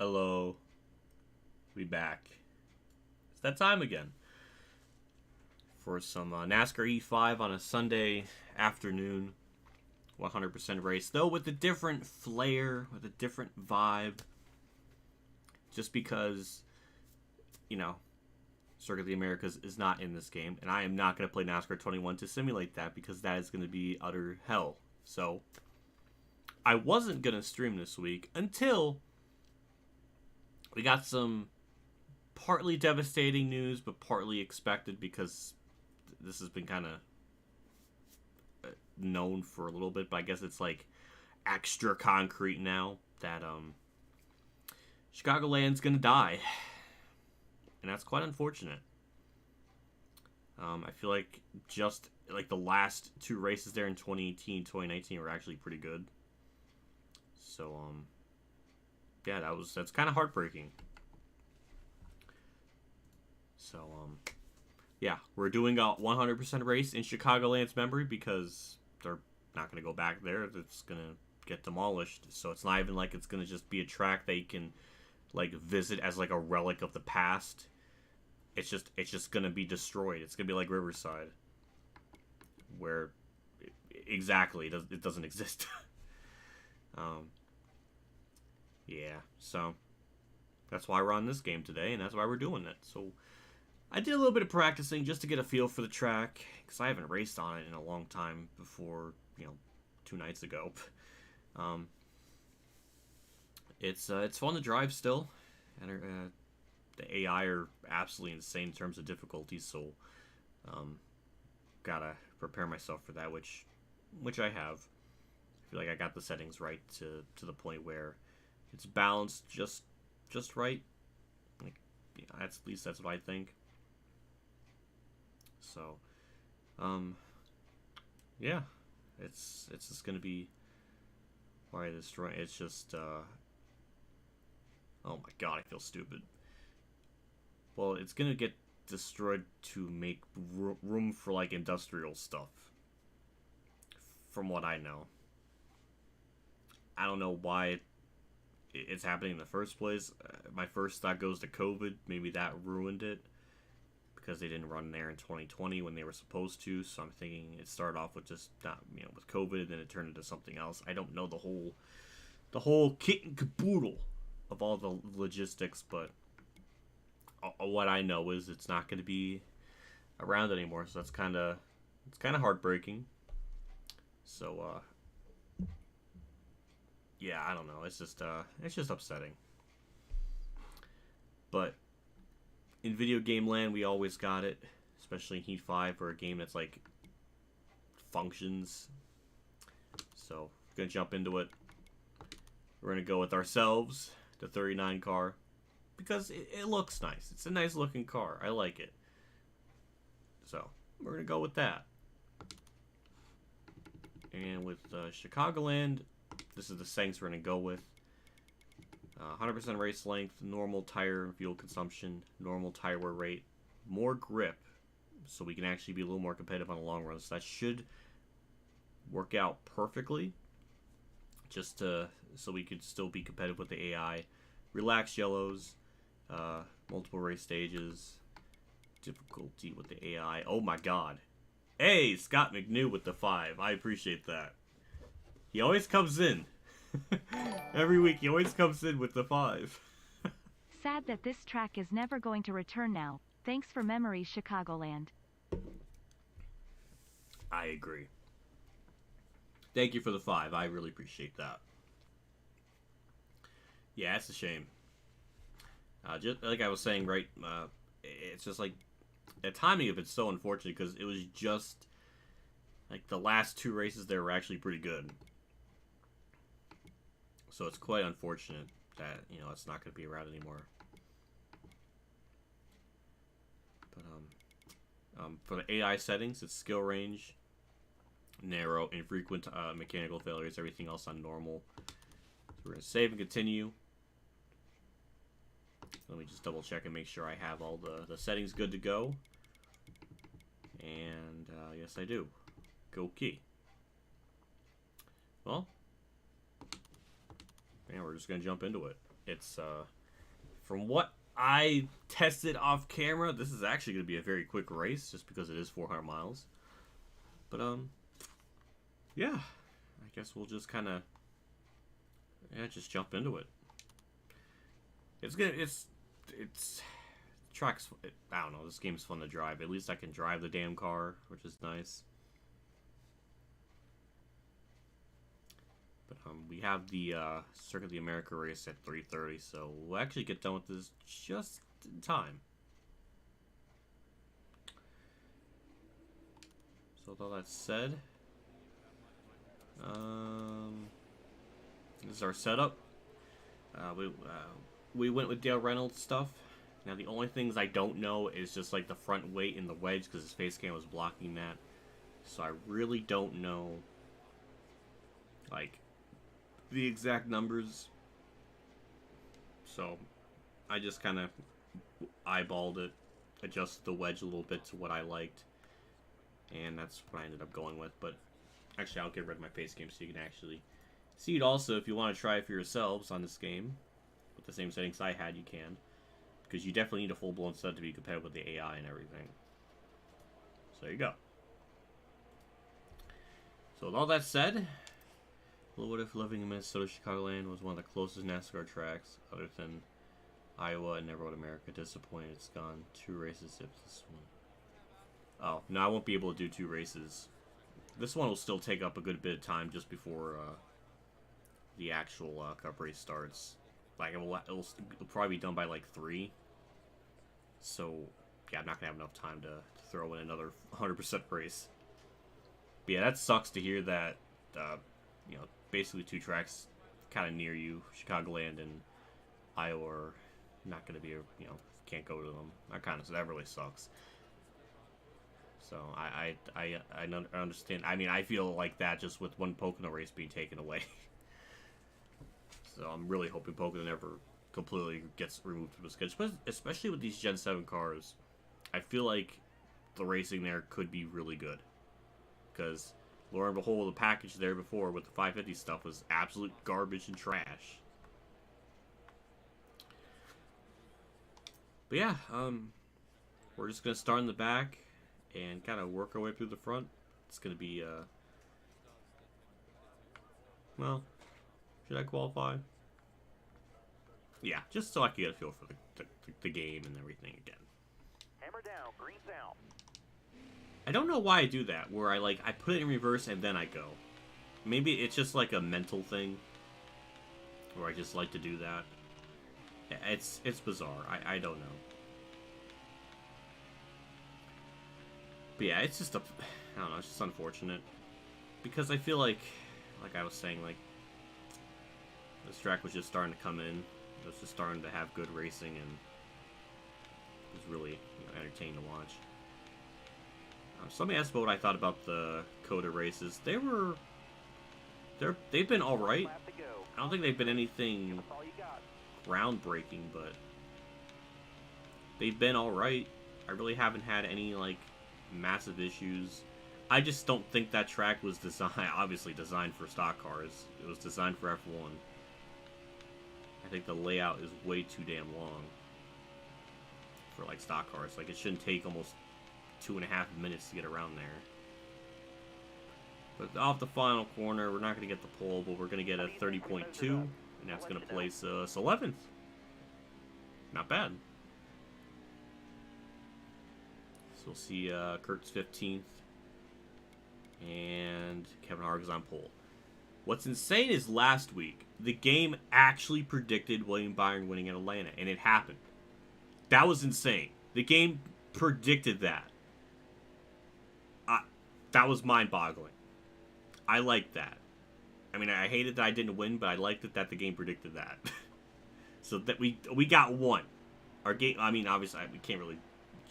Hello. We back. It's that time again. For some NASCAR E5 on a Sunday afternoon. 100% race. Though with a different flair, with a different vibe. Just because, you know, Circuit of the Americas is not in this game. And I am not going to play NASCAR 21 to simulate that because that is going to be utter hell. So, I wasn't going to stream this week until we got some partly devastating news, but partly expected because this has been kind of known for a little bit. But I guess it's like extra concrete now that Chicagoland's going to die. And that's quite unfortunate. I feel like just like the last two races there in 2018, 2019 were actually pretty good. So, yeah, that's kind of heartbreaking. So, yeah, we're doing a 100% race in Chicagoland's memory because they're not going to go back there. It's going to get demolished. So it's not even like it's going to just be a track that you can like visit as like a relic of the past. It's just going to be destroyed. It's going to be like Riverside, where exactly it doesn't exist. Yeah, so that's why we're on this game today, and that's why we're doing it. So I did a little bit of practicing just to get a feel for the track, because I haven't raced on it in a long time before, 2 nights ago. It's fun to drive still, and the AI are absolutely insane in terms of difficulty, so gotta prepare myself for that, which I have. I feel like I got the settings right to the point where it's balanced just right. Like, at least that's what I think. So, yeah, it's just gonna be why destroy. It's just oh my god, I feel stupid. Well, it's gonna get destroyed to make room for like industrial stuff. From what I know, I don't know why it's happening in the first place. My first thought goes to COVID. Maybe that ruined it because they didn't run there in 2020 when they were supposed to. So I'm thinking it started off with just with COVID, and then it turned into something else. I don't know the whole kit and caboodle of all the logistics, but what I know is it's not going to be around anymore. So it's kind of heartbreaking. So yeah, I don't know. It's just upsetting. But in video game land, we always got it, especially in Heat 5 or a game that's like functions. So we're gonna jump into it. We're gonna go with ourselves, the 39 car, because it looks nice. It's a nice looking car. I like it. So we're gonna go with that. And with Chicagoland, this is the settings we're going to go with. 100% race length, normal tire and fuel consumption, normal tire wear rate, more grip, so we can actually be a little more competitive on the long run. So that should work out perfectly, so we could still be competitive with the AI. Relaxed yellows, multiple race stages, difficulty with the AI. Oh my god. Hey, Scott McNew with the 5. I appreciate that. He always comes in. Every week, he always comes in with the 5. Sad that this track is never going to return now. Thanks for memories, Chicagoland. I agree. Thank you for the 5. I really appreciate that. Yeah, it's a shame. Just like I was saying, right? It's just like the timing of it's so unfortunate because it was just like the last 2 races there were actually pretty good. So it's quite unfortunate that it's not going to be around anymore. But for the AI settings, it's skill range, narrow, infrequent mechanical failures, everything else on normal. So we're going to save and continue. Let me just double check and make sure I have all the settings good to go. And yes, I do. Go key. Well, and we're just going to jump into it. It's from what I tested off camera, this is actually going to be a very quick race, just because it is 400 miles. But yeah, I guess we'll just kind of just jump into it. It's good. It's tracks. I don't know. This game's fun to drive. At least I can drive the damn car, which is nice. But we have the Circuit of the America race at 3:30, so we'll actually get done with this just in time. So with all that said, this is our setup. We went with Dale Reynolds stuff. Now the only things I don't know is just like the front weight and the wedge, because his face cam was blocking that. So I really don't know like the exact numbers. So I just kind of eyeballed it, adjusted the wedge a little bit to what I liked, and that's what I ended up going with. But actually, I'll get rid of my face cam so you can actually see it. Also, if you want to try it for yourselves on this game with the same settings I had, you can, because you definitely need a full-blown set to be competitive with the AI and everything. So there you go. So with all that said, what if living in Minnesota, Chicagoland was one of the closest NASCAR tracks other than Iowa and Never Would America? Disappointed it's gone 2 races if this one. Oh, no, I won't be able to do 2 races. This one will still take up a good bit of time just before the actual Cup race starts. Like, it'll probably be done by like 3. So, yeah, I'm not going to have enough time to throw in another 100% race. But yeah, that sucks to hear that, you know, basically 2 tracks kind of near you, Chicagoland and Iowa, are not going to be, you know, can't go to them. That really sucks. So I understand. I mean, I feel like that just with one Pocono race being taken away. So I'm really hoping Pocono never completely gets removed from the schedule, especially with these Gen 7 cars. I feel like the racing there could be really good, because lo and behold, the package there before with the 550 stuff was absolute garbage and trash. But yeah, we're just gonna start in the back and kind of work our way through the front. It's gonna be well, should I qualify? Yeah, just so I can get a feel for the game and everything again. Hammer down, green's out. I don't know why I do that, where I put it in reverse and then I go. Maybe it's just like a mental thing, where I just like to do that. It's bizarre. I don't know. But yeah, it's just I don't know, it's just unfortunate. Because I feel like I was saying, like, this track was just starting to come in. It was just starting to have good racing, and it was really, you know, entertaining to watch. Somebody asked about what I thought about the Dakota races. They've been alright. I don't think they've been anything groundbreaking, but they've been alright. I really haven't had any, like, massive issues. I just don't think that track was obviously designed for stock cars. It was designed for F1. I think the layout is way too damn long for, like, stock cars. Like, it shouldn't take almost 2.5 minutes to get around there. But off the final corner, we're not going to get the pole, but we're going to get a 30.2, and that's going to place us 11th. Not bad. So we'll see Kurt's 15th, and Kevin Harvick's on pole. What's insane is last week, the game actually predicted William Byron winning in Atlanta, and it happened. That was insane. The game predicted that. That was mind-boggling. I liked that. I mean, I hated that I didn't win, but I liked it that the game predicted that. So that we got one. Our game. I mean, obviously, we can't really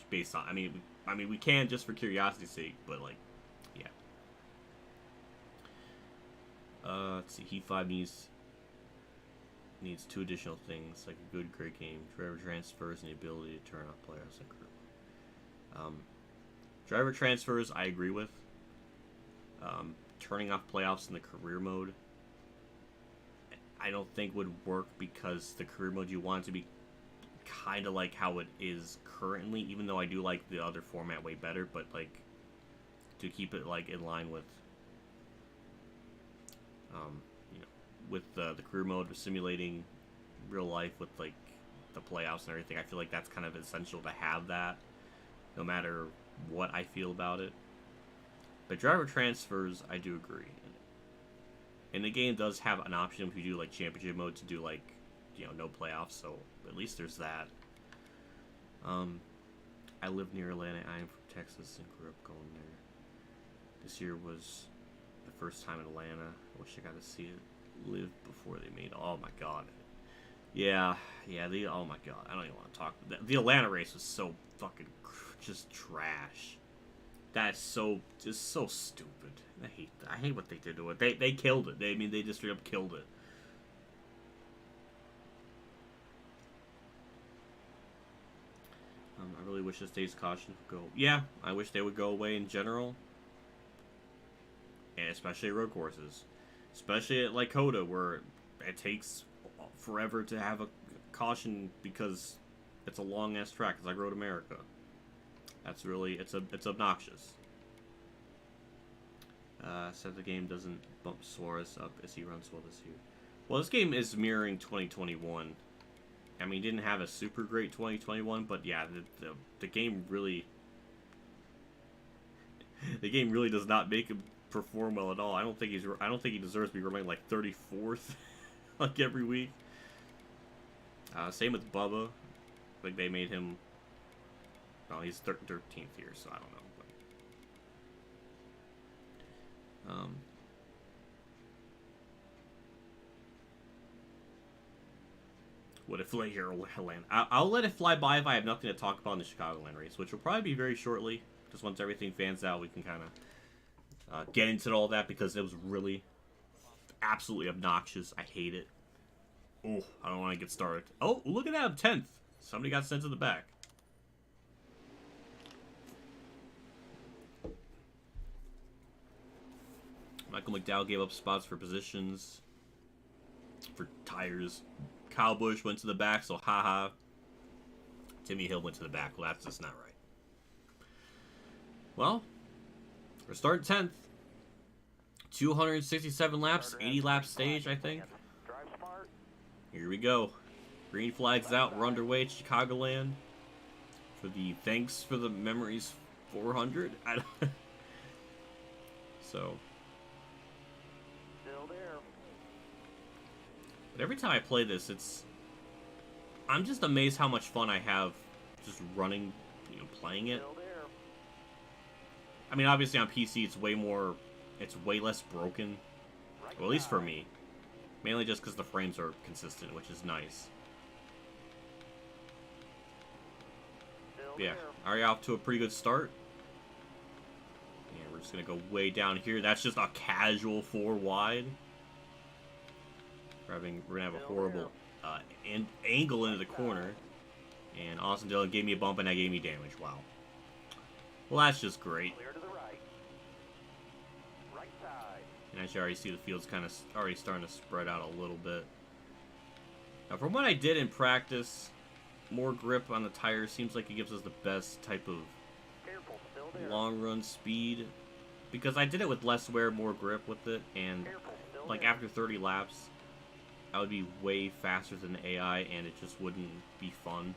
base on. I mean, we can just for curiosity's sake, but like, yeah. Let's see. Heat 5 needs 2 additional things, like a good, great game, driver transfers, and the ability to turn off players and crew. Driver transfers, I agree with. Turning off playoffs in the career mode, I don't think would work because the career mode you want it to be kind of like how it is currently, even though I do like the other format way better, but like to keep it like in line with you know, with the career mode simulating real life with like the playoffs and everything. I feel like that's kind of essential to have that, no matter what I feel about it. But driver transfers, I do agree. And the game does have an option if you do like championship mode to do like, you know, no playoffs, so at least there's that. I live near Atlanta. I am from Texas and grew up going there. This year was the first time in Atlanta. I wish I got to see it live before they made. Oh my god. Yeah. Oh my god. I don't even want to talk. The Atlanta race was so fucking just trash. That's so stupid. I hate what they did to it. They killed it. They just straight up killed it. I really wish the state's caution would go. Yeah, I wish they would go away in general. And especially at road courses. Especially at like Dakota, where it takes forever to have a caution because it's a long ass track. It's like Road America. That's really it's obnoxious. Said the game doesn't bump Suarez up as he runs well this year. Well, this game is mirroring 2021. I mean, didn't have a super great 2021, but yeah, the game really the game really does not make him perform well at all. I don't think he deserves to be running like 34th like every week. Same with Bubba. Like they made him. Well, he's 13th here, so I don't know. But, what if like here land? I'll let it fly by if I have nothing to talk about in the Chicagoland race, which will probably be very shortly. Just once everything fans out, we can kind of get into all that because it was really absolutely obnoxious. I hate it. Oh, I don't want to get started. Oh, look at that, I'm 10th. Somebody got sent to the back. Michael McDowell gave up spots for positions for tires. Kyle Busch went to the back, so haha. Timmy Hill went to the back. Well, that's just not right. Well, we're starting 10th. 267 laps, 80 lap stage, I think. Here we go. Green flag's out. We're underway at Chicagoland for the Thanks for the Memories 400. So. Still there. But every time I play this, I'm just amazed how much fun I have just running, playing it. Still there. I mean, obviously on PC it's way less broken. Well, at least for me. Mainly just because the frames are consistent, which is nice. But yeah, already off to a pretty good start. Yeah, we're just going to go way down here. That's just a casual 4 wide. We're going to have a horrible angle into the corner. And Austin Dillon gave me a bump and that gave me damage. Wow. Well, that's just great. Clear to the right. Right side. And as you already see, the field's kind of already starting to spread out a little bit. Now, from what I did in practice, more grip on the tires seems like it gives us the best type of Careful, still there. long run speed. Because I did it with less wear, more grip with it, and Careful, still like there. after 30 laps, I would be way faster than the AI, and it just wouldn't be fun.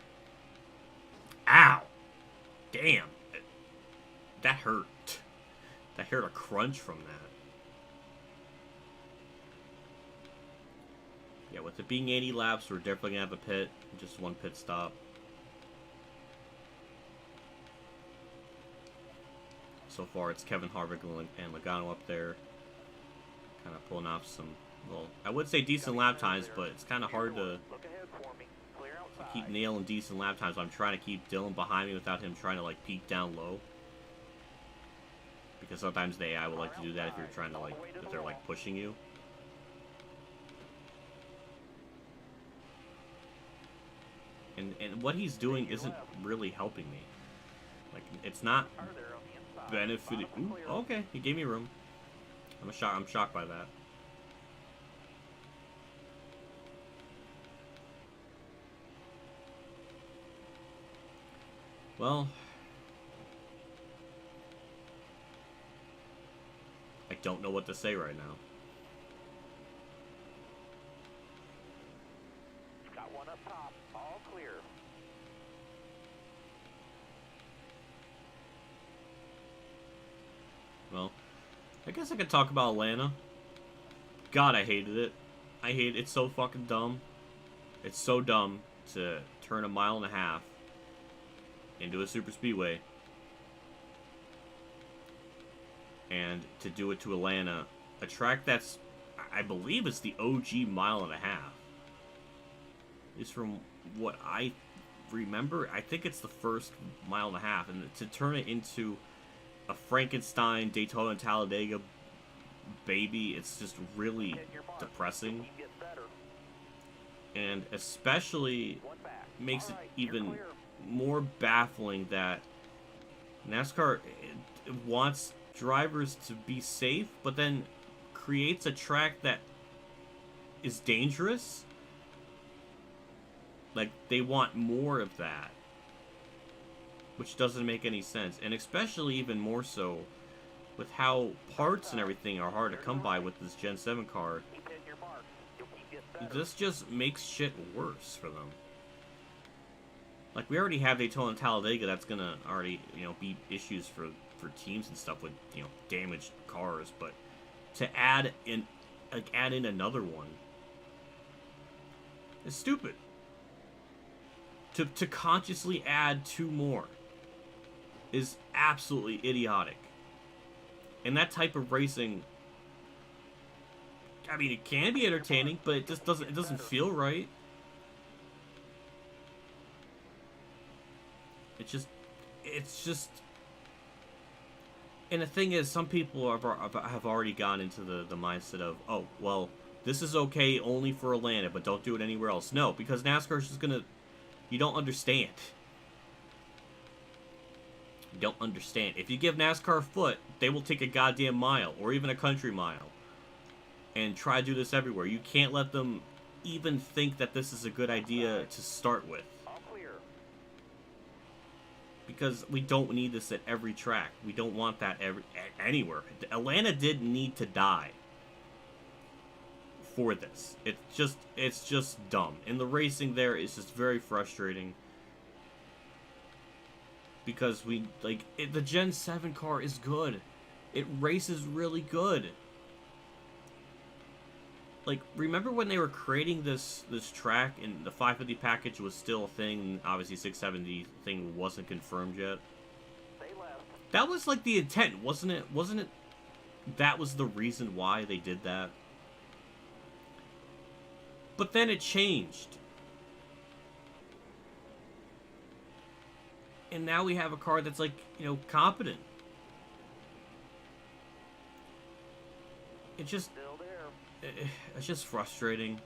Ow! Damn! That hurt. That hurt a crunch from that. Yeah, with it being 80 laps, we're definitely going to have a pit. Just one pit stop. So far, it's Kevin Harvick and Logano up there. Kind of pulling off some, well, I would say decent lap times, but it's kind of hard to Look ahead for me. Clear outside. keep nailing decent lap times. I'm trying to keep Dylan behind me without him trying to, like, peak down low. Because sometimes the AI would like to do that if you're trying to, like, if they're, like, pushing you. And what he's doing isn't really helping me. Like, it's not Are there on the inside. benefiting. Ooh, okay, he gave me room. I'm shocked by that. Well, I don't know what to say right now. Got one up top. All clear. Well, I guess I could talk about Atlanta. God, I hated it. I hate it. It's so fucking dumb. It's so dumb to turn a mile and a half into a super speedway and to do it to Atlanta, a track that's, I believe it's the OG mile and a half. At least from what I remember, I think it's the first mile and a half, and to turn it into a Frankenstein Daytona and Talladega baby, it's just really depressing. And especially makes it even more baffling that NASCAR wants drivers to be safe, but then creates a track that is dangerous. Like, they want more of that, which doesn't make any sense. And especially even more so with how parts and everything are hard to come by with this Gen 7 car. This just makes shit worse for them. Like, we already have Daytona and Talladega. That's gonna already, you know, be issues for teams and stuff with, you know, damaged cars. But to add in another one is stupid. To consciously add two more is absolutely idiotic. And that type of racing, I mean, it can be entertaining, but it just doesn't feel right. It's just, and the thing is, some people have already gone into the mindset of, oh, well, this is okay only for Atlanta, but don't do it anywhere else. No, because NASCAR is just gonna, you don't understand. You don't understand. If you give NASCAR a foot, they will take a goddamn mile, or even a country mile, and try to do this everywhere. You can't let them even think that this is a good idea to start with. Because we don't need this at every track. We don't want that anywhere. Atlanta didn't need to die for this. It's just dumb. And the racing there is just very frustrating. Because the Gen 7 car is good. It races really good. Like, remember when they were creating this track and the 550 package was still a thing, and obviously 670 thing wasn't confirmed yet? That was like the intent, wasn't it? Wasn't it that was the reason why they did that? But then it changed. And now we have a car that's, like, you know, competent. It's just frustrating.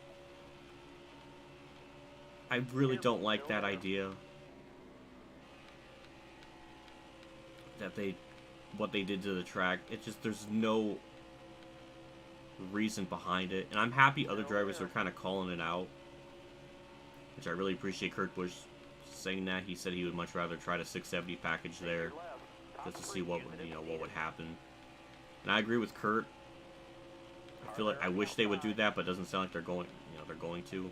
I really don't like that idea. That what they did to the track. It's just, there's no reason behind it. And I'm happy other drivers are kind of calling it out. Which I really appreciate Kurt Busch saying that. He said he would much rather try the 670 package there. Just to see what would happen. And I agree with Kurt. I feel like I wish they would do that, but it doesn't sound like they're going to.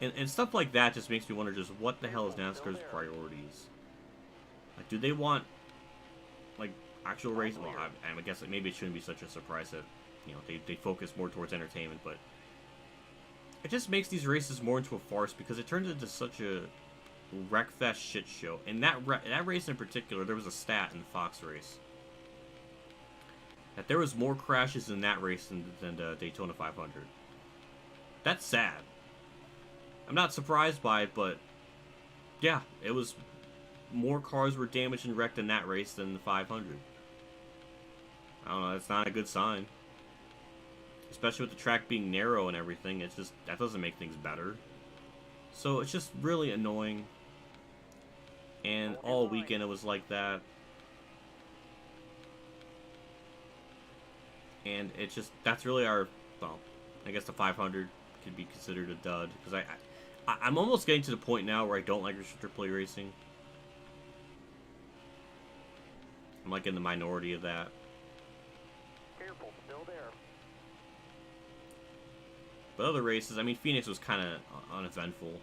And stuff like that just makes me wonder just what the hell is NASCAR's priorities? Like, do they want, like, actual racing? Well, I guess maybe it shouldn't be such a surprise that, you know, they focus more towards entertainment, but it just makes these races more into a farce because it turns into such a wreckfest shit show. And that race in particular, there was a stat in the Fox race that there was more crashes in that race than the Daytona 500. That's sad. I'm not surprised by it, but yeah, it was more cars were damaged and wrecked in that race than the 500. I don't know, that's not a good sign. Especially with the track being narrow and everything, it's just, that doesn't make things better. So it's just really annoying. And all weekend it was like that. And it's just, that's really well, I guess the 500 could be considered a dud. Because I'm almost getting to the point now where I don't like restrictor plate racing. I'm like in the minority of that. Careful, still there. But other races, I mean, Phoenix was kind of uneventful.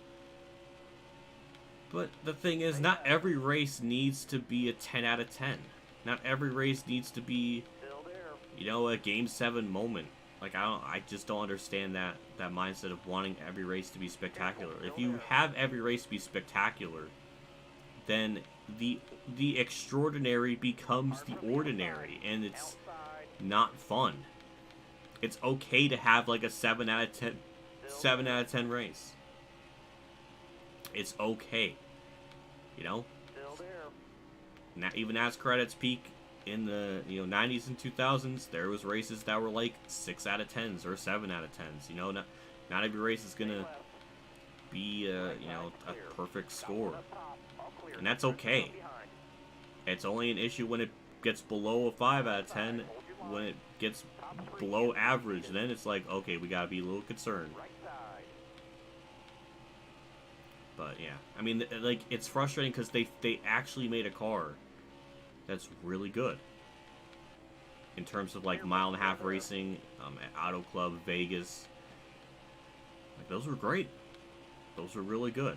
But the thing is, not every race needs to be a 10 out of 10. Not every race needs to be, Still there. you know, a Game 7 moment. Like, I just don't understand that mindset of wanting every race to be spectacular. If you have every race be spectacular, then the extraordinary becomes the ordinary, and it's not fun. It's okay to have like a 7 out of 10 race. It's okay, you know. Still there. Even NASCAR at its peak in the 90s and 2000s, there was races that were like 6 out of 10s or 7 out of 10s. You know, not every race is gonna be a perfect score, and that's okay. It's only an issue when it gets below a 5 out of 10. When it gets below average, then it's like, okay, we gotta be a little concerned. But yeah, I mean, like, it's frustrating because they actually made a car that's really good in terms of like mile-and-a-half racing, at Auto Club Vegas. Like, those were great. Those were really good.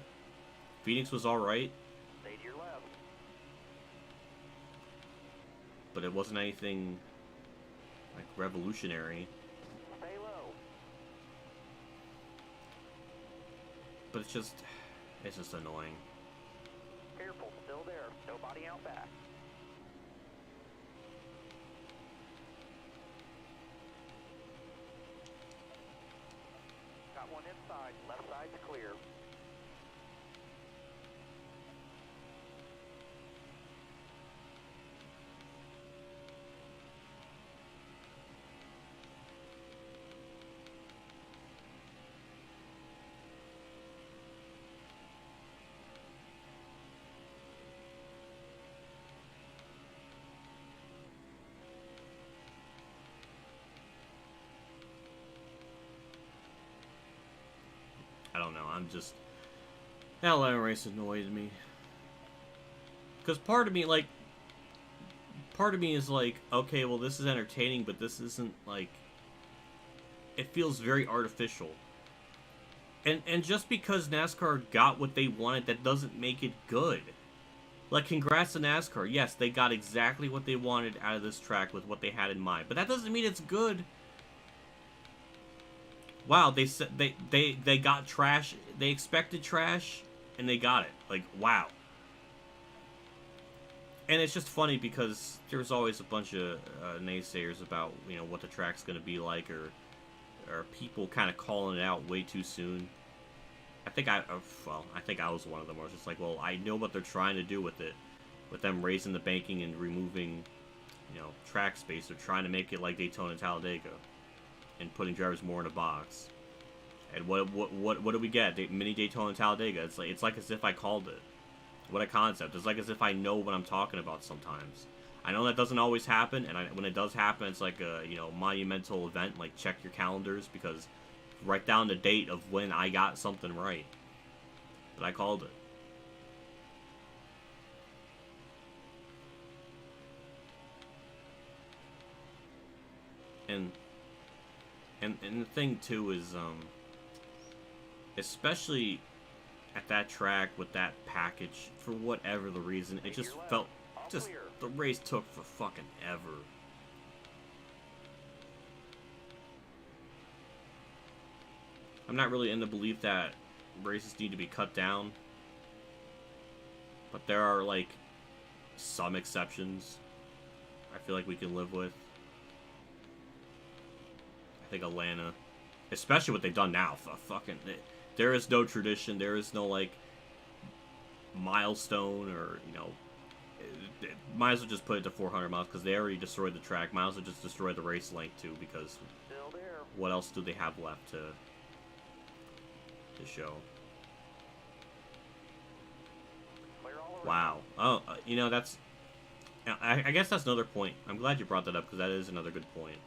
Phoenix was all right, Stay to your left. but it wasn't anything like revolutionary. Stay low. But it's just annoying. Careful, still there. Nobody out back. Got one inside. Left side's clear. I don't know. I'm just... That Atlanta race annoys me. Because part of me is like, okay, well, this is entertaining, but this isn't, like... It feels very artificial. And just because NASCAR got what they wanted, that doesn't make it good. Like, congrats to NASCAR. Yes, they got exactly what they wanted out of this track with what they had in mind. But that doesn't mean it's good. Wow, they said they got trash. They expected trash, and they got it. Like, wow. And it's just funny because there's always a bunch of naysayers about, you know, what the track's going to be like, or people kind of calling it out way too soon. I think I was one of them. I was just like, well, I know what they're trying to do with it, with them raising the banking and removing, you know, track space. They're trying to make it like Daytona and Talladega, and putting drivers more in a box. And what do we get? Mini Daytona and Talladega. It's like as if I called it. What a concept. It's like as if I know what I'm talking about sometimes. I know that doesn't always happen, and when it does happen, it's like a, you know, monumental event. Like, check your calendars, because write down the date of when I got something right. But I called it. And the thing too is, especially at that track with that package, for whatever the reason, it just felt, the race took for fucking ever. I'm not really in the belief that races need to be cut down, but there are, like, some exceptions I feel like we can live with. I think Atlanta, especially what they've done now, there is no tradition, there is no, like, milestone, or, you know, might as well just put it to 400 miles, because they already destroyed the track. Might as well just destroy the race length too, because what else do they have left to show? Wow. Oh, you know, that's, I guess that's another point. I'm glad you brought that up, because that is another good point.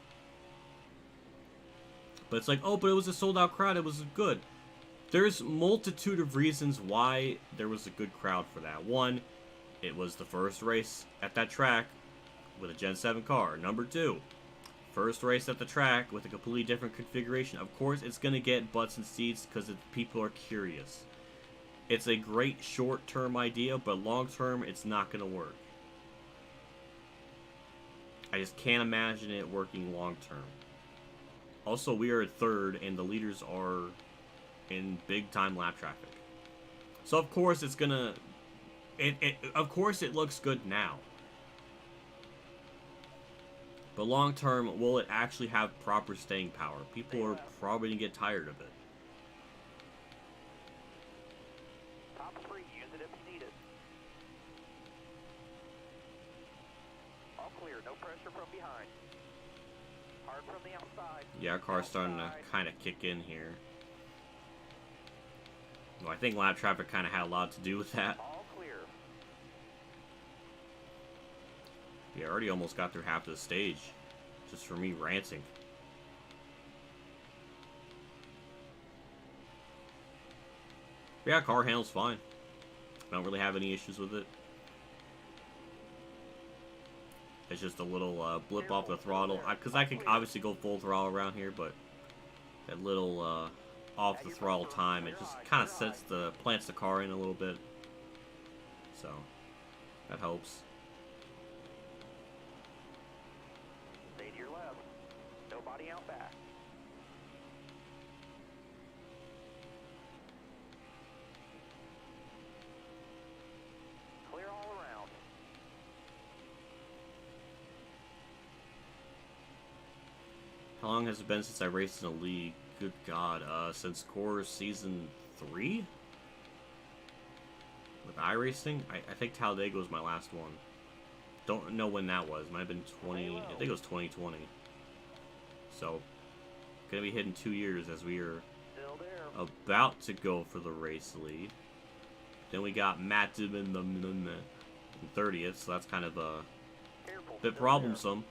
But it's like, oh, but it was a sold-out crowd. It was good. There's multitude of reasons why there was a good crowd for that. One, it was the first race at that track with a Gen 7 car. Number 2, first race at the track with a completely different configuration. Of course, it's going to get butts and seats because people are curious. It's a great short-term idea, but long-term, it's not going to work. I just can't imagine it working long-term. Also, we are at 3rd, and the leaders are in big-time lap traffic. So, of course, it's going to... Of course, it looks good now. But long-term, will it actually have proper staying power? People are probably going to get tired of it. Top 3, use it if you need it. All clear, no pressure from behind. Hard from the outside. Yeah, our car's starting to kind of kick in here. Well, I think lap traffic kind of had a lot to do with that. All clear. Yeah, I already almost got through half of the stage. Just for me ranting. Yeah, car handles fine. I don't really have any issues with it. It's just a little blip off the throttle. Because I can obviously go full throttle around here, but that little off the throttle time, it just kind of plants the car in a little bit. So, that helps. Stay to your left. Nobody out back. Clear all around. How long has it been since I raced in a league? Good God, since Core Season 3? With iRacing? I think Talladega was my last one. Don't know when that was. Might have been 20... I think it was 2020. So, gonna be hitting 2 years as we are Still there. about to go for the race lead. Then we got Matt Dibben in 30th, so that's kind of a Careful. bit still problemsome.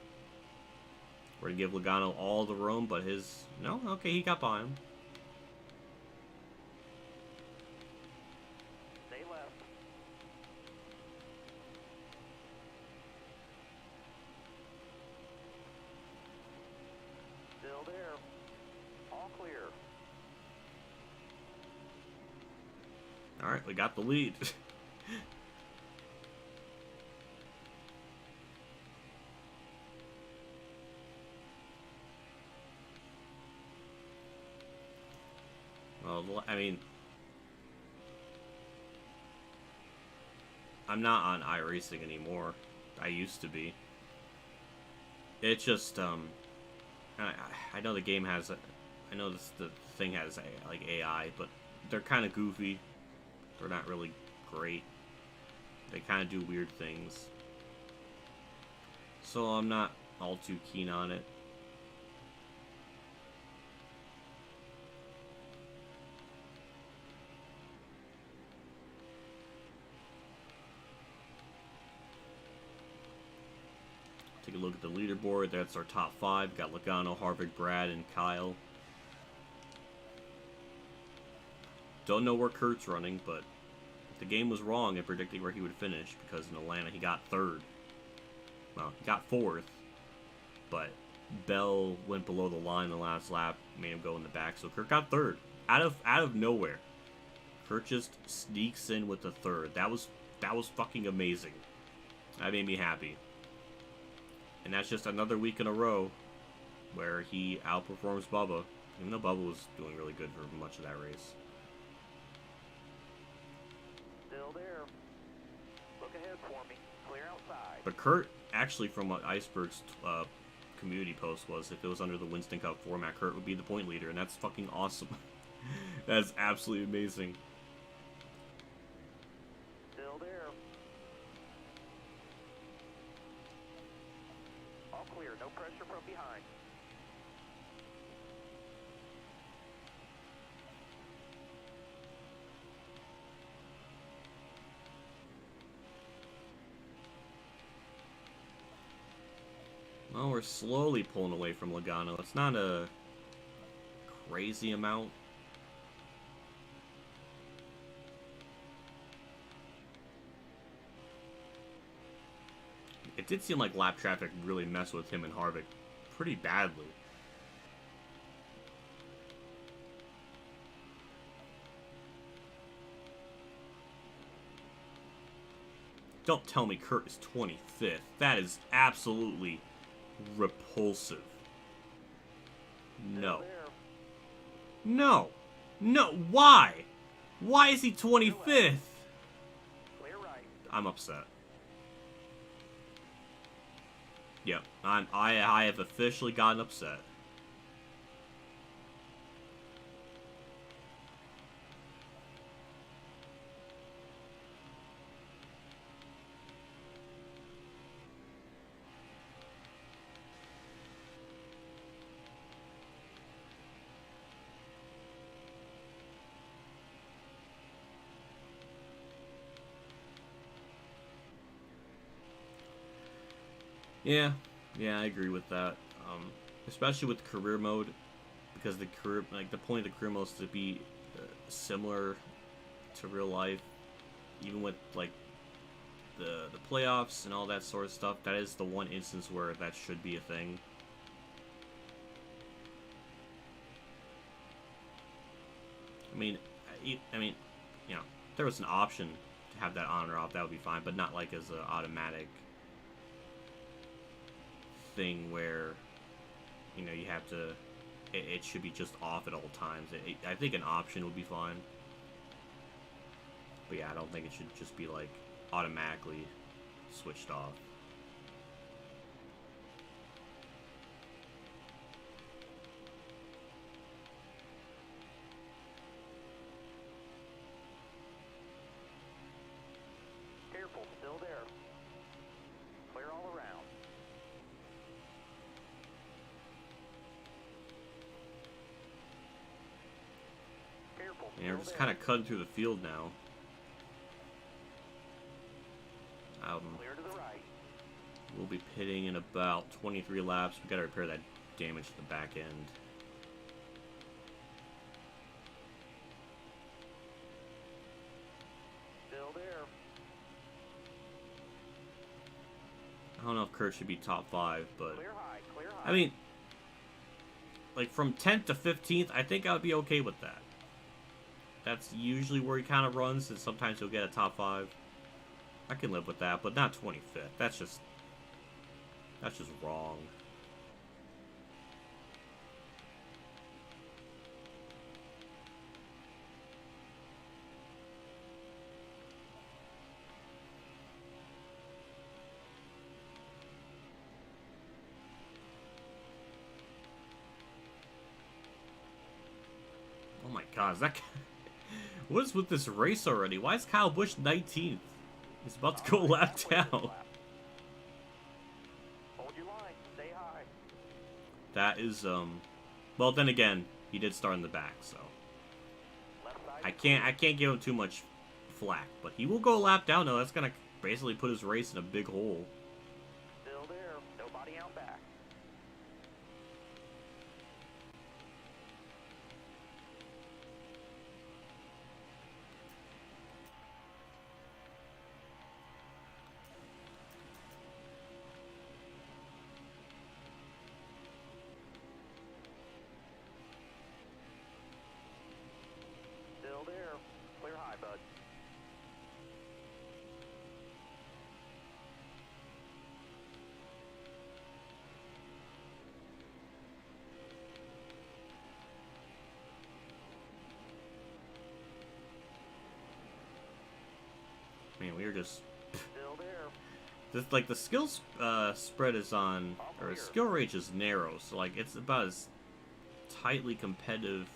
We're gonna give Logano all the room, but his... No? Okay, he got by him. there. Stay left. Still there. All clear. Alright, we got the lead. Well, I mean, I'm not on iRacing anymore. I used to be. It's just, I know the game has, I know the thing has, like, AI, but they're kind of goofy. They're not really great. They kind of do weird things. So I'm not all too keen on it. Take a look at the leaderboard. That's our top 5. Got Logano, Harvick, Brad, and Kyle. Don't know where Kurt's running, but the game was wrong in predicting where he would finish, because in Atlanta he got 3rd. Well, he got 4th, but Bell went below the line the last lap, made him go in the back, so Kurt got 3rd. Out of nowhere. Kurt just sneaks in with the 3rd. That was fucking amazing. That made me happy. And that's just another week in a row where he outperforms Bubba, even though Bubba was doing really good for much of that race. Still there. Look ahead for me. Clear outside. But Kurt, actually, from what Iceberg's community post was, if it was under the Winston Cup format, Kurt would be the point leader, and that's fucking awesome. That's absolutely amazing. Still there. All clear. No pressure from behind. Well, we're slowly pulling away from Logano. It's not a crazy amount. did seem like lap traffic really messed with him and Harvick pretty badly. Don't tell me Kurt is 25th. That is absolutely repulsive. No. No. No. Why? Why is he 25th? I'm upset. Yep. I have officially gotten upset. Yeah, I agree with that. Especially with career mode, because the career, like the point of the career mode is to be similar to real life, even with like the playoffs and all that sort of stuff. That is the one instance where that should be a thing. I mean, you know, if there was an option to have that on or off, that would be fine, but not like as an automatic thing where, you know, you have to, it should be just off at all times. I think an option would be fine. But yeah, I don't think it should just be like automatically switched off. Careful, still there. Clear all around. And we're just kind of cutting through the field now. Clear to the right. We'll be pitting in about 23 laps. We gotta repair that damage to the back end. Still there. I don't know if Kurt should be top 5, but Clear high, clear high. I mean, like from 10th to 15th, I think I would be okay with that. That's usually where he kind of runs, and sometimes he'll get a top 5. I can live with that, but not 25th. That's just wrong. Oh my God, is that... What is with this race already? Why is Kyle Busch 19th? He's about to go lap down. Hold your line, stay high. That is, well, then again, he did start in the back, so Left side. I can't give him too much flack, but he will go lap down though. That's gonna basically put his race in a big hole. Still there. Nobody out back. Still there. Clear high, bud. Man, we are just Still there. this, like the skills spread is on, or skill range is narrow, so like it's about as tightly competitive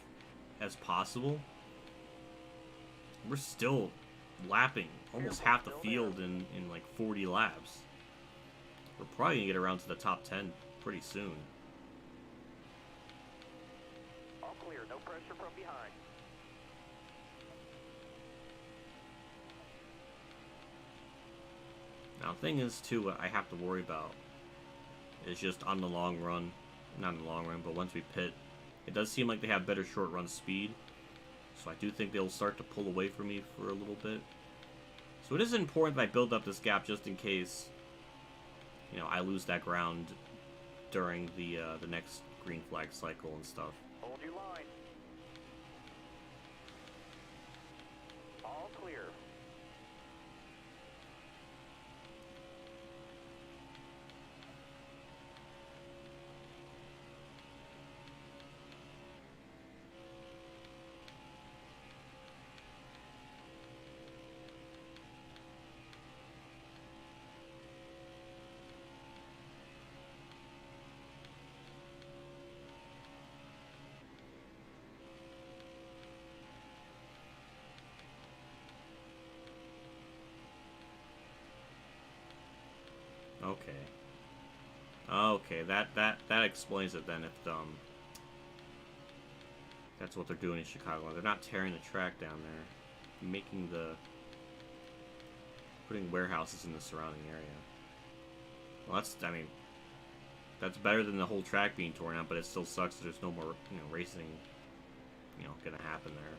as possible. We're still lapping almost half the field in like 40 laps. We're probably gonna get around to the top 10 pretty soon. All clear. No pressure from behind. Now, the thing is, too, what I have to worry about is just on the long run, not in the long run, but once we pit, it does seem like they have better short run speed. So I do think they'll start to pull away from me for a little bit. So it is important that I build up this gap just in case, you know, I lose that ground during the next green flag cycle and stuff. Hold your line. All clear. Okay, that explains it then. If that's what they're doing in Chicago, they're not tearing the track down there, putting warehouses in the surrounding area. Well, I mean, that's better than the whole track being torn out, but it still sucks that there's no more, you know, racing, you know, gonna happen there.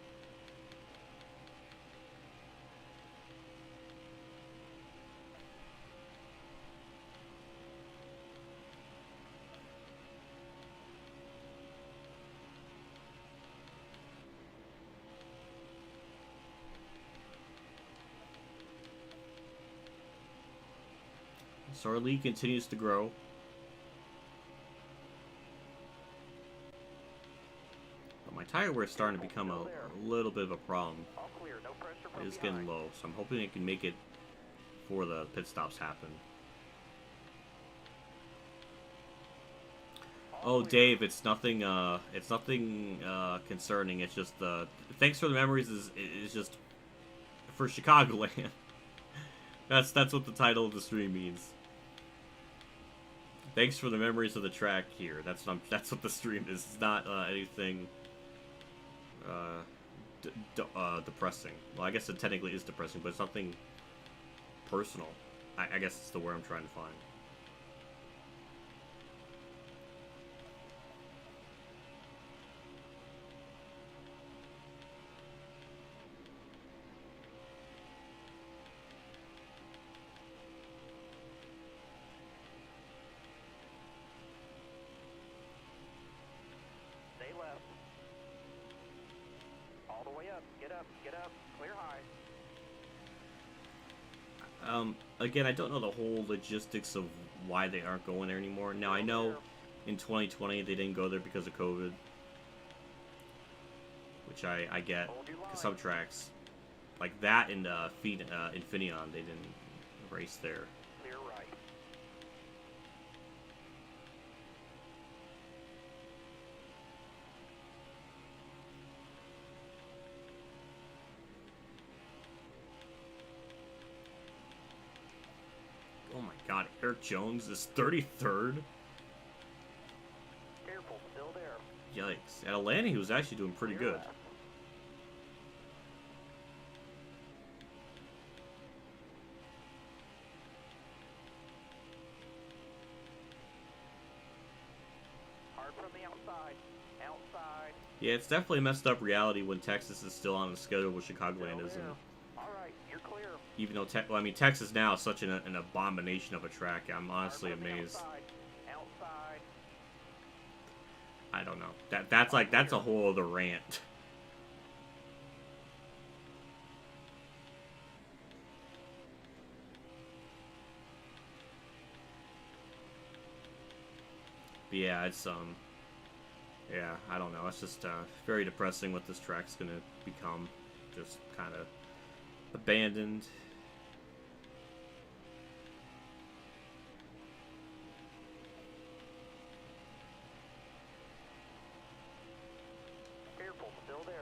So our lead continues to grow. But my tire wear is starting to become a little bit of a problem. All clear. No pressure from It is behind. getting low, so I'm hoping it can make it before the pit stops happen. Oh, Dave, it's nothing concerning. It's just thanks for the memories is just for Chicagoland. That's what the title of the stream means. Thanks for the memories of the track here. That's what the stream is. It's not anything depressing. Well, I guess it technically is depressing, but it's nothing personal. I guess it's the word I'm trying to find. Stay left. All the way up. Get up. Get up. Clear high. Again, I don't know the whole logistics of why they aren't going there anymore. Now, I know in 2020 they didn't go there because of COVID, which I get, because some tracks, like that in Infineon, they didn't race there. Clear right. Oh my god, Eric Jones is 33rd? Careful. Still there. Yikes. At Atlanta, he was actually doing pretty Clear good. left. Hard from the outside. Outside. Yeah, it's definitely a messed up reality when Texas is still on the schedule where Chicagoland Still isn't. there. All right. You're clear. Even though, well, I mean, Texas now is such an abomination of a track. I'm honestly Hard from the amazed. Outside. Outside. I don't know. That's a whole other rant. But yeah, it's yeah, I don't know. It's just very depressing what this track's gonna become. Just kind of abandoned. Careful. Still there.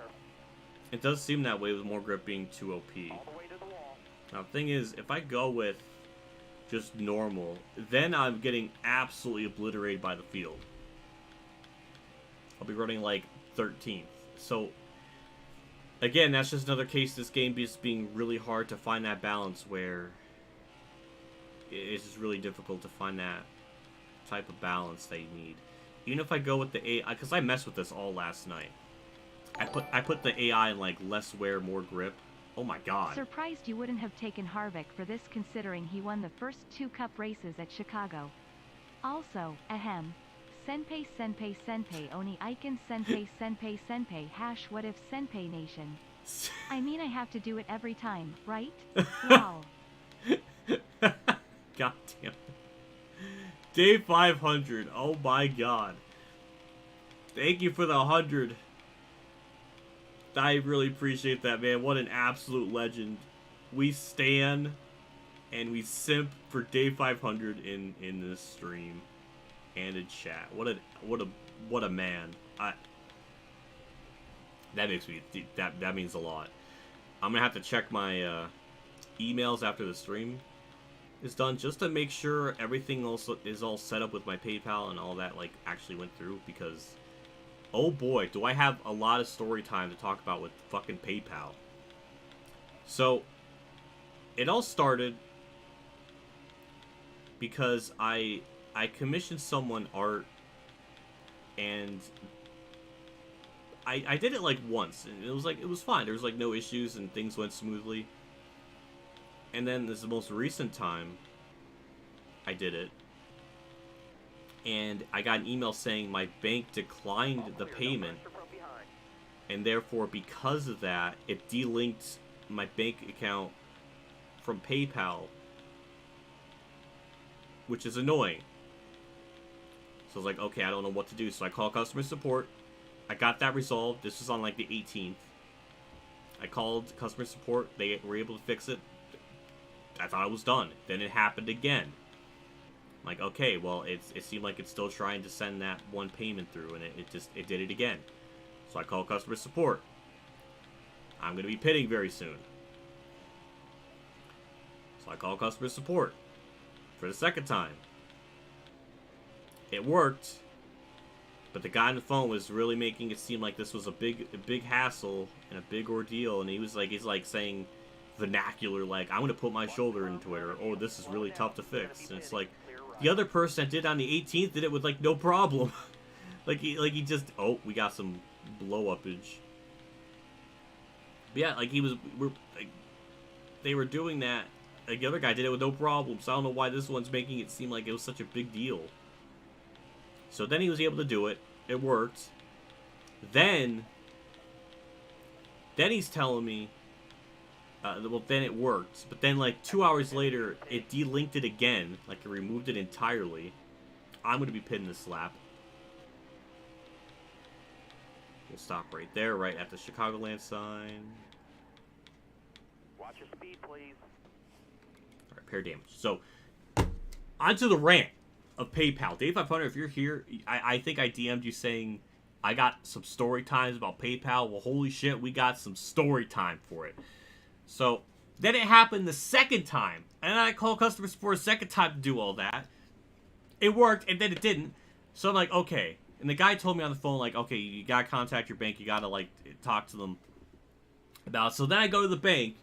It does seem that way with more grip being too OP. All the way to the wall. Now, the thing is, if I go with just normal, then I'm getting absolutely obliterated by the field. I'll be running like 13th. So, again, that's just another case this game is being really hard to find that balance where it's just really difficult to find that type of balance that you need. Even if I go with the AI, because I messed with this all last night. I put the AI in like less wear, more grip, Oh my god. Surprised you wouldn't have taken Harvick for this considering he won the first 2 cup races at Chicago. Also, ahem. Senpei senpei senpei oni Aiken senpei senpei senpei hash what if senpei nation. I mean I have to do it every time, right? Wow. God damn it. Day 500. Oh my god. Thank you for the 100. I really appreciate that, man. What an absolute legend. We stan and we simp for day 500 in this stream and in chat. What a man. That makes me that means a lot. I'm gonna have to check my emails after the stream is done just to make sure everything also is all set up with my PayPal and all that like actually went through, because oh boy, do I have a lot of story time to talk about with fucking PayPal. So, it all started because I commissioned someone art, and I did it like once, and it was fine. There was like no issues and things went smoothly. And then this is the most recent time I did it, and I got an email saying my bank declined the payment, and therefore because of that it delinked my bank account from PayPal, which is annoying. So I was like, okay, I don't know what to do. So I called customer support. I got that resolved. This was on like the 18th. I called customer support. They were able to fix it. I thought it was done. Then it happened again. I'm like, okay, well, it seemed like it's still trying to send that one payment through, and it did it again. So I called customer support. I'm going to be pitting very soon. So I called customer support for the second time. It worked, but the guy on the phone was really making it seem like this was a big hassle and a big ordeal, and he's like saying vernacular like, I'm gonna put my shoulder into it, or oh, this is really tough to fix. And it's like the other person that did on the 18th did it with like no problem. like he just, oh, we got some blow upage. But yeah, like they were doing that. Like the other guy did it with no problem, so I don't know why this one's making it seem like it was such a big deal. So then he was able to do it. It worked. Then he's telling me, well, then it worked. But then, like, 2 hours later, it delinked it again. Like, it removed it entirely. I'm going to be pinning this lap. We'll stop right there, right at the Chicagoland sign. Watch your speed, please. All right, repair damage. So, onto the rant of PayPal. Dave 500, if you're here, I think I DM'd you saying I got some story times about PayPal. Well, holy shit, we got some story time for it. So, then it happened the second time. And I called customer support a second time to do all that. It worked, and then it didn't. So I'm like, okay. And the guy told me on the phone, like, okay, you gotta contact your bank. You gotta, like, talk to them about it. So then I go to the bank.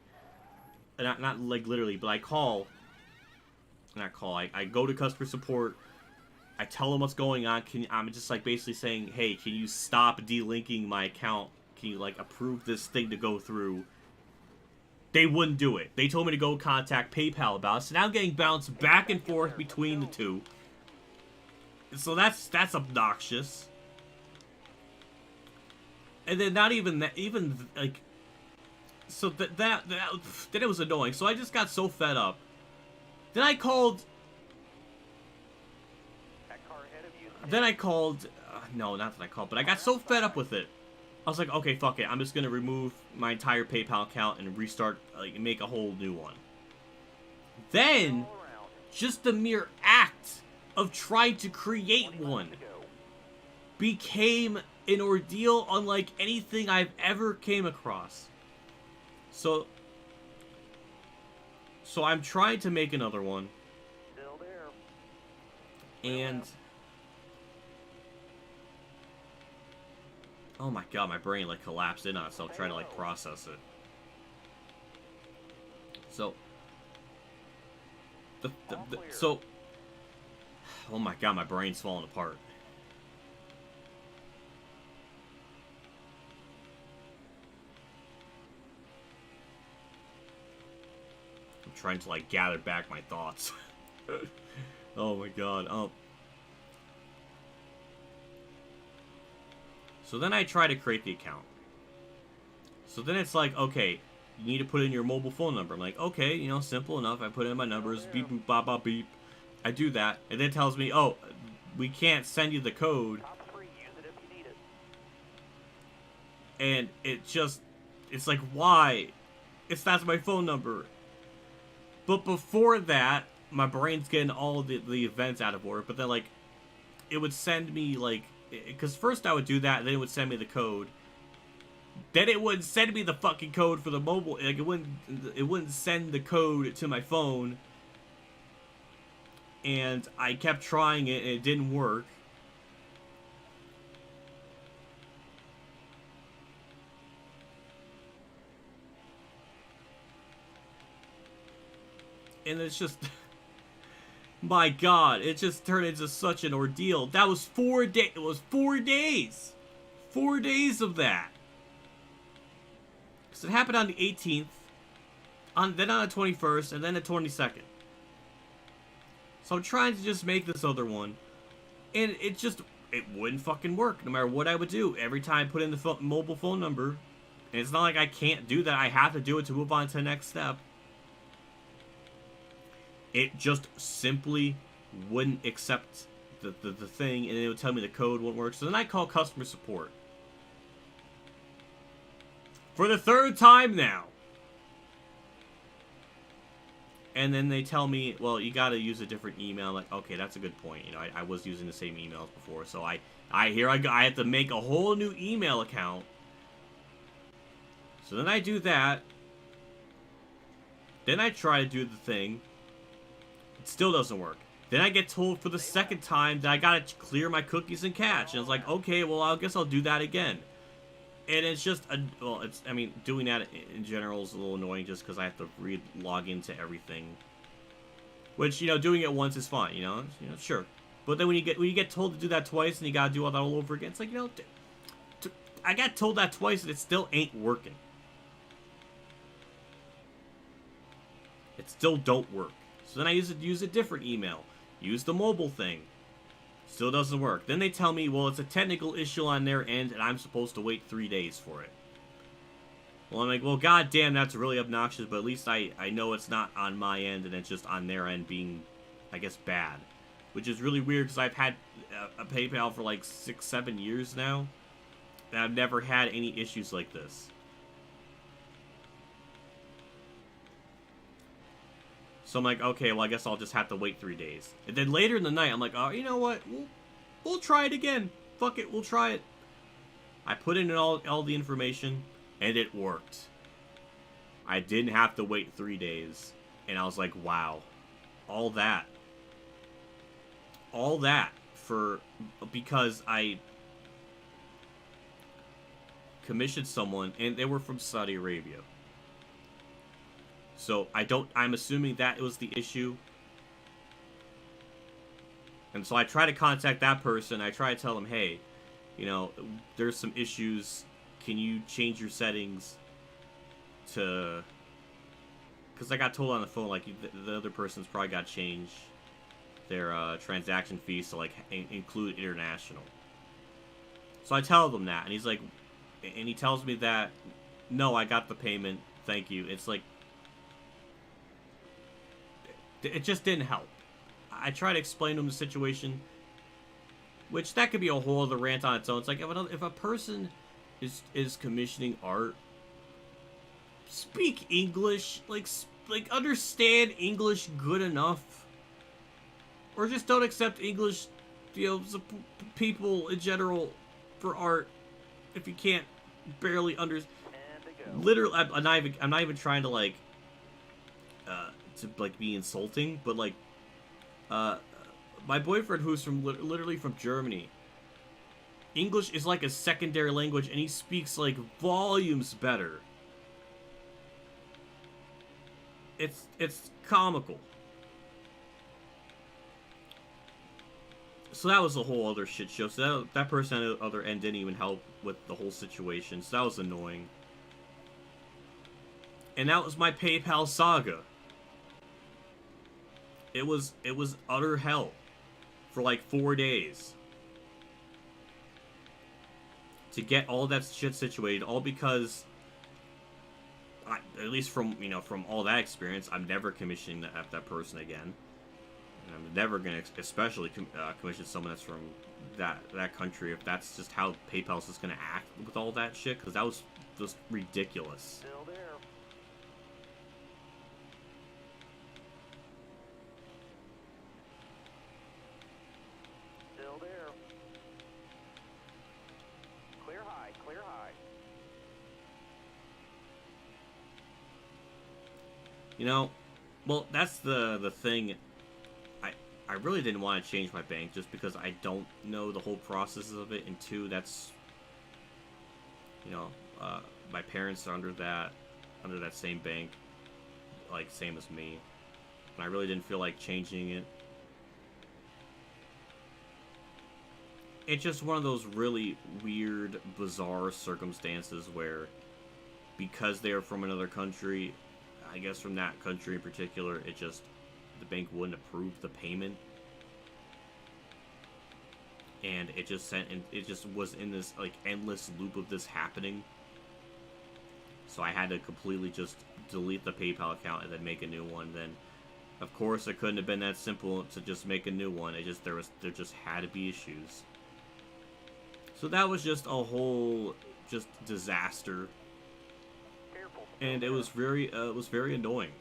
Not like, literally, but I call. I go to customer support. I tell them what's going on. I'm just, like, basically saying, hey, can you stop delinking my account? Can you, like, approve this thing to go through? They wouldn't do it. They told me to go contact PayPal about it. So now I'm getting bounced back and forth between the two. So that's obnoxious. And then not even that, like, so then it was annoying. So I just got so fed up. Then I called. No, not that I called, but I got so fed up with it. I was like, okay, fuck it. I'm just gonna remove my entire PayPal account and restart, like, make a whole new one. Then, just the mere act of trying to create one became an ordeal unlike anything I've ever came across. So I'm trying to make another one. Still there. And oh my god, my brain like collapsed in on itself trying to like process it. So oh my god, my brain's falling apart. trying to like gather back my thoughts. Oh my god. So then I try to create the account. So then it's like, okay, you need to put in your mobile phone number. I'm like, okay, you know, simple enough. I put in my numbers, beep, boop, bop, bop, beep. I do that, and then it tells me, oh, we can't send you the code. And it's like, why? That's my phone number. But before that, my brain's getting all the events out of order. But then, like, it would send me, like, because first I would do that, and then it would send me the code. Then it wouldn't send me the fucking code for the mobile. Like, it wouldn't send the code to my phone. And I kept trying it, and it didn't work. And it's just... My god, it just turned into such an ordeal. That was 4 days. It was 4 days. 4 days of that. So it happened on the 18th. Then on the 21st, and then the 22nd. So I'm trying to just make this other one. And it wouldn't fucking work, no matter what I would do. Every time I put in the mobile phone number. And it's not like I can't do that. I have to do it to move on to the next step. It just simply wouldn't accept the thing, and it would tell me the code won't work. So then I call customer support. For the 3rd time now. And then they tell me, well, you gotta use a different email. I'm like, okay, that's a good point. You know, I was using the same emails before, so I have to make a whole new email account. So then I do that. Then I try to do the thing. It still doesn't work. Then I get told for the 2nd time that I gotta clear my cookies and cache. And it's like, okay, well, I guess I'll do that again. And it's just, I mean, doing that in general is a little annoying just because I have to log into everything. Which, you know, doing it once is fine, you know, sure. But then when you get told to do that twice and you gotta do all that all over again, it's like, you know, I got told that twice and it still ain't working. It still don't work. So then I use a different email. Use the mobile thing. Still doesn't work. Then they tell me, well, it's a technical issue on their end, and I'm supposed to wait 3 days for it. Well, I'm like, well, goddamn, that's really obnoxious, but at least I know it's not on my end, and it's just on their end being, I guess, bad. Which is really weird, because I've had a PayPal for like 6-7 years now, and I've never had any issues like this. So I'm like, okay, well, I guess I'll just have to wait 3 days. And then later in the night, I'm like, oh, you know what? We'll try it again. Fuck it, we'll try it. I put in all the information, and it worked. I didn't have to wait 3 days. And I was like, wow. All that because I commissioned someone, and they were from Saudi Arabia. So I'm assuming that was the issue. And so I try to contact that person. I try to tell them, hey, you know, there's some issues. Can you change your settings to... Because I got told on the phone, like, the other person's probably got to change their transaction fees to, like, include international. So I tell them that, and he's like... And he tells me that, no, I got the payment, thank you. It's like... It just didn't help. I try to explain to him the situation, which that could be a whole other rant on its own. It's like, if a person is commissioning art, speak English, like understand English good enough, or just don't accept English, you know, people in general for art if you can't barely understand. Literally, I'm not even trying to like be insulting, but like my boyfriend, who's literally from Germany, English is like a secondary language, and he speaks like volumes better. It's comical. So that was a whole other shit show. So that person on the other end didn't even help with the whole situation. So that was annoying. And that was my PayPal saga. it was utter hell for like 4 days to get all that shit situated, all because at least from from all that experience, I'm never commissioning that person again. And I'm never gonna especially commission someone that's from that country if that's just how PayPal's just gonna act with all that shit, because that was just ridiculous. Still there. Still there. Clear high, clear high. Well, that's the thing. I really didn't want to change my bank just because I don't know the whole processes of it, and two, that's my parents are under that same bank, like same as me, and I really didn't feel like changing it. It's just one of those really weird, bizarre circumstances where, because they are from another country, I guess from that country in particular, the bank wouldn't approve the payment, and it just was in this like endless loop of this happening. So I had to completely just delete the PayPal account and then make a new one. Then, of course, it couldn't have been that simple to just make a new one. There just had to be issues. So that was just a whole disaster, Careful. and it was very annoying.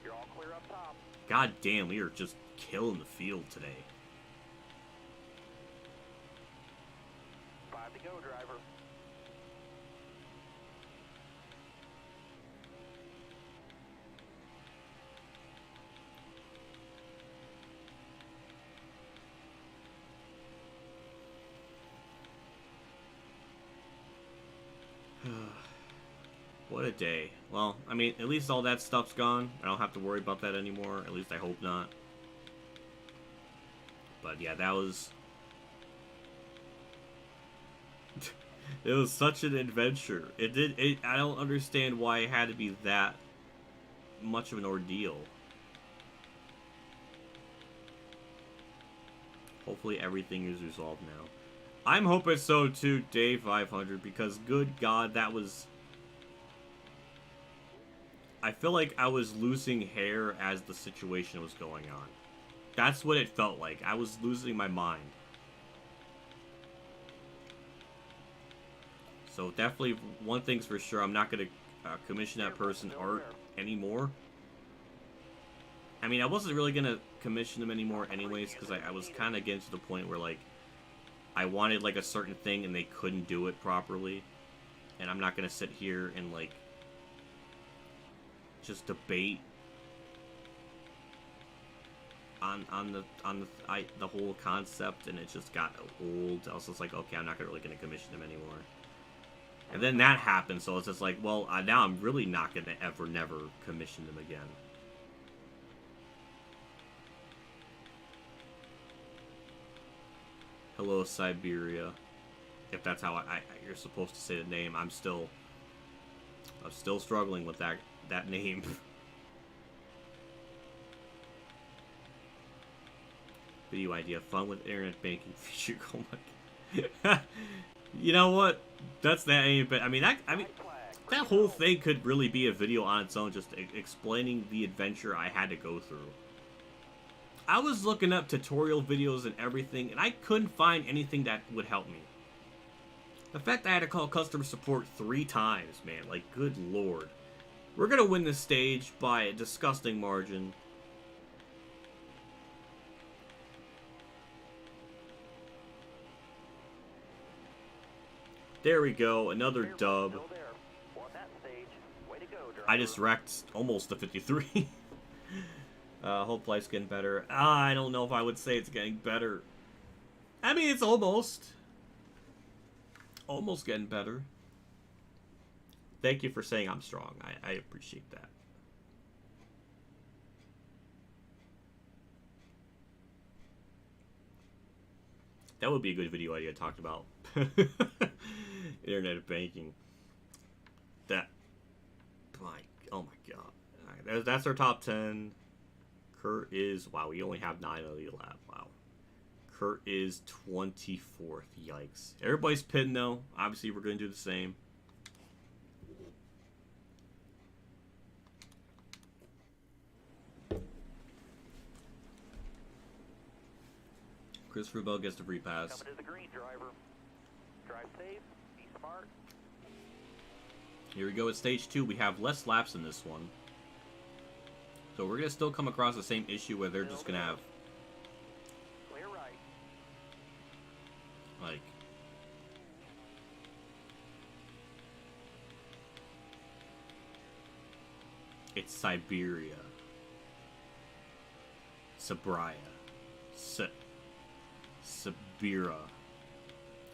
You're all clear up top. God damn, we are just killing the field today. 5 to go, driver. What a day. Well, I mean, at least all that stuff's gone. I don't have to worry about that anymore. At least I hope not. But yeah, that was... it was such an adventure. I don't understand why it had to be that much of an ordeal. Hopefully everything is resolved now. I'm hoping so too, day 500, because good God, that was... I feel like I was losing hair as the situation was going on. That's what it felt like. I was losing my mind. So definitely, one thing's for sure, I'm not going to commission that person art anymore. I mean, I wasn't really going to commission them anymore anyways, because I was kind of getting to the point where, like, I wanted, like, a certain thing and they couldn't do it properly. And I'm not going to sit here and, like, just debate on the whole concept, and it just got old. I was just like, okay, I'm not really going to commission them anymore. And then that happened, so it's just like, well, now I'm really not going to never commission them again. Hello, Siberia. If that's how you're supposed to say the name, I'm still struggling with that name. Video idea: fun with internet banking feature. Oh my God. You know what? That's that ain't. But I mean that whole thing could really be a video on its own, just explaining the adventure I had to go through. I was looking up tutorial videos and everything, and I couldn't find anything that would help me. The fact I had to call customer support 3 times, man, like, good lord. We're gonna win this stage by a disgusting margin. There we go, another dub. I just wrecked almost the 53. Hope life's getting better. I don't know if I would say it's getting better. I mean, it's almost getting better. Thank you for saying I'm strong. I appreciate that. That would be a good video idea talked about. Internet banking. That. Oh my god. Alright, that's our top 10. Kurt is. Wow, we only have 9 of the lap. Wow. Kurt is 24th. Yikes. Everybody's pitting though. Obviously, we're going to do the same. Christopher Bell gets the free pass. Coming to the green, driver. Drive safe. Be smart. Here we go at stage 2. We have less laps in this one. So we're going to still come across the same issue where they're just going to have... Clear right. Like... It's Siberia. Sabria. Sabira.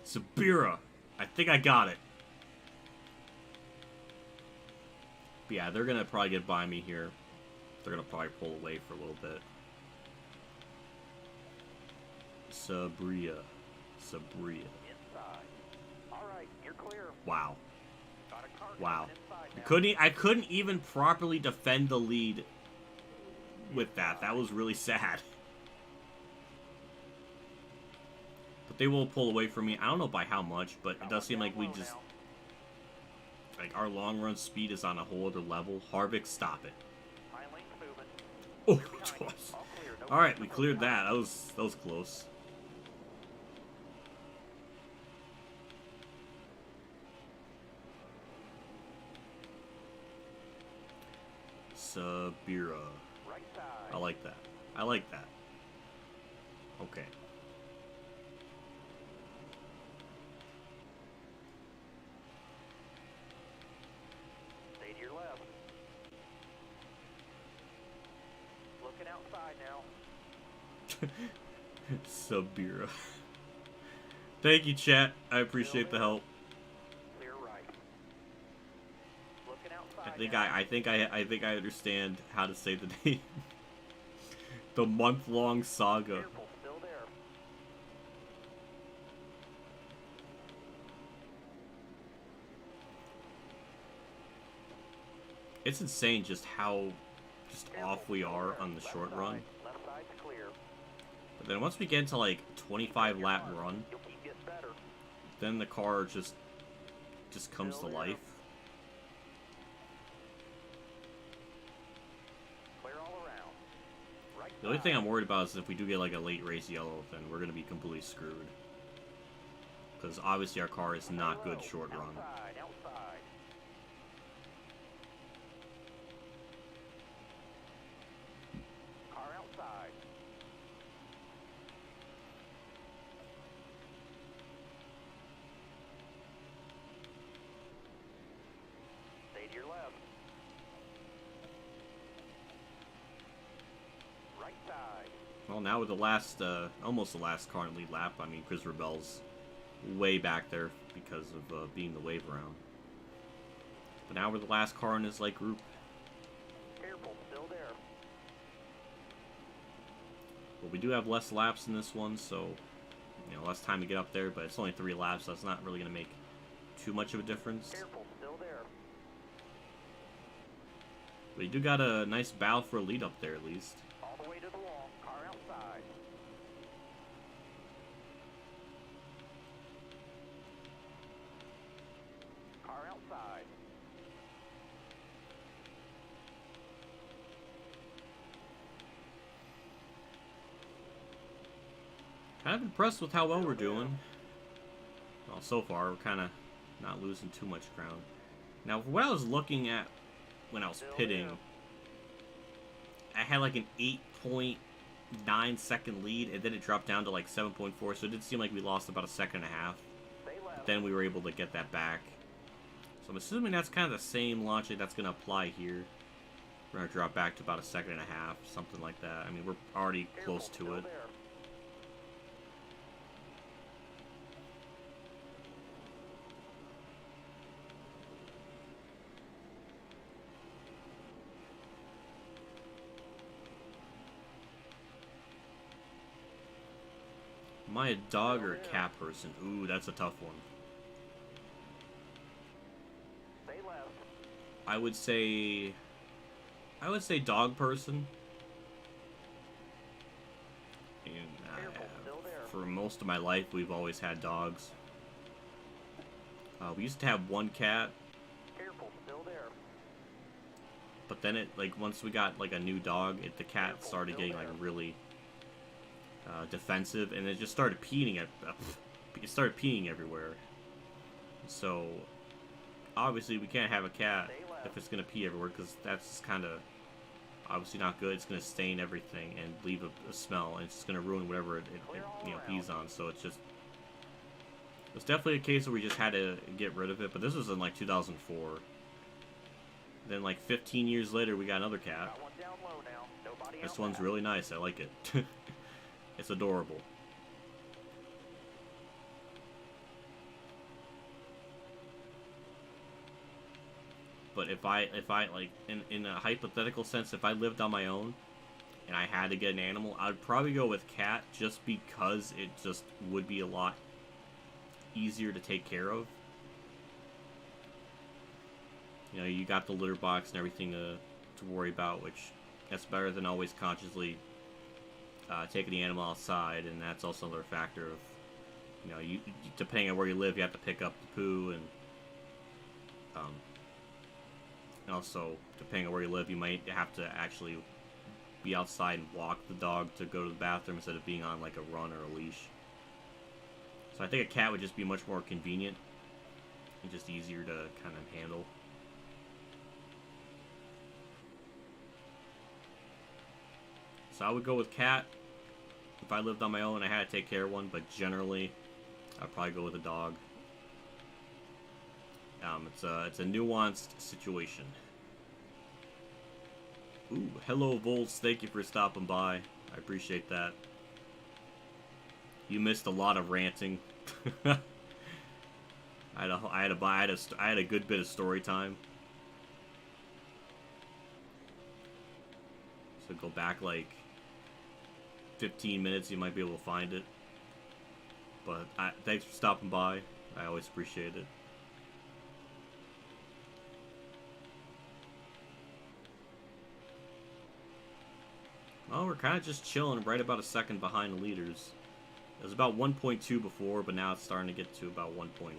Sabira. I think I got it. But yeah, they're going to probably get by me here. They're going to probably pull away for a little bit. Sabria. Inside. Alright, you're clear. Wow. Got a car Wow. inside now. I couldn't even properly defend the lead with that. That was really sad. But they will pull away from me. I don't know by how much, but it does seem like we just... Like, our long run speed is on a whole other level. Harvick, stop it. Oh, twice. Alright, we cleared that. That was close. Sabira. I like that. I like that. Okay. Stay to your left. Looking outside now. Sabira. Thank you, chat. I appreciate the help. Clear right. Looking outside I think I understand how to say the name. The month-long saga. Careful, still there. It's insane just how off we are on the short run. Left side's clear. But then once we get into like 25 lap run, You'll keep getting better. then the car just comes to life. Clear all around. Right The only side. thing I'm worried about is if we do get like a late race yellow, then we're going to be completely screwed. Because obviously our car is not good short run. Outside. Car outside. Stay to your left. Right side. Well, now with the last, almost the last car in the lead lap, I mean, Chris Rebel's way back there because of being the wave around. But now we're the last car in this, like, group. Careful, still there. But we do have less laps in this one, so, you know, less time to get up there, but it's only 3 laps, so that's not really going to make too much of a difference. Careful, still there. But you do got a nice battle for a lead up there, at least. All the way to the wall. Car outside. Car outside. Kind of impressed with how well we're doing. Well, so far, we're kind of not losing too much ground. Now, what I was looking at when I was pitting, I had like an 8.9 second lead, and then it dropped down to like 7.4, so it did seem like we lost about a second and a half. Stay left. But then we were able to get that back. So I'm assuming that's kind of the same logic that's going to apply here. We're going to drop back to about a second and a half, something like that. I mean, we're already close to it. There. Am I a dog or a cat person? Ooh, that's a tough one. Stay left. I would say dog person. And for most of my life, we've always had dogs. We used to have one cat. Careful, still there. But then it, like, once we got, like, a new dog, the cat started getting, like, really defensive, and it just started peeing it started peeing everywhere. So, obviously, we can't have a cat if it's gonna pee everywhere, because that's kind of obviously not good. It's gonna stain everything and leave a smell, and it's just gonna ruin whatever it you know, pees on. So it's definitely a case where we just had to get rid of it. But this was in, like, 2004. Then, like, 15 years later, we got another cat. Got one down low now. Nobody This out one's back. really nice. I like it. It's adorable. But if I like, in a hypothetical sense, if I lived on my own and I had to get an animal, I'd probably go with cat, just because it just would be a lot easier to take care of. You know, you got the litter box and everything to worry about, which that's better than always consciously taking the animal outside, and that's also another factor of, you know, you depending on where you live, you have to pick up the poo, and also depending on where you live, you might have to actually be outside and walk the dog to go to the bathroom instead of being on, like, a run or a leash. So I think a cat would just be much more convenient and just easier to kind of handle. So I would go with cat if I lived on my own and I had to take care of one, but generally I'd probably go with a dog. It's a nuanced situation. Ooh, hello Volts, thank you for stopping by. I appreciate that. You missed a lot of ranting. I had a good bit of story time. So go back like 15 minutes, you might be able to find it. But thanks for stopping by. I always appreciate it. Well, we're kind of just chilling right about a second behind the leaders. It was about 1.2 before, but now it's starting to get to about 1.1.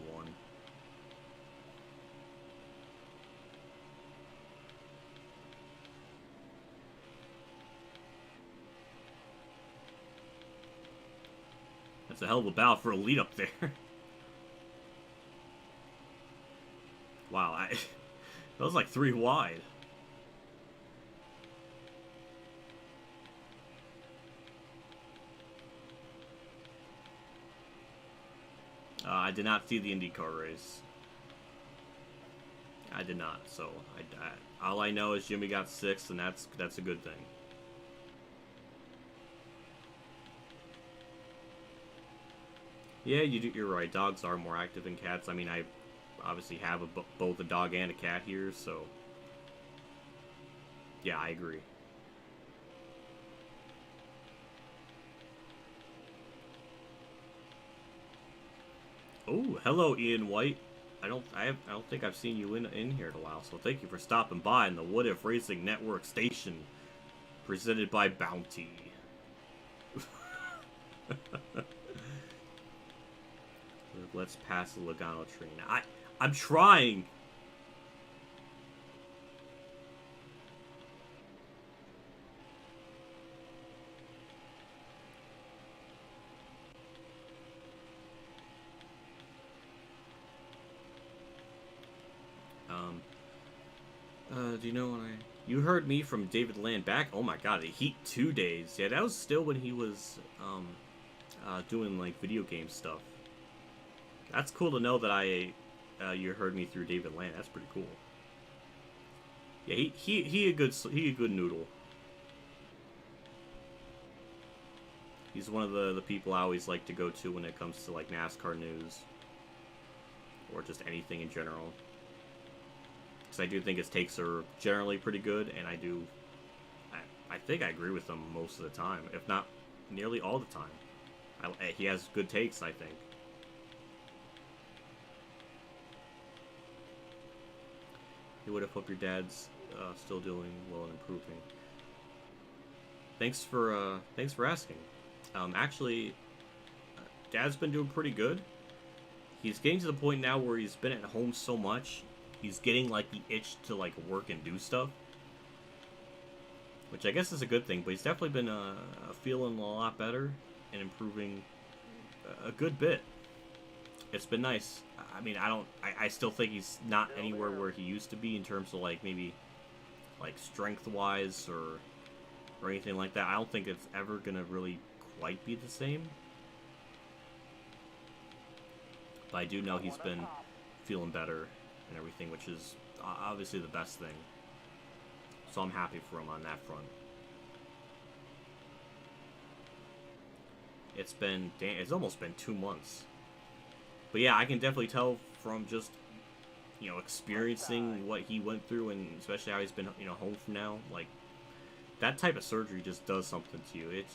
That's a hell of a battle for a lead up there. Wow, that was like 3 wide. I did not see the IndyCar race. I did not, so all I know is Jimmy got 6th, and that's a good thing. Yeah, you're right. Dogs are more active than cats. I mean, I obviously have both a dog and a cat here, so yeah, I agree. Oh, hello, Ian White. I don't think I've seen you in here in a while. So thank you for stopping by in the WhatiFRacing Network station, presented by Bounty. Let's pass the Logano train. I'm trying. Do you know when you heard me from David Land back? Oh my god, the Heat 2 days. Yeah, that was still when he was, doing, like, video game stuff. That's cool to know that you heard me through David Land. That's pretty cool. Yeah, he a good noodle. He's one of the people I always like to go to when it comes to, like, NASCAR news. Or just anything in general. Because I do think his takes are generally pretty good, and I think I agree with them most of the time, if not nearly all the time. He has good takes, I think. Hey, what if hope your dad's still doing well and improving? Thanks for asking. Actually, Dad's been doing pretty good. He's getting to the point now where he's been at home so much, he's getting like the itch to like work and do stuff, which I guess is a good thing. But he's definitely been feeling a lot better and improving a good bit. It's been nice. I mean, I still think he's not anywhere where he used to be in terms of like maybe like strength wise or anything like that. I don't think it's ever gonna really quite be the same. But I do know he's been feeling better and everything, which is obviously the best thing. So I'm happy for him on that front. It's almost been 2 months. But yeah, I can definitely tell from just, you know, experiencing what he went through, and especially how he's been, you know, home from now. Like, that type of surgery just does something to you. It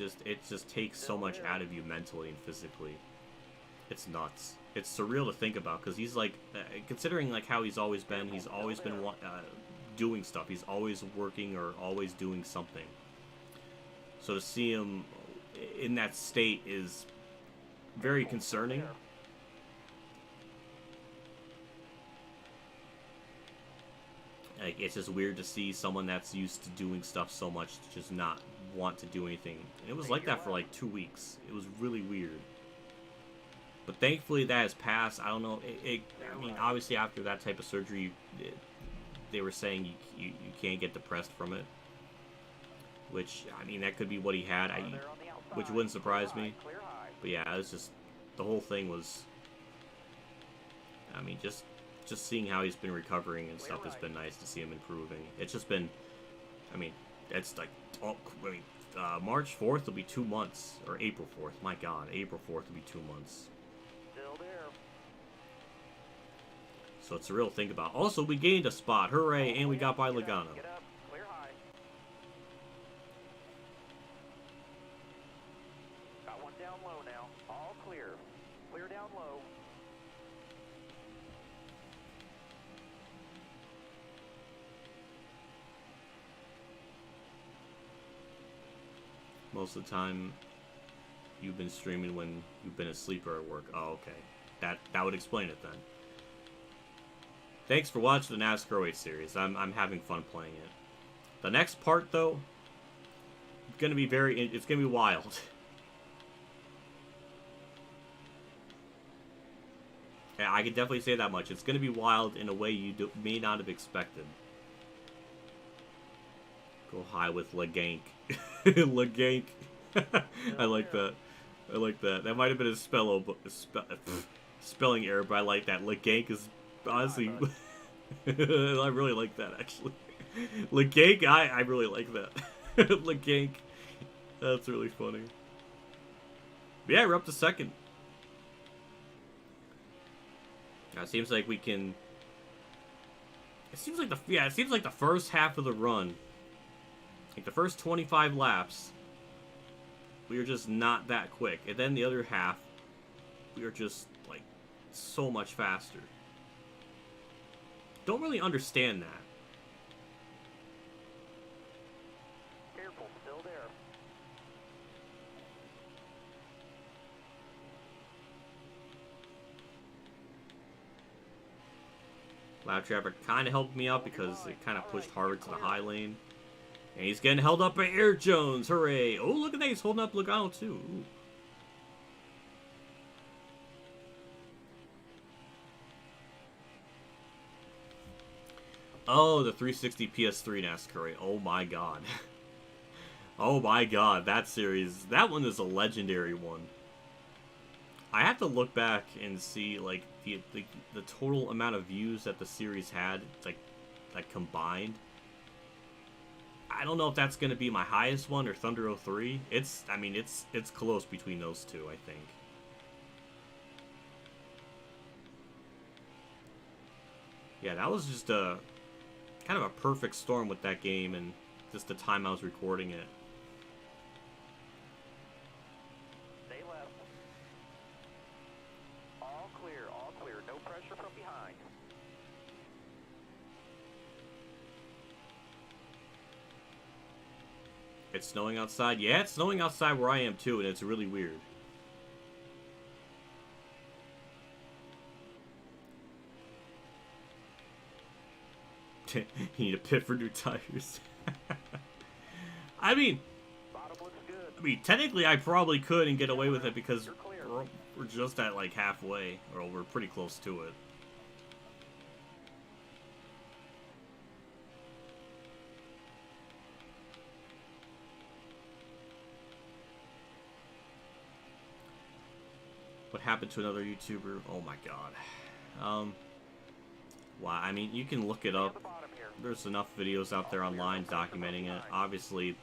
just takes so much out of you mentally and physically. It's nuts. It's surreal to think about, because he's like, considering like how he's always been doing stuff. He's always working or always doing something. So to see him in that state is very concerning. Like, it's just weird to see someone that's used to doing stuff so much to just not want to do anything. And it was like that for like 2 weeks. It was really weird. But thankfully that has passed. I don't know. I mean, obviously after that type of surgery, they were saying you can't get depressed from it. Which, I mean, that could be what he had. Which wouldn't surprise me. But yeah, it was just, the whole thing was, I mean, just seeing how he's been recovering and stuff has been nice to see him improving. It's just been, I mean, it's like, March 4th will be 2 months, or April 4th. My God, April 4th will be 2 months. Still there. So it's a real thing about. Also, we gained a spot. Hooray! And we got by Logano. Get up. Clear high. Got one down low now. All clear. Clear down low. Most of the time, you've been streaming when you've been asleep or at work. Oh, okay. That would explain it then. Thanks for watching the NASCAR 08 series. I'm having fun playing it. The next part, though, it's gonna be wild. Yeah, I can definitely say that much. It's gonna be wild in a way you may not have expected. Go high with Legank. Legank. I like that. I like that. That might have been a spelling error, but I like that. Legank is honestly. I really like that, actually. Legank, I really like that. Legank. That's really funny. But yeah, we're up to second. Now, it seems like we can. It seems like the first half of the run. Like the first 25 laps, we were just not that quick. And then the other half, we were just, like, so much faster. Don't really understand that. Careful, still there. Loud traffic kind of helped me out because it kind of pushed Harvick to the high lane. And he's getting held up by Eric Jones. Hooray. Oh, look at that. He's holding up Logano, too. Ooh. Oh, the 360 PS3 NASCAR. Oh, my God. Oh, my God. That series. That one is a legendary one. I have to look back and see, like, the total amount of views that the series had, like combined. I don't know if that's going to be my highest one or Thunder 03. It's close between those two, I think. Yeah, that was just a kind of a perfect storm with that game and just the time I was recording it. Stay left. All clear, no pressure from behind. It's snowing outside. Yeah, it's snowing outside where I am too, and it's really weird. You need a pit for new tires. I mean, technically I probably could and get away with it because we're just at like halfway, or we're pretty close to it. What happened to another YouTuber? Oh my god. Wow, I mean, you can look it up. There's enough videos out there online documenting it. Obviously,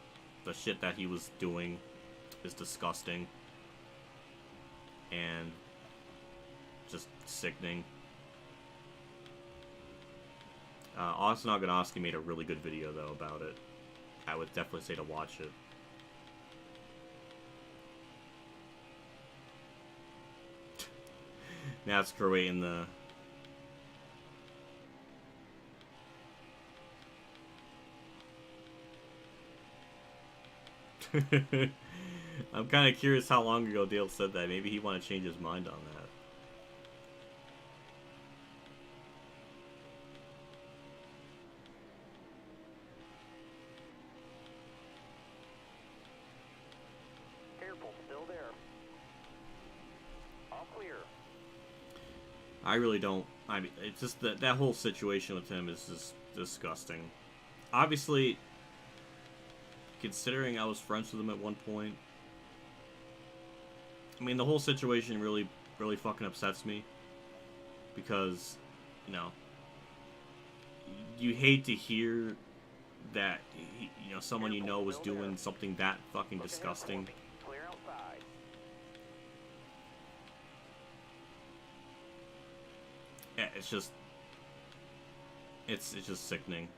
the shit that he was doing is disgusting. And just sickening. Austin Oganowski made a really good video, though, about it. I would definitely say to watch it. NASCAR way in the... I'm kind of curious how long ago Dale said that. Maybe he wanted to change his mind on that. Careful, still there. All clear. I really don't. I mean, it's just that whole situation with him is just disgusting. Obviously, considering I was friends with him at one point, I mean, the whole situation really fucking upsets me. Because, you know, you hate to hear that, you know, someone you know was doing something that fucking disgusting. Clear outside. Yeah, it's just sickening.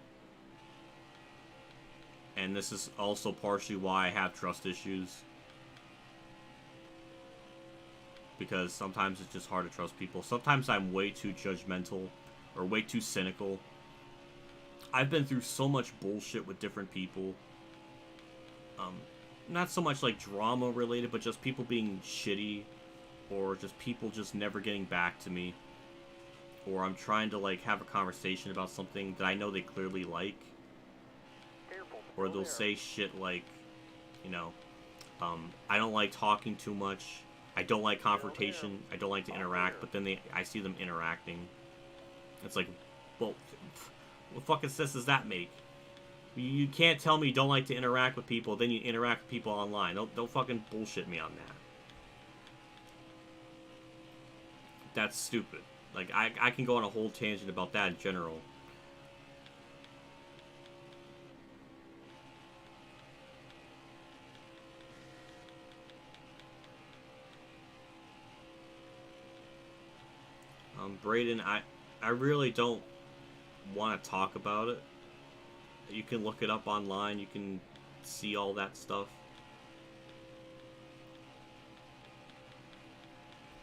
And this is also partially why I have trust issues. Because sometimes it's just hard to trust people. Sometimes I'm way too judgmental or way too cynical. I've been through so much bullshit with different people. Not so much like drama related, but just people being shitty, or just people just never getting back to me. Or I'm trying to like have a conversation about something that I know they clearly like. Or they'll say shit like, you know, I don't like talking too much. I don't like confrontation. I don't like to interact. But then I see them interacting. It's like, well, what fucking sense does that make? You can't tell me you don't like to interact with people, then you interact with people online. Don't fucking bullshit me on that. That's stupid. Like, I can go on a whole tangent about that in general. Braden, I really don't want to talk about it. You can look it up online. You can see all that stuff.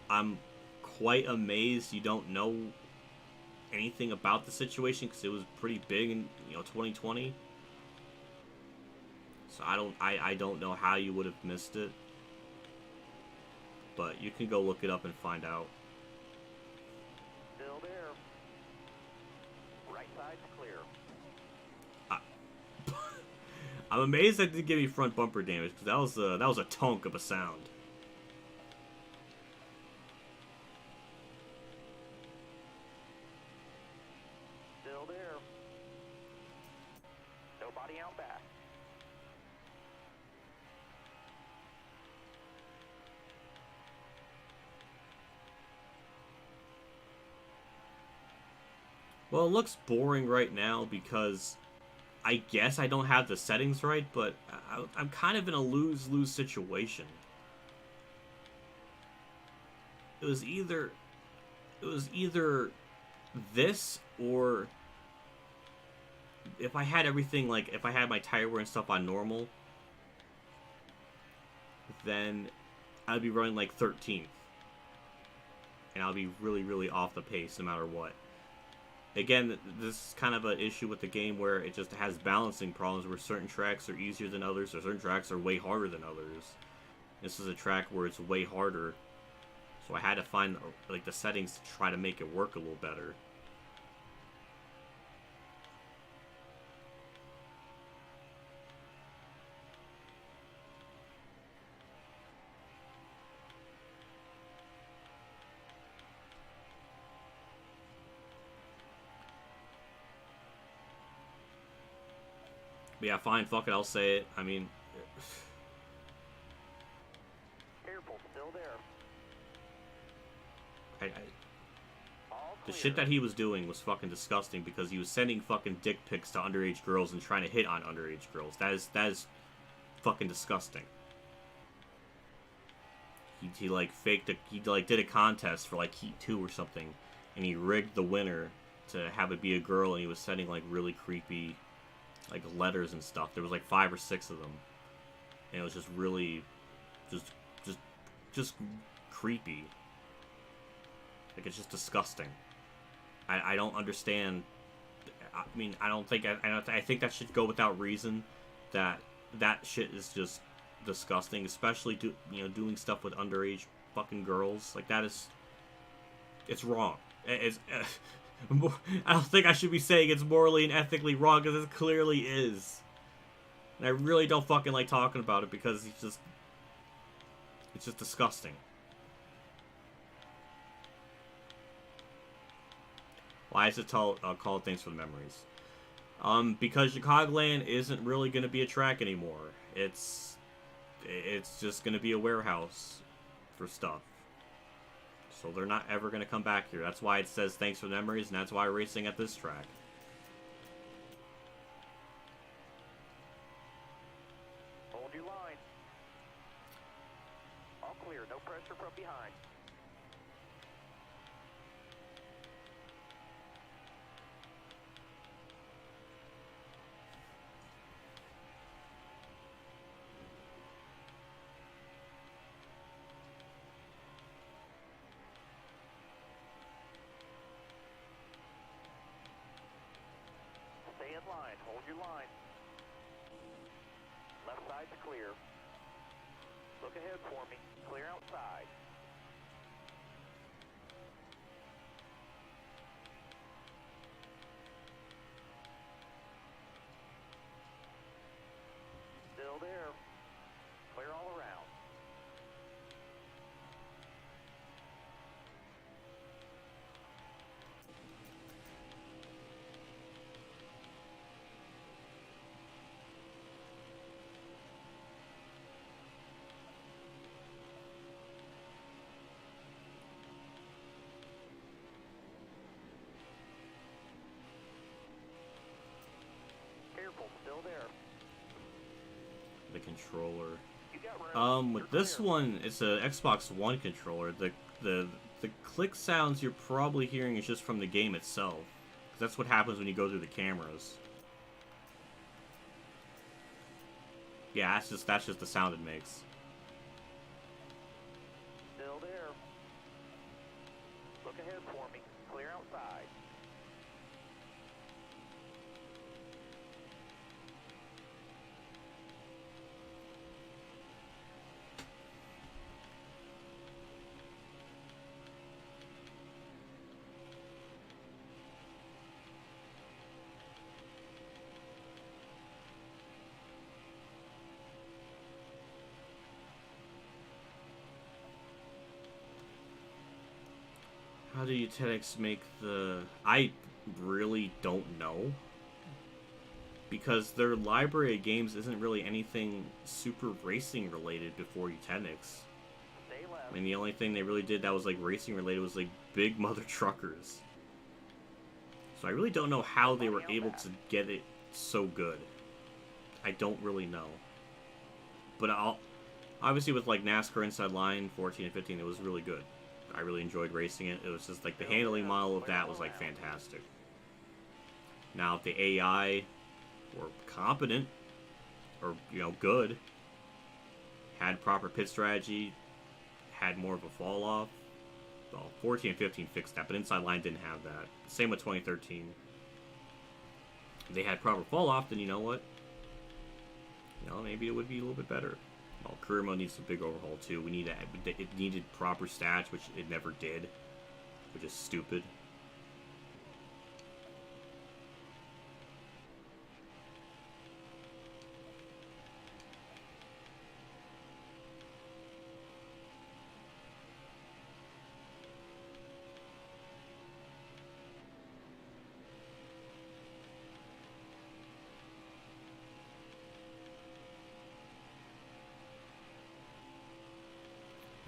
I'm quite amazed you don't know anything about the situation, because it was pretty big in 2020. So I don't know how you would have missed it. But you can go look it up and find out. Still there. Right side's clear. I'm amazed that didn't give me front bumper damage, because that was a tonk of a sound. Still there. Nobody out back. Well, it looks boring right now because I guess I don't have the settings right, but I'm kind of in a lose-lose situation. It was either this, or if I had everything, like if I had my tire wear and stuff on normal, then I'd be running like 13th. And I'll be really, really off the pace no matter what. again, this is kind of an issue with the game where it just has balancing problems where certain tracks are easier than others, or certain tracks are way harder than others. This is a track where it's way harder, so I had to find like the settings to try to make it work a little better. But yeah, fine, fuck it, I'll say it. I mean, Careful, still there. All the clear. shit that he was doing was fucking disgusting because he was sending fucking dick pics to underage girls and trying to hit on underage girls. That is fucking disgusting. He like faked he like did a contest for like Heat 2 or something, and he rigged the winner to have it be a girl, and he was sending like really creepy like letters and stuff. There was like 5 or 6 of them, and it was just really just creepy. Like, it's just disgusting. I don't understand. I mean, I think that should go without reason. That shit is just disgusting, especially doing stuff with underage fucking girls. Like, it's wrong. I don't think I should be saying it's morally and ethically wrong, because it clearly is. And I really don't fucking like talking about it because it's just disgusting. Why is it called Thanks for the Memories? Because Chicagoland isn't really going to be a track anymore. It's just going to be a warehouse for stuff. So they're not ever going to come back here. That's why it says Thanks for the Memories, and that's why we're racing at this track. Hold your line. All clear, no pressure from behind. Stay in line, hold your line. Left side's clear. Look ahead for me, clear outside. Still there. Clear all around. Careful, still there. The controller. You got room. With You're this clear. one, it's a Xbox One controller. The click sounds you're probably hearing is just from the game itself. 'Cause that's what happens when you go through the cameras. Yeah, that's just the sound it makes. Still there. Look ahead for me. Clear outside. How do Utenics make the... I really don't know. Because their library of games isn't really anything super racing related before Utenics. Stay left. I mean, the only thing they really did that was like racing related was like big mother truckers. So I really don't know how they were able to get it so good. I don't really know. But obviously with like NASCAR Inside Line 14 and 15, it was really good. I really enjoyed racing it. It was just like the handling model of that was like fantastic. Now if the AI were competent or good, had proper pit strategy, had more of a fall off, well, 14 and 15 fixed that, but inside line didn't have that. Same with 2013. If they had proper fall off, then you know what? You know, maybe it would be a little bit better. Well, career mode needs a big overhaul too. It needed proper stats, which it never did, which is stupid.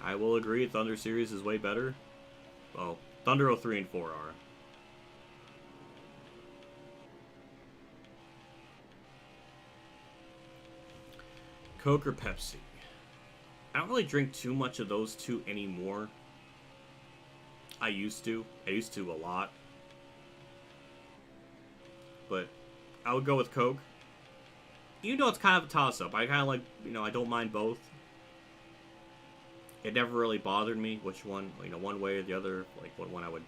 I will agree, Thunder Series is way better. Well, Thunder 03 and 4 are. Coke or Pepsi? I don't really drink too much of those two anymore. I used to. I used to a lot. But I would go with Coke. Even though it's kind of a toss-up. I kind of like, you know, I don't mind both. It never really bothered me which one, you know, one way or the other, like what one I would,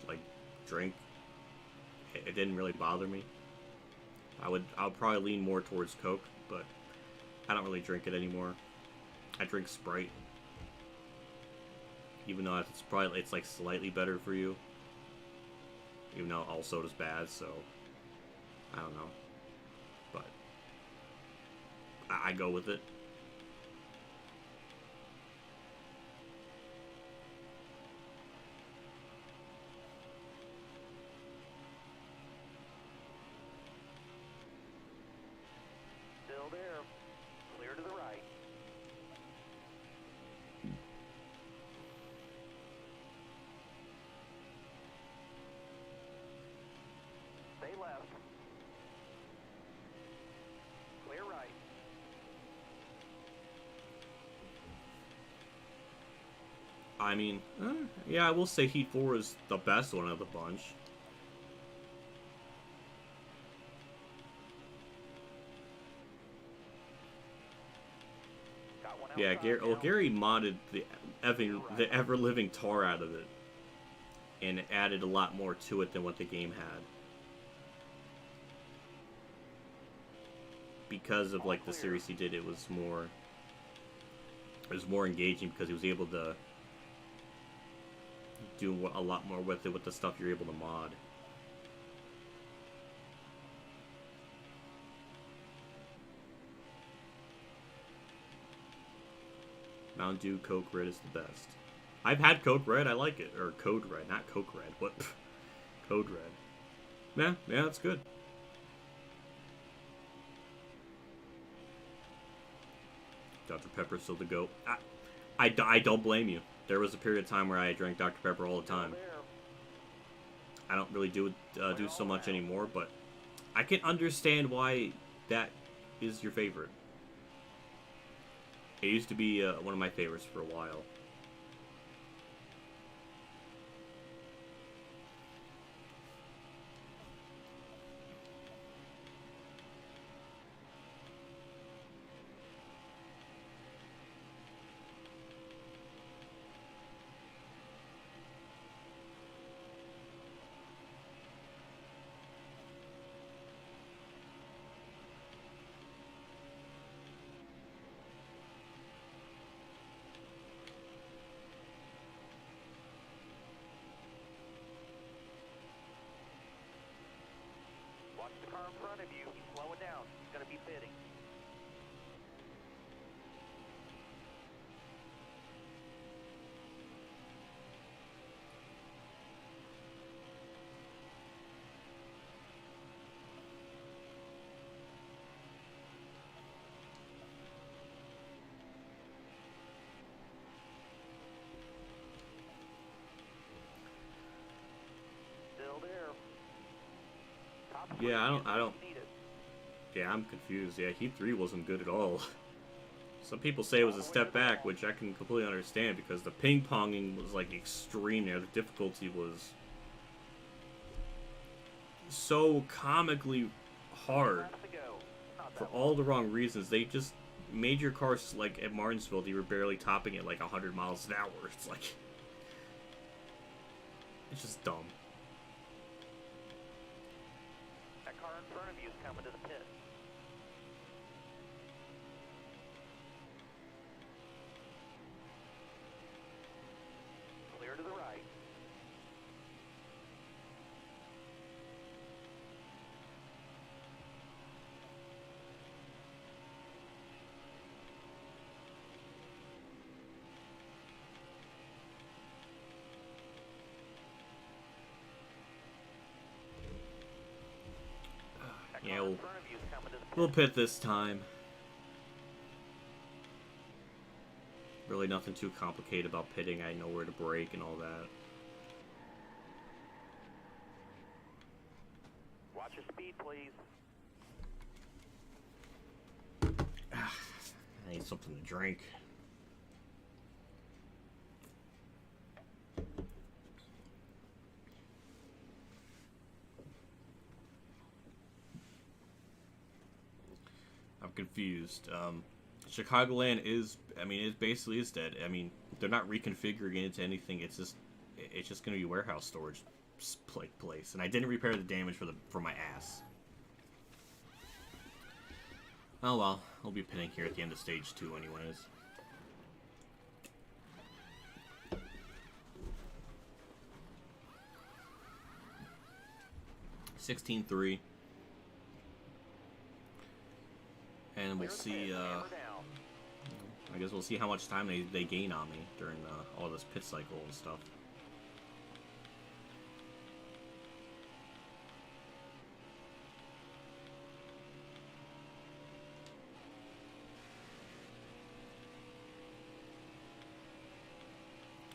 like, drink. It didn't really bother me. I would probably lean more towards Coke, but I don't really drink it anymore. I drink Sprite. Even though it's like slightly better for you. Even though all soda's bad, so I don't know. But I go with it. Still there. Clear to the right. Stay left. Clear right. I mean, yeah, I will say Heat 4 is the best one of the bunch. Yeah, Gary modded the ever-living tar out of it, and added a lot more to it than what the game had. Because of like the series he did, it was more engaging because he was able to do a lot more with it with the stuff you're able to mod. Mountain Dew Coke Red is the best. I've had Coke Red, I like it. Or Code Red, not Coke Red. What? Code Red. Yeah, that's good. Dr. Pepper's still the GOAT. I don't blame you. There was a period of time where I drank Dr. Pepper all the time. I don't really do so much anymore, but I can understand why that is your favorite. It used to be one of my favorites for a while. Watch the car in front of you. He's slowing down. He's going to be pitting. Still there. Yeah, I don't. Yeah, I'm confused. Yeah, Heat 3 wasn't good at all. Some people say it was a step back, which I can completely understand because the ping-ponging was like extreme there. The difficulty was so comically hard for all the wrong reasons. They just made your cars like at Martinsville, they were barely topping it like 100 miles an hour. It's like It's just dumb. That car in front of you is coming to the pit. Clear to the right. Yeah, we'll pit this time. Really nothing too complicated about pitting. I know where to brake and all that. Watch your speed, please. I need something to drink. I'm confused. Chicagoland is, I mean, it basically is dead. I mean, they're not reconfiguring it into anything. It's just going to be warehouse storage place. And I didn't repair the damage for my ass. Oh well, I'll be pitting here at the end of stage 2 anyways. (16-3). And we'll see, I guess we'll see how much time they gain on me during all this pit cycle and stuff.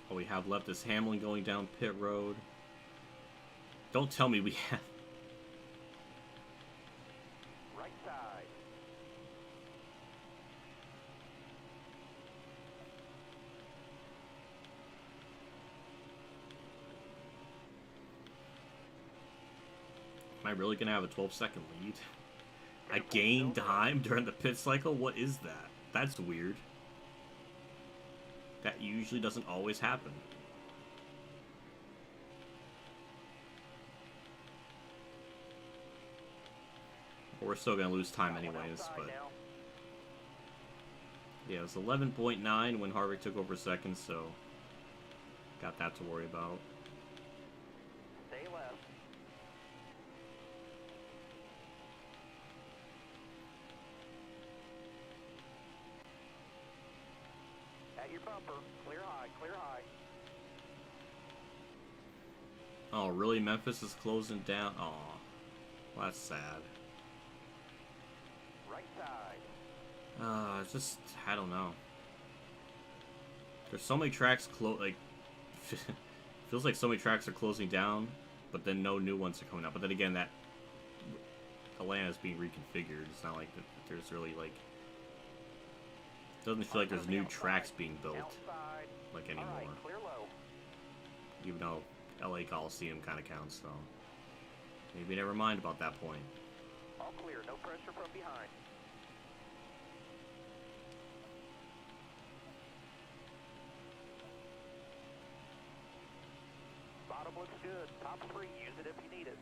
All we have left is Hamlin going down pit road. Don't tell me we have... Right side. Am I really going to have a 12-second lead? I gained time during the pit cycle? What is that? That's weird. That usually doesn't always happen. We're still going to lose time anyways, but... Yeah, it was 11.9 when Harvick took over second, so... Got that to worry about. Stay left. At your bumper. Clear high, clear high. Oh, really? Memphis is closing down? Aw. Well, that's sad. Right side. It's just... I don't know. There's so many tracks like... feels like so many tracks are closing down, but then no new ones are coming up. But then again, that... Atlanta is being reconfigured. It's not like there's really, like... Doesn't feel like there's new tracks being built, like, anymore. Even though LA Coliseum kind of counts, so... Maybe never mind about that point. All clear, no pressure from behind. Bottom looks good. Top 3, use it if you need it.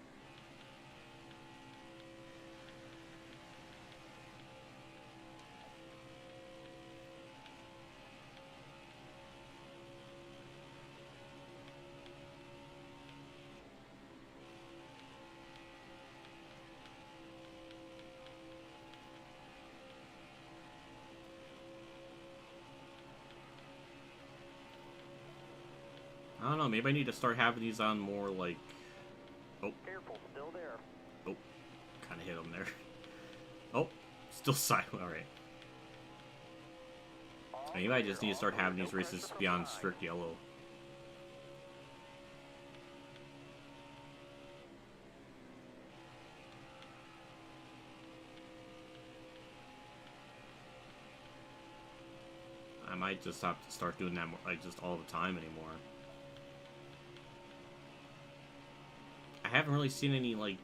I don't know, maybe I need to start having these on more, like... Oh. Careful, still there. Oh. Kind of hit him there. Oh. Still silent, alright. Maybe I just need to start having these races beyond strict yellow. I might just have to start doing that more, like, just all the time anymore. I haven't really seen any, like...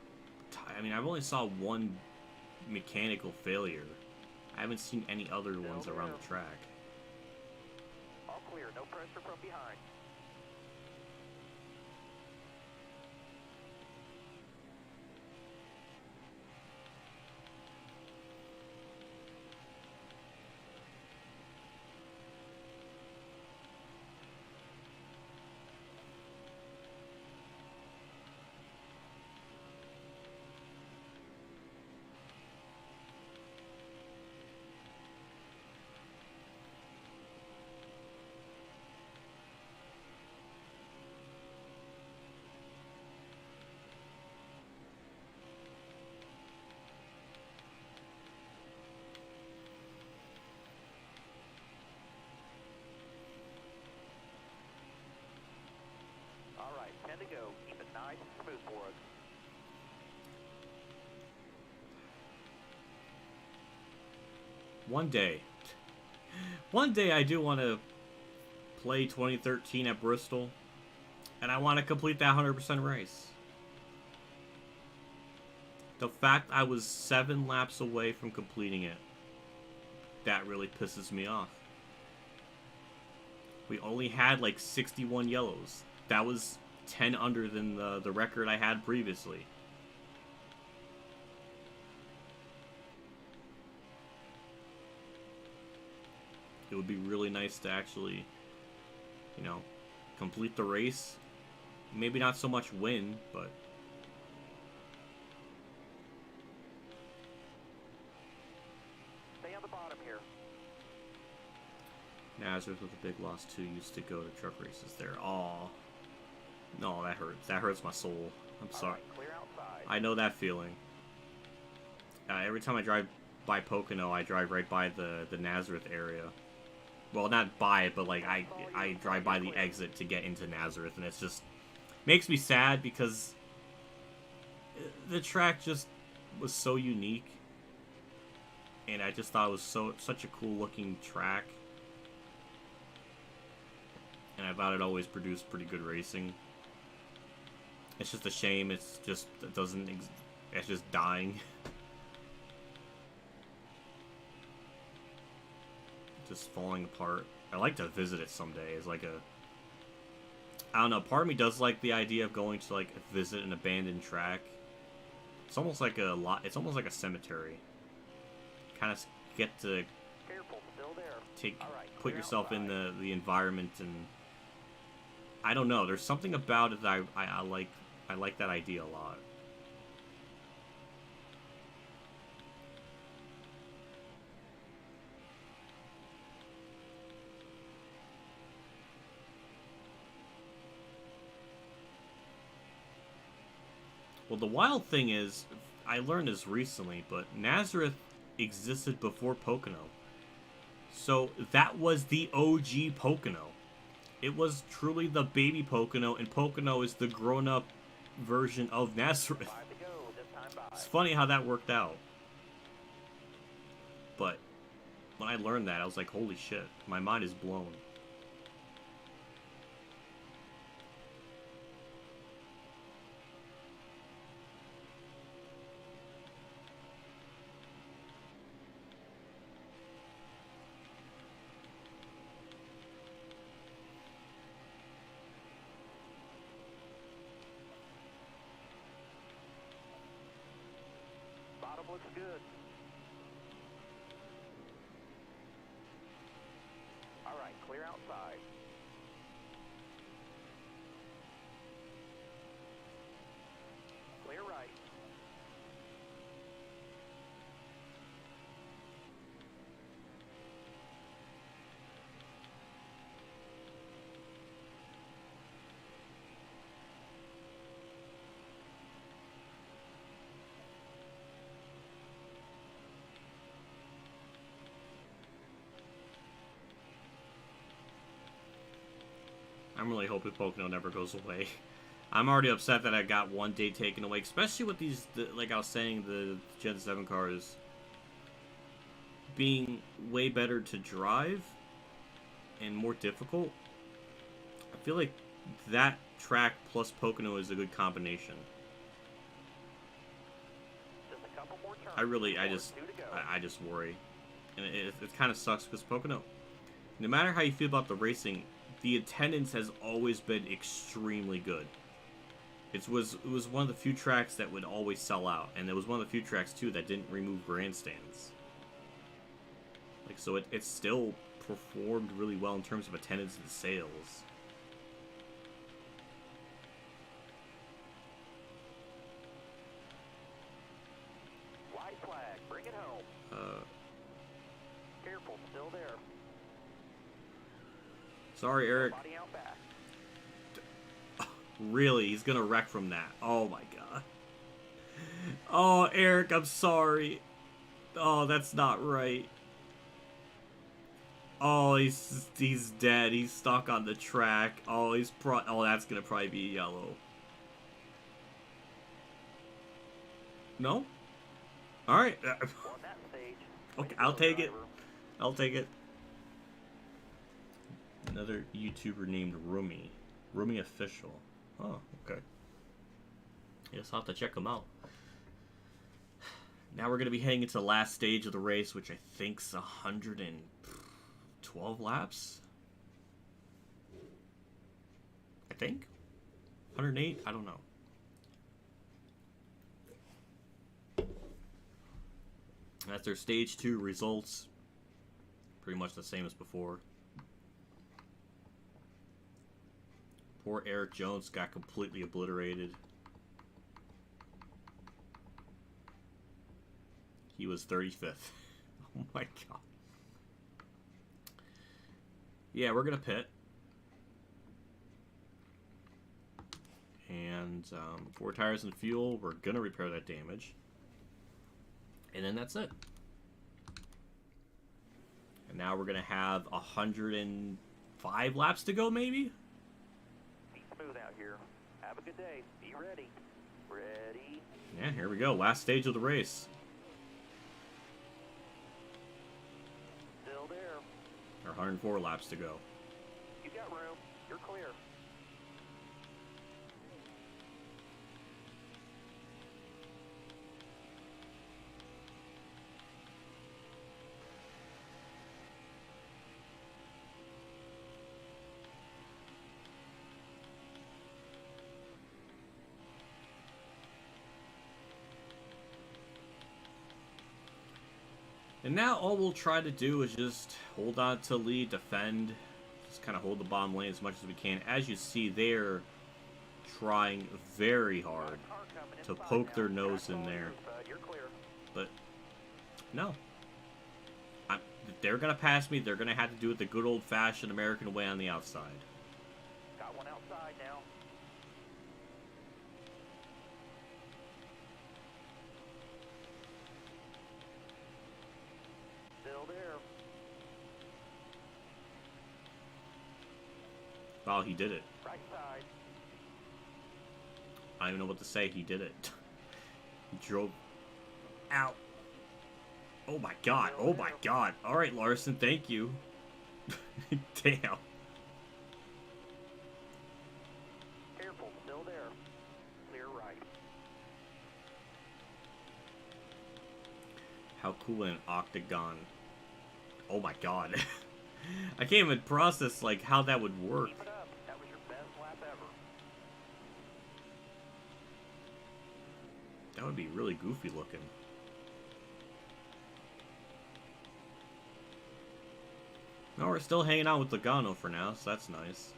I mean, I've only saw one mechanical failure. I haven't seen any other ones around the track. All clear, no pressure from behind. Nice and smooth for us. One day I do want to play 2013 at Bristol, and I want to complete that 100% race. The fact I was 7 laps away from completing it, that really pisses me off. We only had like 61 yellows. That was 10 under than the record I had previously. It would be really nice to actually, you know, complete the race. Maybe not so much win, but... Stay on the bottom here. Nazareth with a big loss too. Used to go to truck races there. Aw. No, that hurts. That hurts my soul. I'm sorry. Right, clear outside. I know that feeling. Every time I drive by Pocono, I drive right by the Nazareth area. Well, not by it, but like I drive by the exit to get into Nazareth, and it's just makes me sad because the track just was so unique, and I just thought it was such a cool looking track, and I thought it always produced pretty good racing. It's just a shame it's just it's just dying. Just falling apart. I'd like to visit it someday. It's like I don't know, part of me does like the idea of going to like visit an abandoned track. It's almost like it's almost like a cemetery. Kind of get to Careful, still there. put yourself in the environment, and I don't know, there's something about it that I like that idea a lot. Well, the wild thing is, I learned this recently, but Nazareth existed before Pocono. So that was the OG Pocono. It was truly the baby Pocono, and Pocono is the grown-up version of Nazareth. 5 to go, this time by. It's funny how that worked out. But when I learned that, I was like, holy shit, my mind is blown. Bottom looks good. All right, clear outside. Clear right. I'm really hoping Pocono never goes away. I'm already upset that I got one day taken away, especially with these, like I was saying, the Gen 7 cars being way better to drive and more difficult. I feel like that track plus Pocono is a good combination. Just a couple more turns. I just worry. And it kind of sucks because Pocono, no matter how you feel about the racing, the attendance has always been extremely good. It was one of the few tracks that would always sell out, and it was one of the few tracks too that didn't remove grandstands. Like, so it still performed really well in terms of attendance and sales. White flag, bring it home. Careful, still there. Sorry, Eric. Body out back. Really? He's gonna wreck from that. Oh my god. Oh, Eric, I'm sorry. Oh, that's not right. Oh, he's dead. He's stuck on the track. Oh, that's gonna probably be yellow. No? Alright. Well, on that stage, Okay, I'll take it. I'll take it. Another YouTuber named Rumi. Rumi Official. Oh, okay. Guess I'll have to check them out. Now we're going to be heading into the last stage of the race, which I think's 112 laps. I think? 108? I don't know. That's their stage 2 results. Pretty much the same as before. Poor Eric Jones got completely obliterated. He was 35th. Oh my god. Yeah, we're going to pit. And 4 tires and fuel. We're going to repair that damage. And then that's it. And now we're going to have 105 laps to go, maybe? Be smooth out here. Have a good day. Be ready. Ready. Yeah, here we go. Last stage of the race. Still there. There are 104 laps to go. You got room. You're clear. And now all we'll try to do is just hold on to lead, defend, just kind of hold the bottom lane as much as we can. As you see, they're trying very hard to poke their nose in there. But no. They're going to pass me. They're going to have to do it the good old-fashioned American way on the outside. Got one outside now. Still there. Wow, he did it. Right side. I don't even know what to say. He did it. He drove out. Oh my god. Oh my god. Alright, Larson. Thank you. Damn. Careful. Still there. Clear right. How cool an octagon. Oh my god. I can't even process like how that would work. Keep it up. That was your best lap ever. That would be really goofy looking. No, we're still hanging out with Logano for now, so that's nice.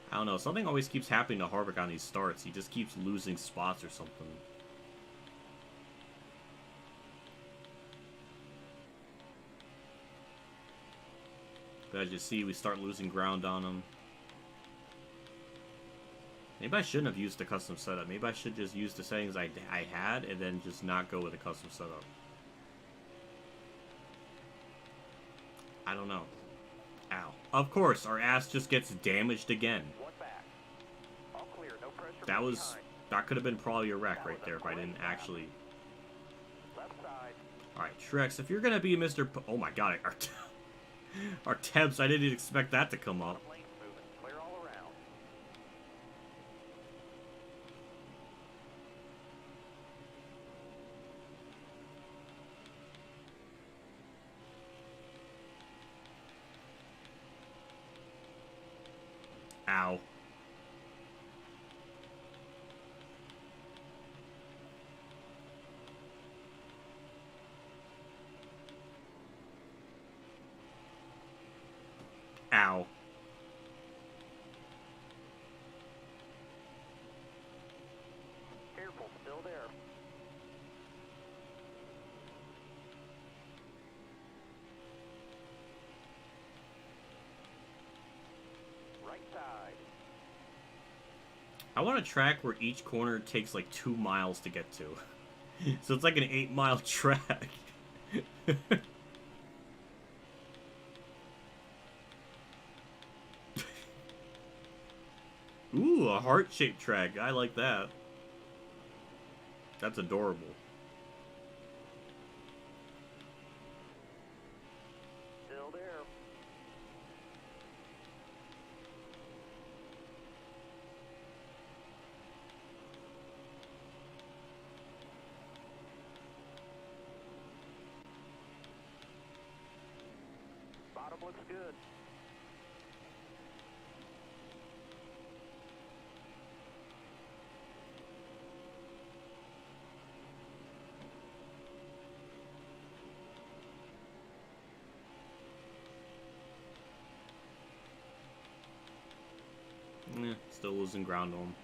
I don't know, something always keeps happening to Harvick on these starts. He just keeps losing spots or something. But as you see, we start losing ground on him. Maybe I shouldn't have used the custom setup. Maybe I should just use the settings I had and then just not go with a custom setup. I don't know. Ow. Of course, our ass just gets damaged again. One back. All clear. No pressure. That was... behind. That could have been probably a wreck right there if I didn't actually... Left side. Alright, Shrex, if you're gonna be Mr. Oh my god, our temps, I didn't expect that to come up. Lane's moving. Clear all around. Ow. Ow. Careful. Still there. Right side. I want a track where each corner takes like 2 miles to get to. So it's like an 8-mile track. Ooh, a heart-shaped track. I like that. That's adorable. Still there. Bottom looks good. Still losing ground on him.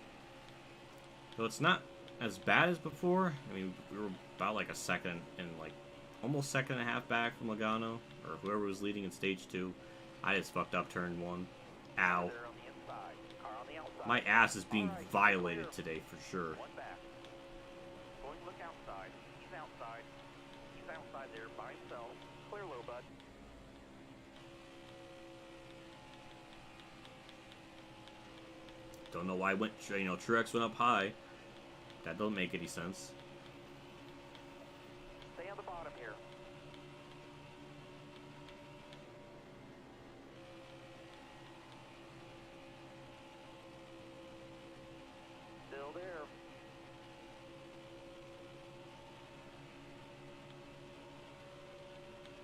So it's not as bad as before. I mean, we were about like a second and like almost second and a half back from Logano or whoever was leading in stage 2. I just fucked up turn 1. Ow. They're on the inside. Car on the outside. My ass is being Alright, violated clear. today for sure. One back. Going to look outside. He's outside. He's outside there by himself. Clear low, bud. Don't know why Truex went up high. That don't make any sense. Stay on the bottom here. Still there.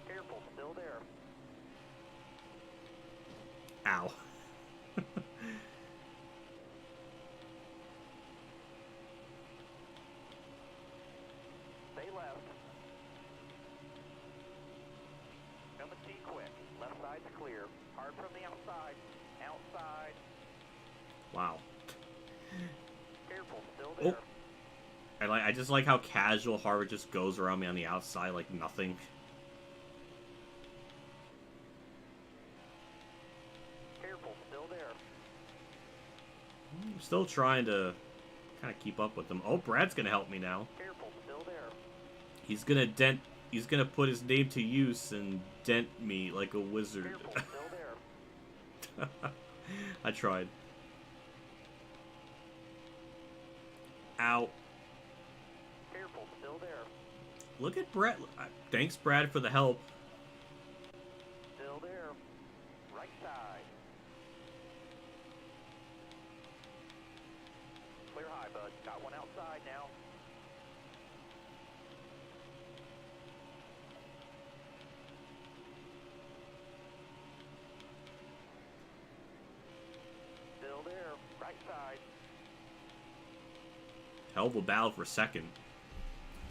Careful, still there. Ow. Stay left. Come and see quick. Left side's clear. Hard from the outside. Outside. Wow. Careful, still Oh. there. I just like how casual Harvick just goes around me on the outside like nothing. Careful, still there. I'm still trying to kind of keep up with them. Oh, Brad's gonna help me now. Careful, still there. He's gonna dent. He's gonna put his name to use and dent me like a wizard. Careful, still there. I tried. Ow. Careful, still there. Look at Brad. Thanks, Brad, for the help. Still there. Right side. Clear high, bud. Got one outside now. Still there. Right side. Hell of a battle for second.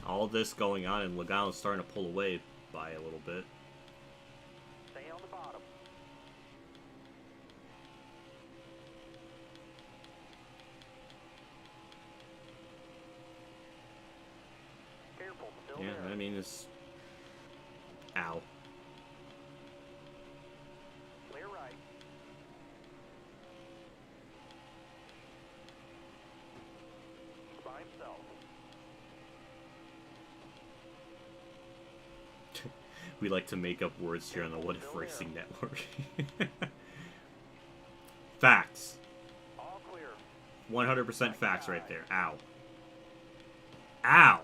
All this going on, and Logano's starting to pull away by a little bit. Stay on the bottom. Careful, still Yeah, there. I mean, it's... Ow. Clear right. He's by himself. We like to make up words here on the WhatiFRacing Network. Facts. All clear. 100% facts right there. Ow. Ow!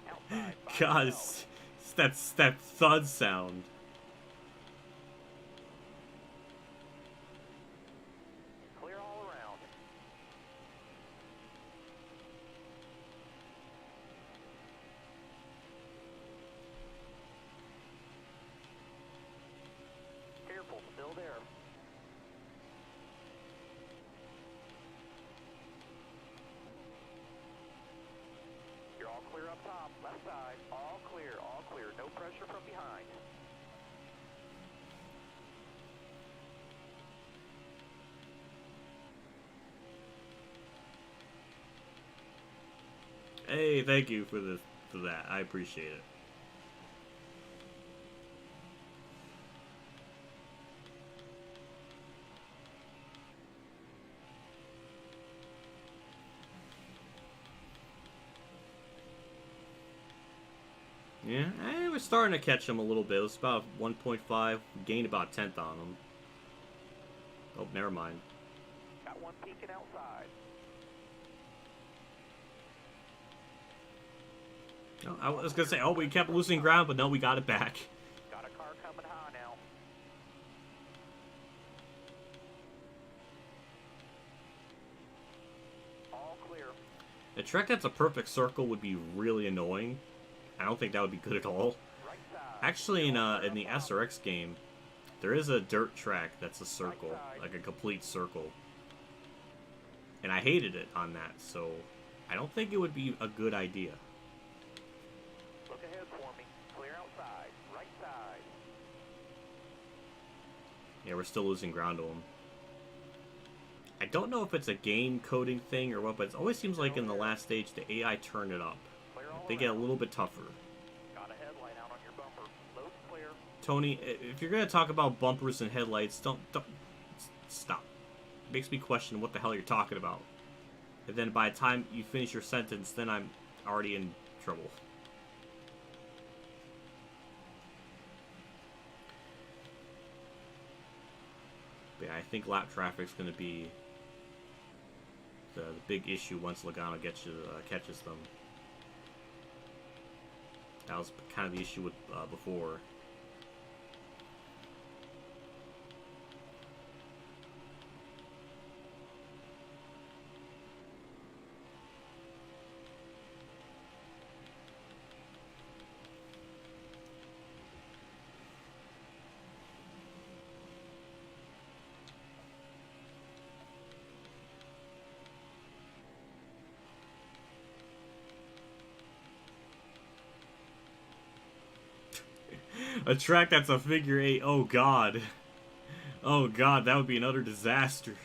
Outside. by God, himself. it's that thud sound. Clear all around. Careful, still there. You're all clear up top, left side. All clear, all clear. No pressure from behind. Hey, thank you for that. I appreciate it. Yeah, I was starting to catch him a little bit. It was about 1.5. Gained about 10th on him. Oh, never mind. Got one peeking outside. Oh, I was gonna say, oh, we kept losing ground, but no, we got it back. Got a car coming high now. All clear. A track that's a perfect circle would be really annoying. I don't think that would be good at all. Right side. Actually, in the SRX game, there is a dirt track that's a circle, like a complete circle. And I hated it on that, so I don't think it would be a good idea. Look ahead for me. Clear outside. Right side. Yeah, we're still losing ground to them. I don't know if it's a game coding thing or what, but it always seems like in the last stage the AI turned it up. Clear all They get a around. little bit tougher. Got a headlight out on your bumper. Load clear. Tony, if you're gonna talk about bumpers and headlights, don't stop. It makes me question what the hell you're talking about. And then by the time you finish your sentence, then I'm already in trouble. But yeah, I think lap traffic's gonna be the big issue once Logano catches them. That was kind of the issue with before. A track that's a figure 8. Oh god. Oh god, that would be an utter disaster.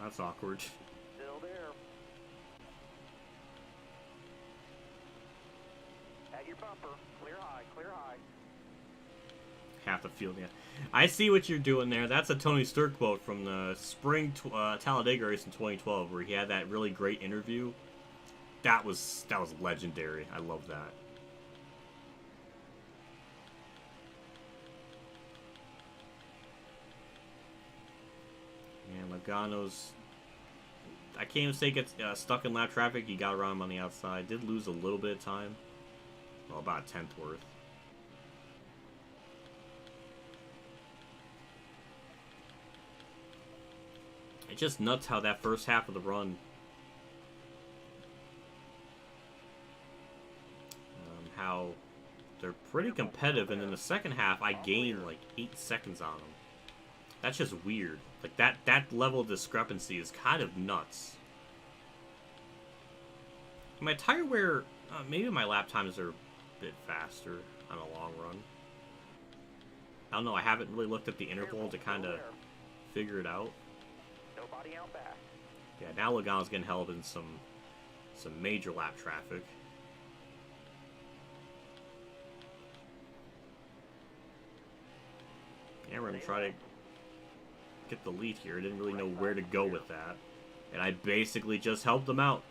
That's awkward. Still there. At your bumper. Clear high. Clear high. Half the field, yeah. I see what you're doing there. That's a Tony Stewart quote from the spring Talladega race in 2012, where he had that really great interview. That was legendary. I love that. And Logano's... I can't even say gets stuck in lap traffic. He got around him on the outside. Did lose a little bit of time. Well, about a tenth worth. It's just nuts how that first half of the run... how they're pretty competitive, and in the second half, I gained like 8 seconds on them. That's just weird. Like, that level of discrepancy is kind of nuts. My tire wear, maybe my lap times are a bit faster on a long run. I don't know, I haven't really looked at the interval to kind of figure it out. Nobody out back. Yeah, now Logano's getting held in some major lap traffic. Yeah, we're going to try to get the lead here. I didn't really know where to go with that. And I basically just helped them out.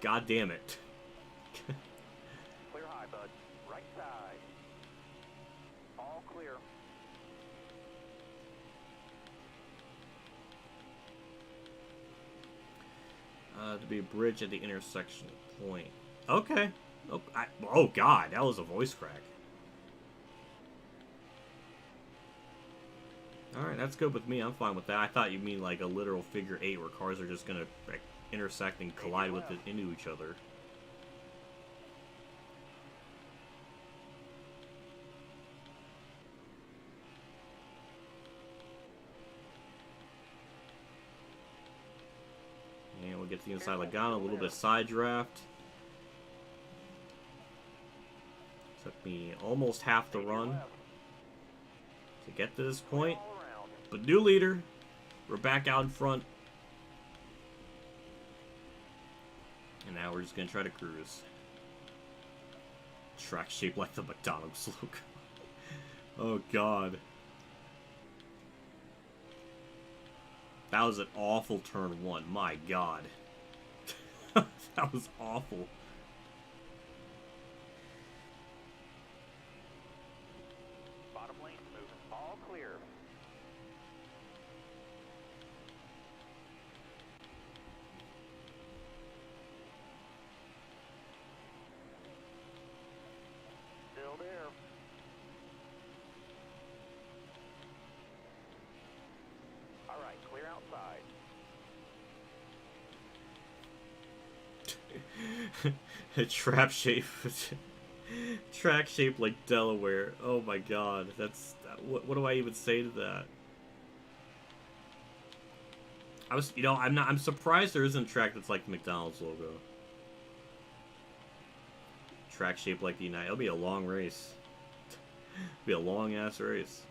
God damn it. Clear high, bud. Right side. All clear. To be a bridge at the intersection point. Okay. Oh god, that was a voice crack. Alright, that's good with me. I'm fine with that. I thought you mean like a literal figure 8 where cars are just gonna like, intersect and collide with it into each other. And we'll get to the inside Logano, a little bit of side draft. Took me almost half the run to get to this point. But new leader. We're back out in front. And now we're just gonna try to cruise. Track shaped like the McDonald's logo. Oh god. That was an awful turn 1. My god. That was awful. Bottom lane's moving. All clear. Still there. All right, clear outside. Trap shape. Track shaped like Delaware. Oh my god. That's... What do I even say to that? I'm surprised there isn't a track that's like the McDonald's logo. Track shaped like the United. It'll be a long race. It'll be a long ass race.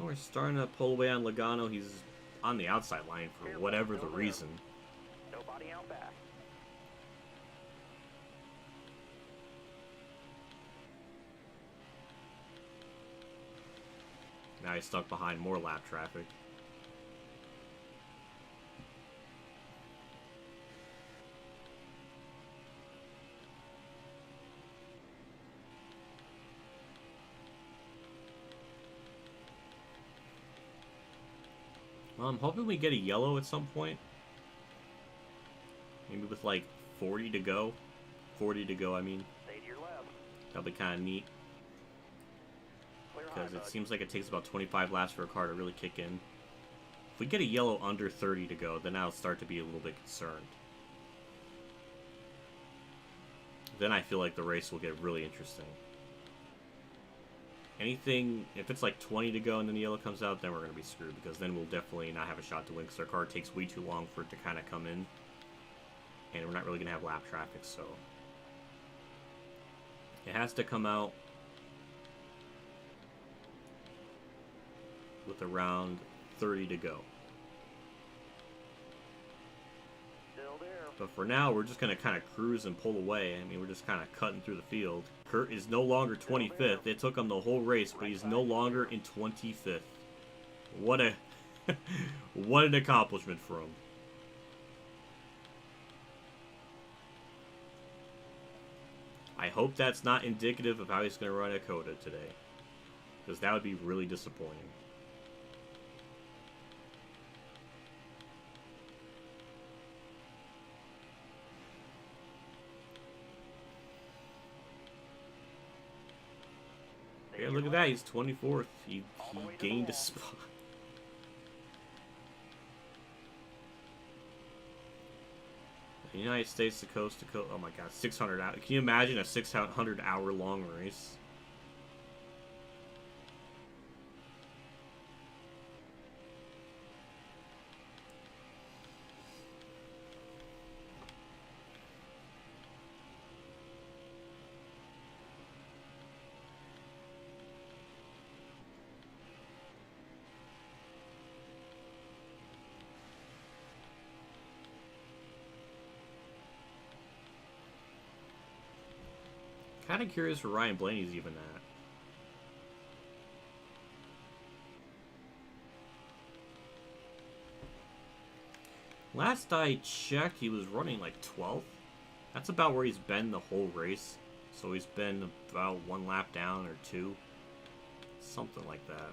We're starting to pull away on Logano. He's on the outside line for whatever the reason. Nobody out back. Now he's stuck behind more lap traffic. Well, I'm hoping we get a yellow at some point. Maybe with like 40 to go. 40 to go, I mean. Stay to your left. That'll be kind of neat. Because it seems like it takes about 25 laps for a car to really kick in. If we get a yellow under 30 to go, then I'll start to be a little bit concerned. Then I feel like the race will get really interesting. Anything, if it's like 20 to go and then the yellow comes out, then we're going to be screwed. Because then we'll definitely not have a shot to win. Because our car takes way too long for it to kind of come in. And we're not really going to have lap traffic, so... It has to come out with around 30 to go. Still there. But for now, we're just going to kind of cruise and pull away. I mean, we're just kind of cutting through the field. Kurt is no longer 25th. It took him the whole race, but he's no longer in 25th. What a... what an accomplishment for him. I hope that's not indicative of how he's going to run Dakota today. Because that would be really disappointing. Yeah, look at that. He's 24th. He gained a spot. The United States to coast to coast. Oh my god, 600 hours. Can you imagine a 600 hour long race? Kind of curious where Ryan Blaney's even at. Last I checked, he was running like 12th. That's about where he's been the whole race. So he's been about one lap down or two. Something like that.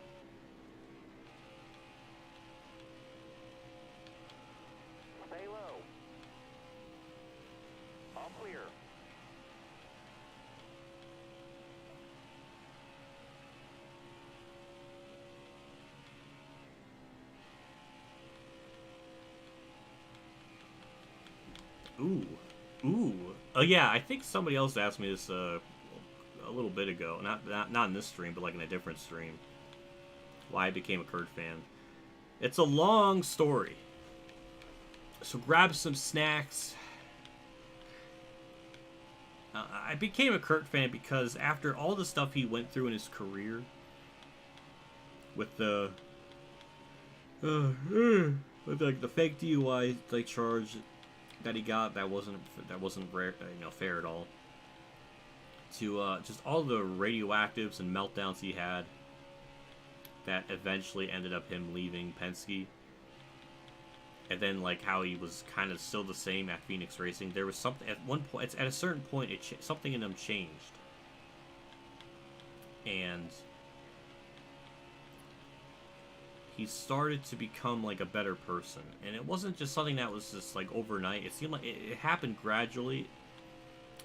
Stay low. All clear. Ooh. Ooh. Oh yeah, I think somebody else asked me this a little bit ago. Not in this stream, but like in a different stream. Why I became a Kurt fan. It's a long story. So grab some snacks. I became a Kurt fan because after all the stuff he went through in his career, with the with like the fake DUI like charge that he got, that wasn't rare, fair at all. To just all the radioactives and meltdowns he had, that eventually ended up him leaving Penske. And then, like, how he was kind of still the same at Phoenix Racing. There was something at one point. At a certain point, something in him changed, and he started to become like a better person. And it wasn't just something that was just like overnight. It seemed like it happened gradually,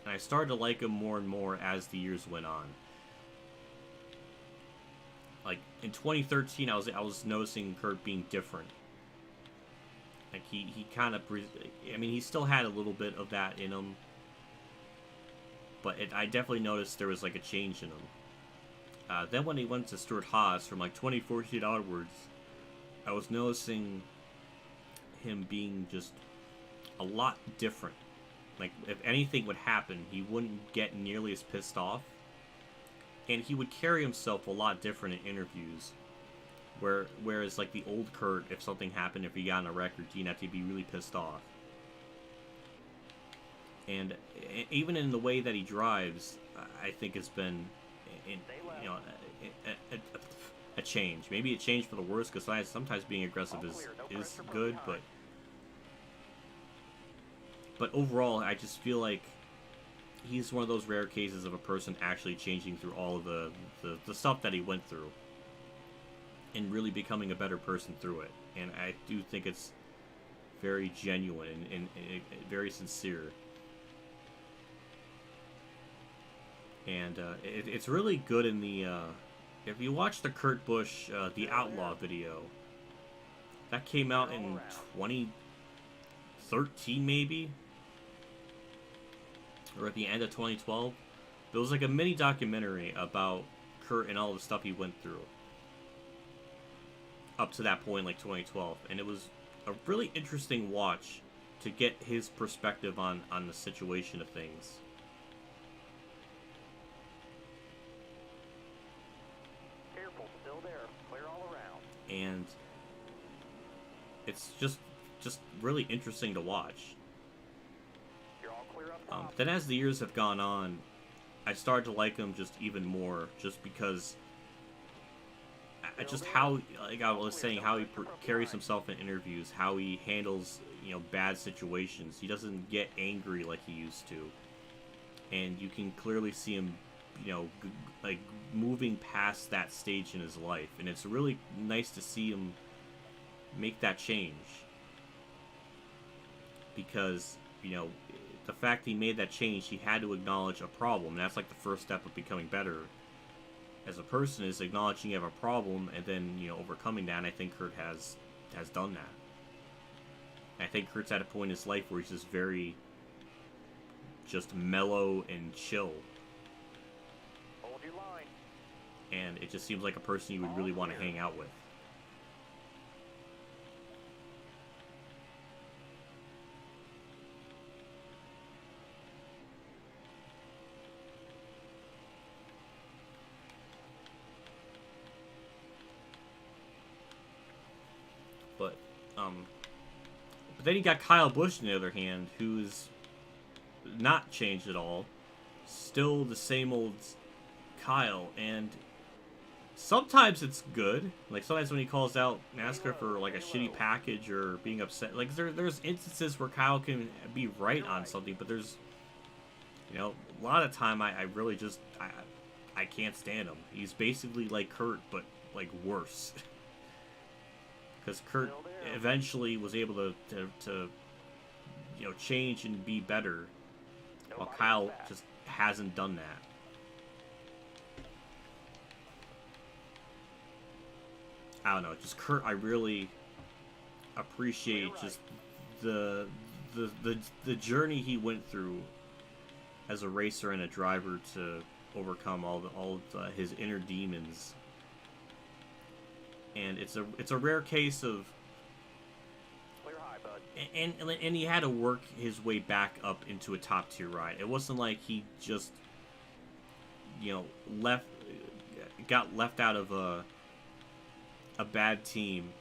and I started to like him more and more as the years went on. Like in 2013, I was noticing Kurt being different. Like, he kind of... I mean, he still had a little bit of that in him. But I definitely noticed there was, like, a change in him. Then when he went to Stewart-Haas from, like, 2014 onwards, I was noticing him being just a lot different. Like, if anything would happen, he wouldn't get nearly as pissed off. And he would carry himself a lot different in interviews. Whereas, like, the old Kurt, if something happened, if he got in a wreck routine, have to be really pissed off. And even in the way that he drives, I think it's been, a change. Maybe a change for the worse, because sometimes being aggressive is good, but overall, I just feel like he's one of those rare cases of a person actually changing through all of the stuff that he went through. And really becoming a better person through it. And I do think it's very genuine and very sincere. And it's really good in the... if you watch the Kurt Busch, The Outlaw video, that came out in 2013 maybe? Or at the end of 2012. There was like a mini documentary about Kurt and all the stuff he went through. Up to that point, like 2012, and it was a really interesting watch to get his perspective on the situation of things. Careful, still there. Clear all around. And it's just really interesting to watch. You're all clear up top. Then as the years have gone on, I started to like him just even more, just because just how, like I was saying, how he carries himself in interviews, how he handles, bad situations. He doesn't get angry like he used to. And you can clearly see him, like moving past that stage in his life. And it's really nice to see him make that change. Because, the fact he made that change, he had to acknowledge a problem. And that's like the first step of becoming better as a person, is acknowledging you have a problem and then, overcoming that. And I think Kurt has done that. And I think Kurt's at a point in his life where he's just very mellow and chill. Hold your line. And it just seems like a person you would really want to hang out with. But then you got Kyle Busch, on the other hand, who's not changed at all. Still the same old Kyle, and sometimes it's good. Like, sometimes when he calls out NASCAR for, like, a shitty package or being upset. Like, there's instances where Kyle can be right on something, but there's, a lot of time I really just, I can't stand him. He's basically like Kurt, but, like, worse. Because Kurt eventually was able to change and be better, while Kyle just hasn't done that. I don't know, just Kurt, I really appreciate just the journey he went through as a racer and a driver to overcome all of his inner demons. and it's a rare case of. Clear high, bud. And he had to work his way back up into a top tier ride. It wasn't like he just, got left out of a bad team.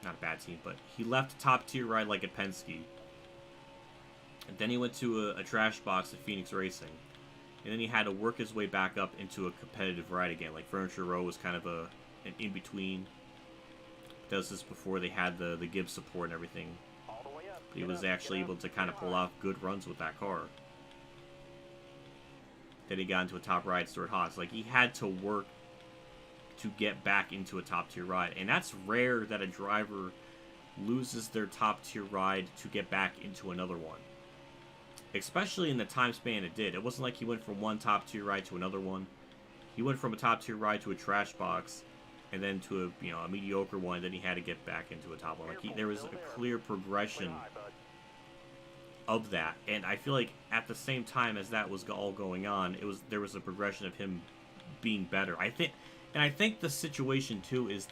Not a bad team, but he left a top tier ride like at Penske. And then he went to a trash box at Phoenix Racing. And then he had to work his way back up into a competitive ride again. Like Furniture Row was kind of an in-between. That was just before they had the Gibbs support and everything. All the way up. He was actually able to kind of pull off good runs with that car. Then he got into a top ride, Stuart Haas. Like, he had to work to get back into a top tier ride. And that's rare that a driver loses their top tier ride to get back into another one. Especially in the time span it did. It wasn't like he went from one top tier ride to another one. He went from a top tier ride to a trash box, and then to a mediocre one. Then he had to get back into a top one. Like there was a clear progression of that, and I feel like at the same time as that was all going on, there was a progression of him being better. I think the situation too is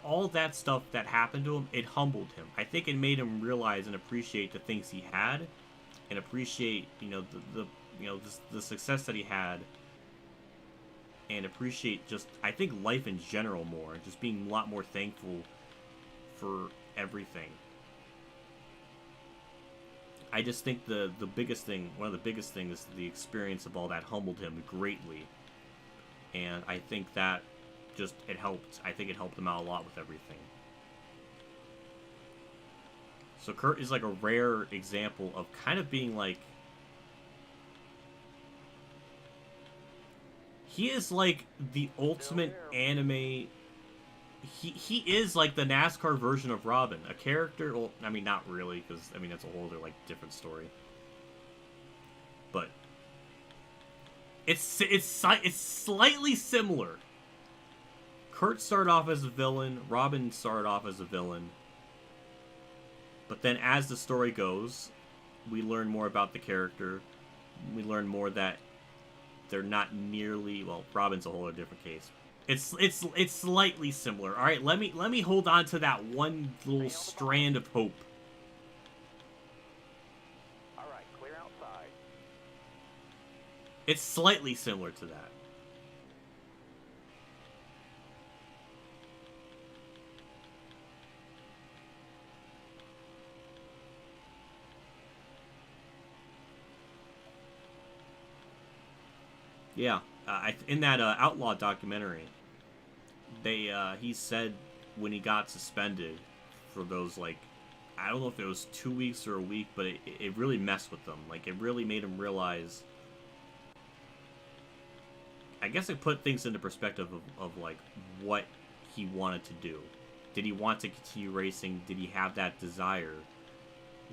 all that stuff that happened to him, it humbled him. I think it made him realize and appreciate the things he had, and appreciate the success that he had, and appreciate just, I think, life in general more, just being a lot more thankful for everything. I just think the biggest thing, one of the biggest things, the experience of all that humbled him greatly, and I think that just it helped. I think it helped him out a lot with everything. So Kurt is like a rare example of kind of being like, he is like the ultimate anime. He is like the NASCAR version of Robin, a character. Well, I mean, not really, because I mean that's a whole other like different story. But it's slightly similar. Kurt started off as a villain. Robin started off as a villain. But then as the story goes, we learn more about the character. We learn more that they're not nearly, well, Robin's a whole other different case. It's slightly similar. All right, let me hold on to that one little strand of hope. All right, clear outside. It's slightly similar to that. Yeah, in that Outlaw documentary, he said when he got suspended for those, like, I don't know if it was 2 weeks or a week, but it really messed with him. Like, it really made him realize, I guess it put things into perspective of like, what he wanted to do. Did he want to continue racing? Did he have that desire?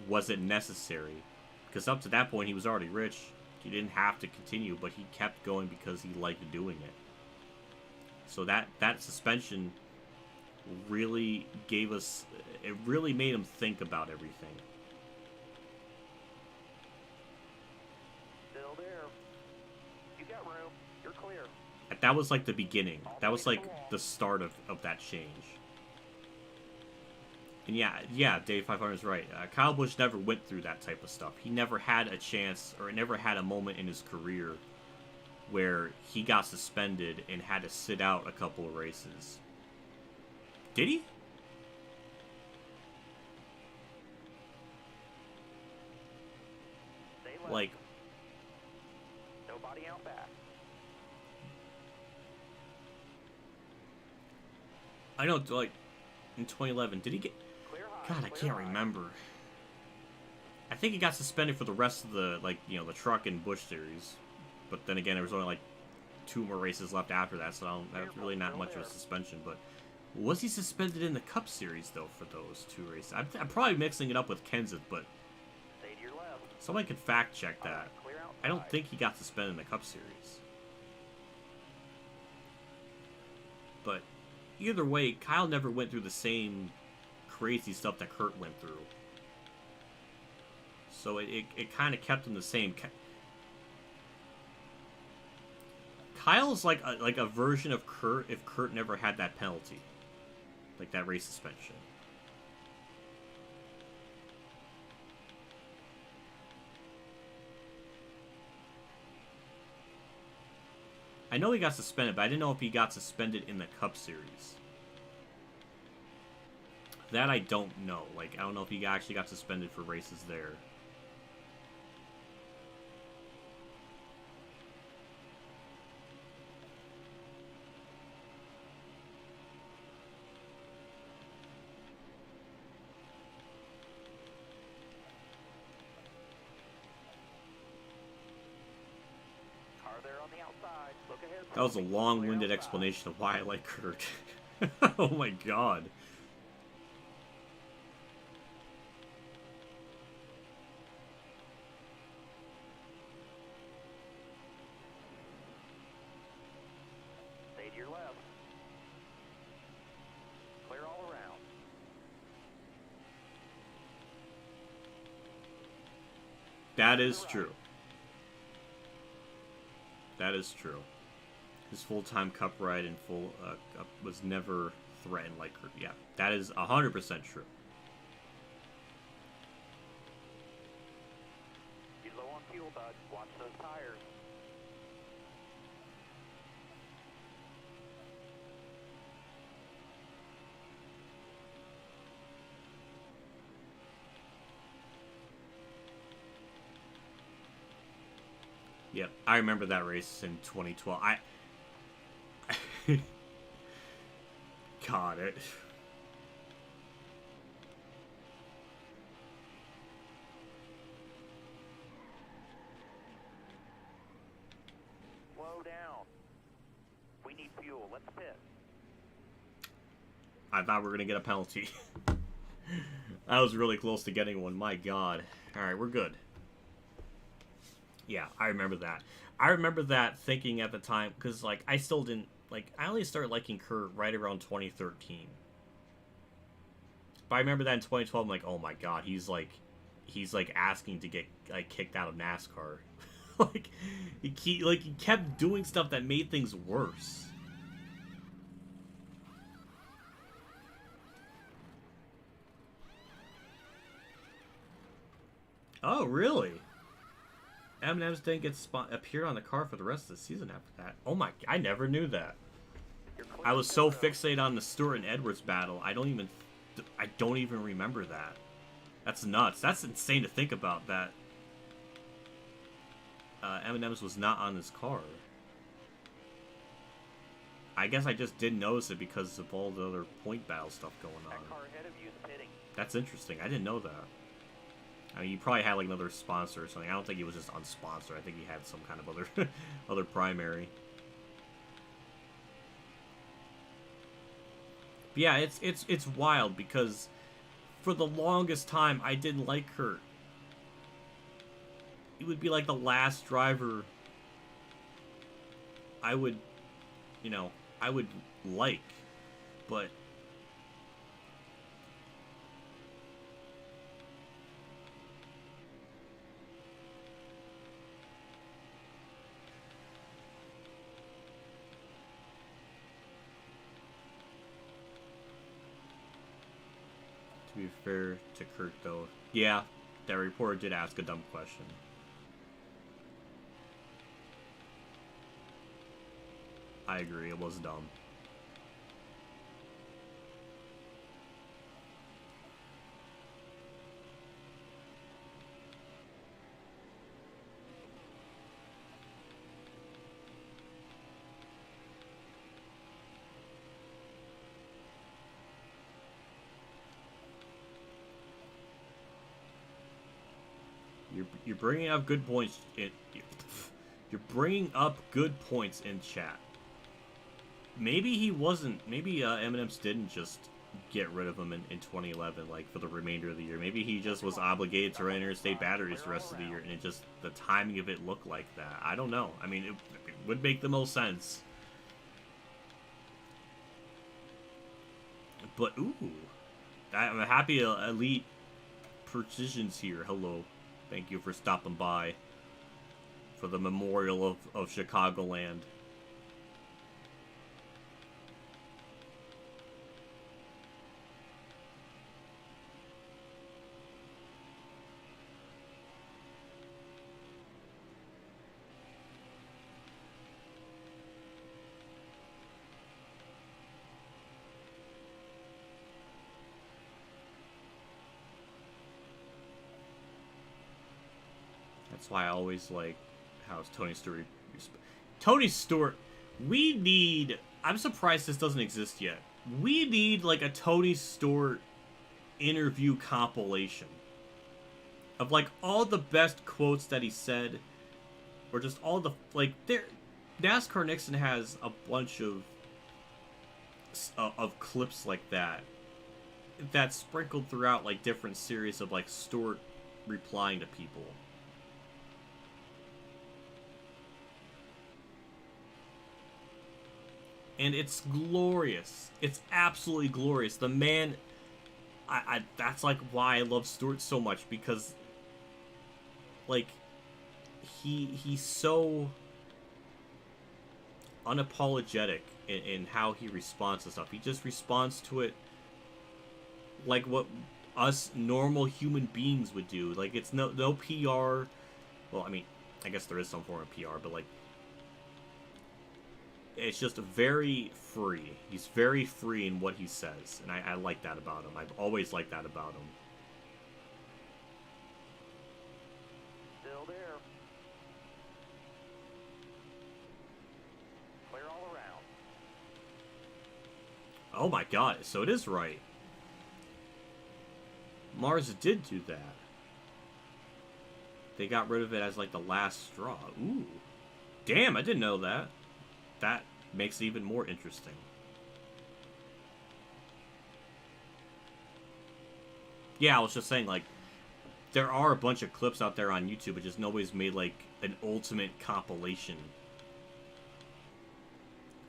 Was it necessary? Because up to that point, he was already rich. He didn't have to continue, but he kept going because he liked doing it. So that suspension really gave us, it really made him think about everything. Still there. You got room. You're clear. That was like the beginning. That was like the start of that change. And yeah, Dave 500 is right. Kyle Busch never went through that type of stuff. He never had a chance, or never had a moment in his career where he got suspended and had to sit out a couple of races. Did he? Like, nobody out back. I know, like, in 2011, did he get... God, I can't remember. I think he got suspended for the rest of the, like, the truck and Busch series. But then again, there was only, like, 2 more races left after that, so that's really not much of a suspension. But was he suspended in the Cup series, though, for those 2 races? I'm probably mixing it up with Kenseth, but somebody could fact-check that. I don't think he got suspended in the Cup series. But either way, Kyle never went through the same crazy stuff that Kurt went through. So it kind of kept him the same. Kyle's like a version of Kurt if Kurt never had that penalty. Like that race suspension. I know he got suspended, but I didn't know if he got suspended in the Cup Series. That I don't know. Like, I don't know if he actually got suspended for races there. That was a long-winded explanation of why I like Kurt. Oh my god. Stay to your left. Clear all around. That is true. That is true. His full-time Cup ride and full Cup was never threatened like Kurt. Yeah, that is 100% true. He's low on fuel, bud. Watch those tires. Yep, I remember that race in 2012. God, it. Slow down. We need fuel. Let's pit. I thought we were gonna get a penalty. I was really close to getting one. My God. All right, we're good. Yeah, I remember that. I remember that thinking at the time because, like, I still didn't. Like, I only started liking Kurt right around 2013. But I remember that in 2012, I'm like, oh my god, he's like asking to get, like, kicked out of NASCAR. Like, he kept doing stuff that made things worse. Oh, really? M&M's didn't get appear on the car for the rest of the season after that. Oh my, I never knew that. I was so fixated on the Stewart and Edwards battle, I don't even remember that. That's nuts. That's insane to think about, that M&M's was not on this car. I guess I just didn't notice it because of all the other point battle stuff going on. That car ahead of you is pitting. That's interesting. I didn't know that. I mean, he probably had like another sponsor or something. I don't think he was just unsponsored. I think he had some kind of other other primary. But yeah, it's wild because for the longest time I didn't like Kurt. He would be like the last driver I would, I would like, but to be fair to Kurt, though, yeah, that reporter did ask a dumb question. I agree, it was dumb. You're bringing up good points. You're bringing up good points in chat. Maybe he wasn't. Maybe M&M's didn't just get rid of him in 2011, like for the remainder of the year. Maybe he just was obligated to run interstate batteries the rest of the year, and the timing of it looked like that. I don't know. I mean, it would make the most sense. But ooh, I'm happy Elite Precision's here. Hello. Thank you for stopping by for the memorial of Chicagoland. That's why I always like how Tony Stewart. Tony Stewart. We need. I'm surprised this doesn't exist yet. We need like a Tony Stewart interview compilation of like all the best quotes that he said, or just all the like. There, NASCAR Nixon has a bunch of clips like that that's sprinkled throughout like different series of like Stewart replying to people. And it's glorious. It's absolutely glorious. The man, that's like why I love Stewart so much, because like he's so unapologetic in how he responds to stuff. He just responds to it like what us normal human beings would do. Like, it's no PR. Well, I mean, I guess there is some form of PR, but like, it's just very free. He's very free in what he says, and I like that about him. I've always liked that about him. Still there. Clear all around. Oh my god, so it is right. Mars did do that. They got rid of it as like the last straw. Ooh. Damn, I didn't know that. That makes it even more interesting. Yeah, I was just saying, like, there are a bunch of clips out there on YouTube, but just nobody's made, like, an ultimate compilation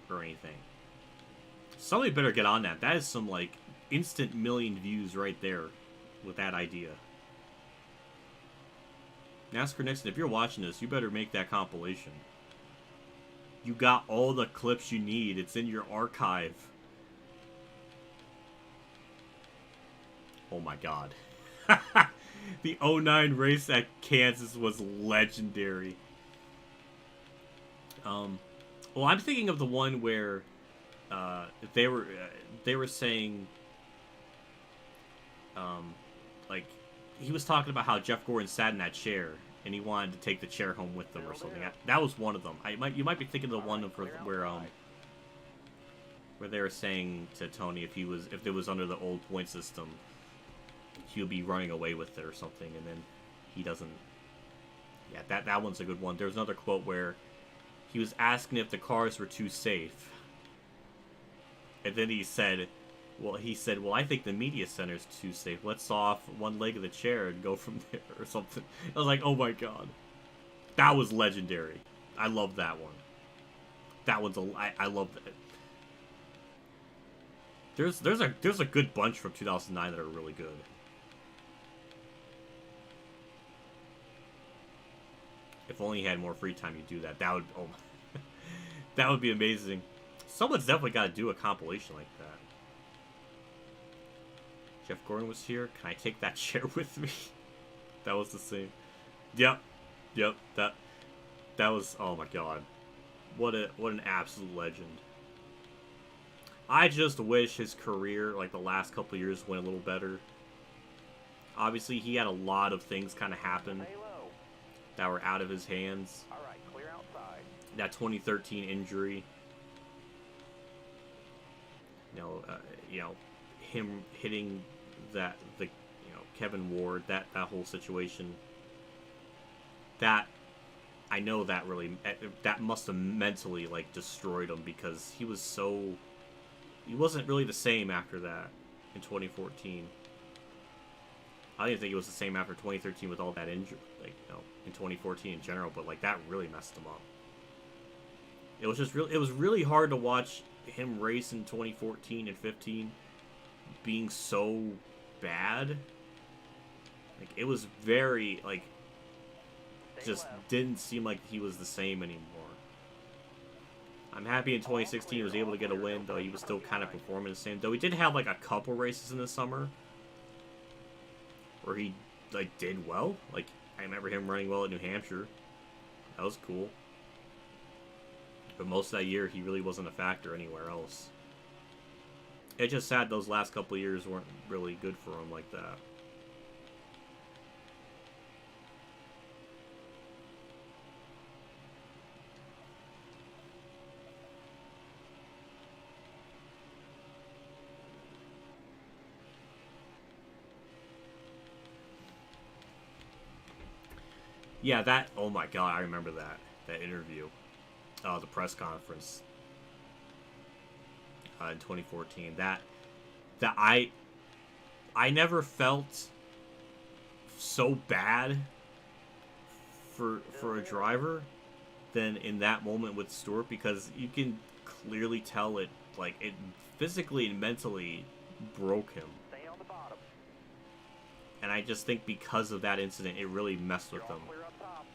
or anything. Somebody better get on that. That is some, like, instant million views right there with that idea. NASCAR Nixon, if you're watching this, you better make that compilation. You got all the clips you need. It's in your archive. Oh my god. The 09 race at Kansas was legendary. Well, I'm thinking of the one where they were saying like, he was talking about how Jeff Gordon sat in that chair and he wanted to take the chair home with them or something. That was one of them. You might be thinking of the one where they were saying to Tony if it was under the old point system, he'll be running away with it or something, and then he doesn't. Yeah, that one's a good one. There's another quote where he was asking if the cars were too safe, and then he said, well, I think the media center's too safe. Let's saw off one leg of the chair and go from there or something. I was like, oh my god. That was legendary. I love that one. That one's I love that. There's a good bunch from 2009 that are really good. If only you had more free time, you'd do that. That would, oh, that would be amazing. Someone's definitely got to do a compilation like that. Jeff Gordon was here. Can I take that chair with me? That was the same. Yep. That was, oh my god. What an absolute legend. I just wish his career, like the last couple of years, went a little better. Obviously, he had a lot of things kind of happen that were out of his hands. All right, clear outside. That 2013 injury. You know, him hitting Kevin Ward, that whole situation. That, I know that really, that must have mentally, like, destroyed him, because he wasn't really the same after that in 2014. I didn't think he was the same after 2013 with all that injury, like, in 2014 in general, but, like, that really messed him up. It was really hard to watch him race in 2014 and 15 being so bad. Like, it was very, like, just didn't seem like he was the same anymore. I'm happy in 2016 he was able to get a win, though he was still kind of performing the same. Though he did have, like, a couple races in the summer where he, like, did well. Like, I remember him running well at New Hampshire. That was cool. But most of that year, he really wasn't a factor anywhere else. It's just sad those last couple of years weren't really good for him like that. Yeah, that. Oh my god, I remember that interview, the press conference in 2014. That I never felt so bad for a driver than in that moment with Stewart, because you can clearly tell it physically and mentally broke him. Stay on the bottom. And I just think because of that incident, it really messed with him. Clear up top.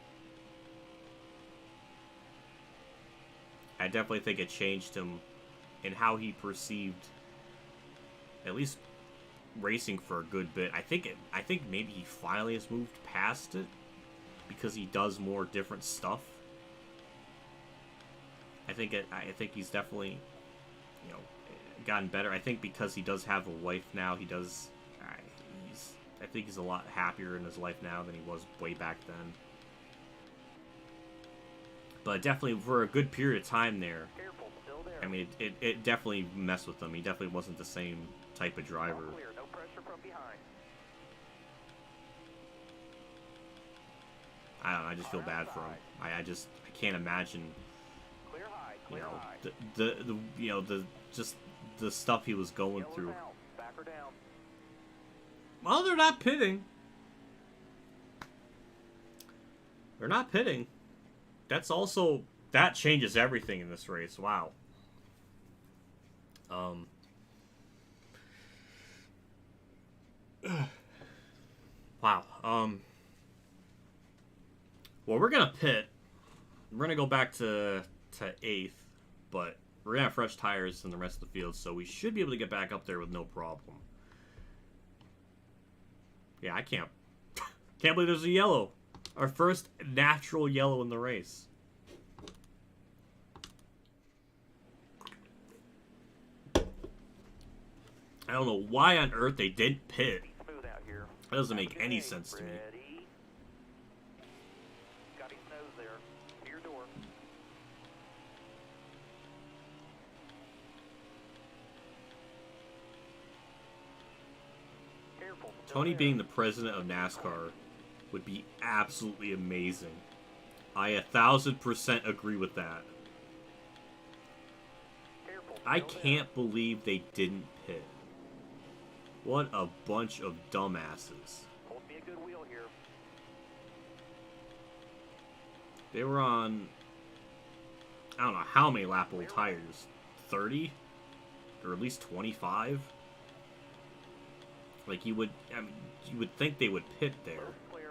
I definitely think it changed him in how he perceived at least racing for a good bit. I think maybe he finally has moved past it because he does more different stuff. I think he's definitely, you know, gotten better. I think because he does have a wife now, he does. I think he's a lot happier in his life now than he was way back then. But definitely for a good period of time there, Careful, still there. I mean, it definitely messed with him. He definitely wasn't the same type of driver. All clear, no pressure from behind. I don't know, I just feel bad for him. I can't imagine, Clear high, you clear know, high. the stuff he was going Yellow's through. out. Back her down. Well, they're not pitting. They're not pitting. That changes everything in this race. Wow. Wow. Well, we're gonna pit. We're gonna go back to 8th, but we're gonna have fresh tires in the rest of the field, so we should be able to get back up there with no problem. Yeah, I can't believe there's a yellow. Our first natural yellow in the race. I don't know why on earth they didn't pit. Smooth out here. That doesn't make any sense to me. Ready. Got his nose there. To your door. Careful. still Tony there. being the president of NASCAR would be absolutely amazing. I 1000% agree with that. Careful, I still there. can't believe they didn't pit. What a bunch of dumbasses. Hold me a good wheel here. They were on, I don't know how many lap old tires. 30? Or at least 25? Like you would think they would pit there. Clear.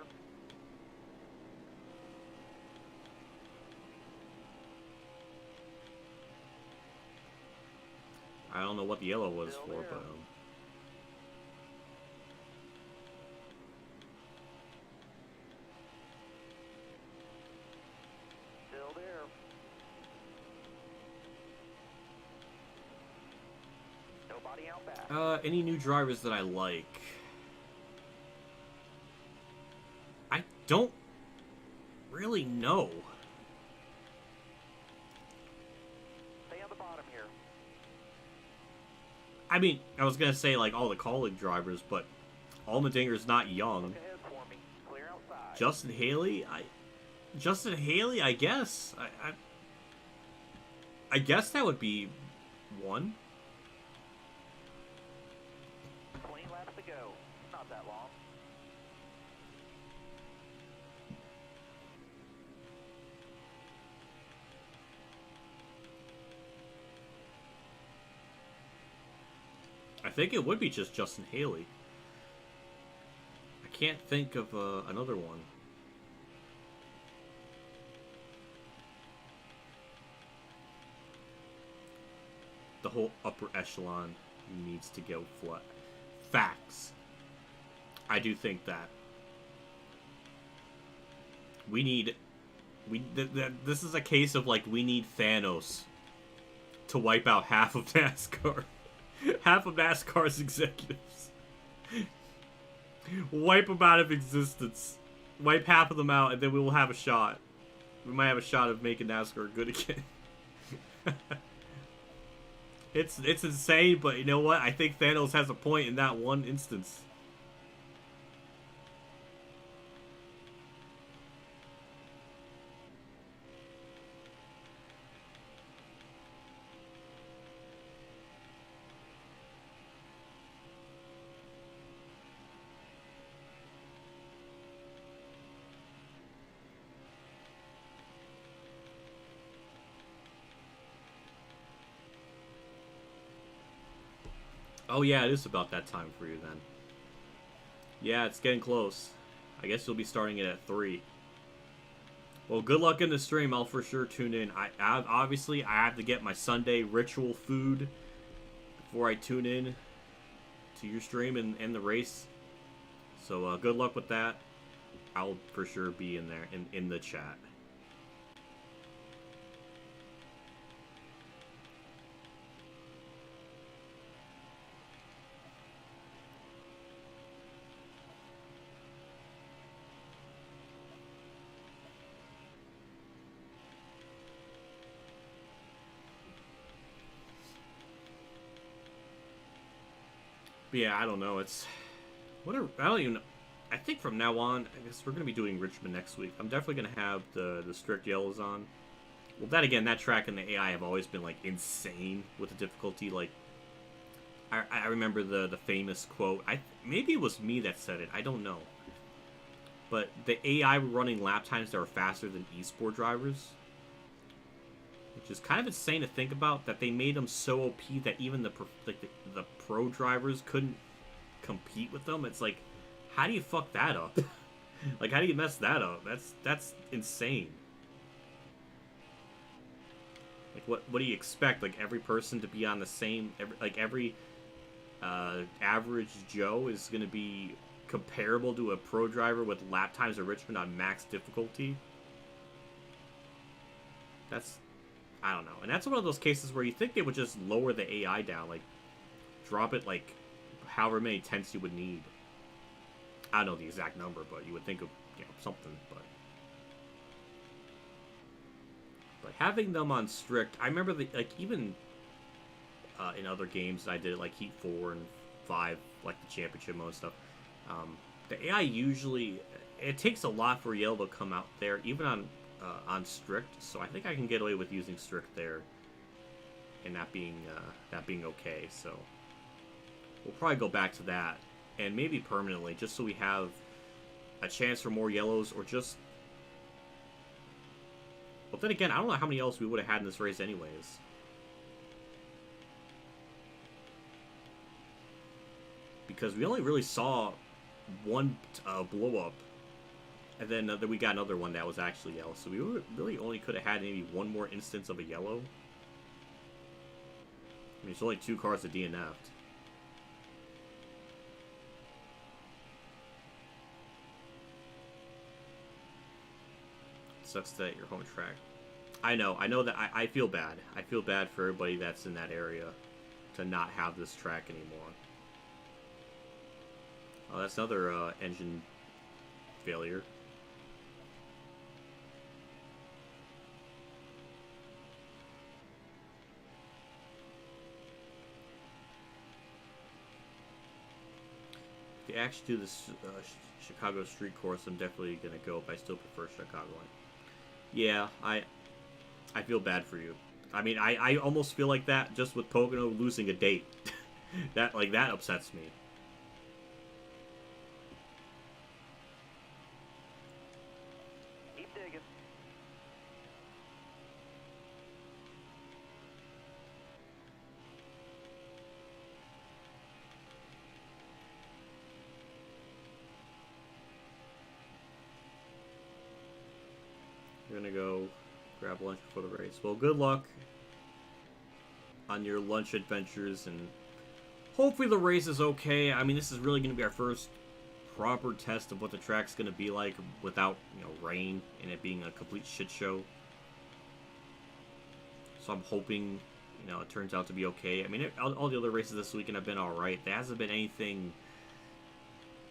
I don't know what the yellow was Still for, there. but Still there. Nobody out back. any new drivers that I like? I don't really know. Stay on the bottom here. I mean, I was gonna say like all the college drivers, but Allmendinger's not young. Look ahead for me. Clear outside. Justin Haley, I guess. I guess that would be one. 20 laps to go. Not that long. I think it would be just Justin Haley. I can't think of another one. The whole upper echelon needs to go flat. Facts. I do think that we need. This is a case of like we need Thanos to wipe out half of NASCAR. Half of NASCAR's executives. Wipe them out of existence. Wipe half of them out, and then we will have a shot. We might have a shot of making NASCAR good again. It's insane, but you know what? I think Thanos has a point in that one instance. Oh yeah, it is about that time for you then. Yeah, it's getting close. I guess you'll be starting it at 3. Well, good luck in the stream. I'll for sure tune in. Obviously I have to get my Sunday ritual food before I tune in to your stream and the race. So good luck with that. I'll for sure be in there in the chat. But yeah, I don't know. It's whatever. I don't even know. I think from now on, I guess we're gonna be doing Richmond next week. I'm definitely gonna have the strict yellows on. Well, that again, that track and the AI have always been like insane with the difficulty. Like, I remember the famous quote. Maybe it was me that said it. I don't know. But the AI were running lap times that were faster than esport drivers, which is kind of insane to think about. That they made them so OP that even the pro drivers couldn't compete with them. It's like, how do you fuck that up? Like, how do you mess that up? That's insane. Like, what do you expect? Like, every person to be on the same, every average Joe is going to be comparable to a pro driver with lap times of Richmond on max difficulty? I don't know. And that's one of those cases where you think they would just lower the AI down, like, drop it, like, however many tenths you would need. I don't know the exact number, but you would think of, something, but having them on strict, I remember even in other games I did, like Heat 4 and 5, like the championship mode stuff, the AI usually, it takes a lot for yellow to come out there, even on strict, so I think I can get away with using strict there, and that being okay, so we'll probably go back to that, and maybe permanently, just so we have a chance for more yellows, or just... But then again, I don't know how many yellows we would have had in this race anyways. Because we only really saw one blow-up, and then we got another one that was actually yellow, so we really only could have had maybe one more instance of a yellow. I mean, it's only 2 cars that DNF'd. Sucks that your home track. I know that I feel bad. I feel bad for everybody that's in that area to not have this track anymore. Oh, that's another engine failure. If they actually do this Chicago street course, I'm definitely gonna go, but I still prefer Chicagoland. Yeah, I feel bad for you. I mean, I almost feel like that just with Pocono losing a date. that upsets me. Keep digging. You're gonna go grab lunch before the race. Well, good luck on your lunch adventures, and hopefully the race is okay. I mean, this is really gonna be our first proper test of what the track's gonna be like without, rain and it being a complete shit show. So I'm hoping, it turns out to be okay. I mean, all the other races this weekend have been alright. There hasn't been anything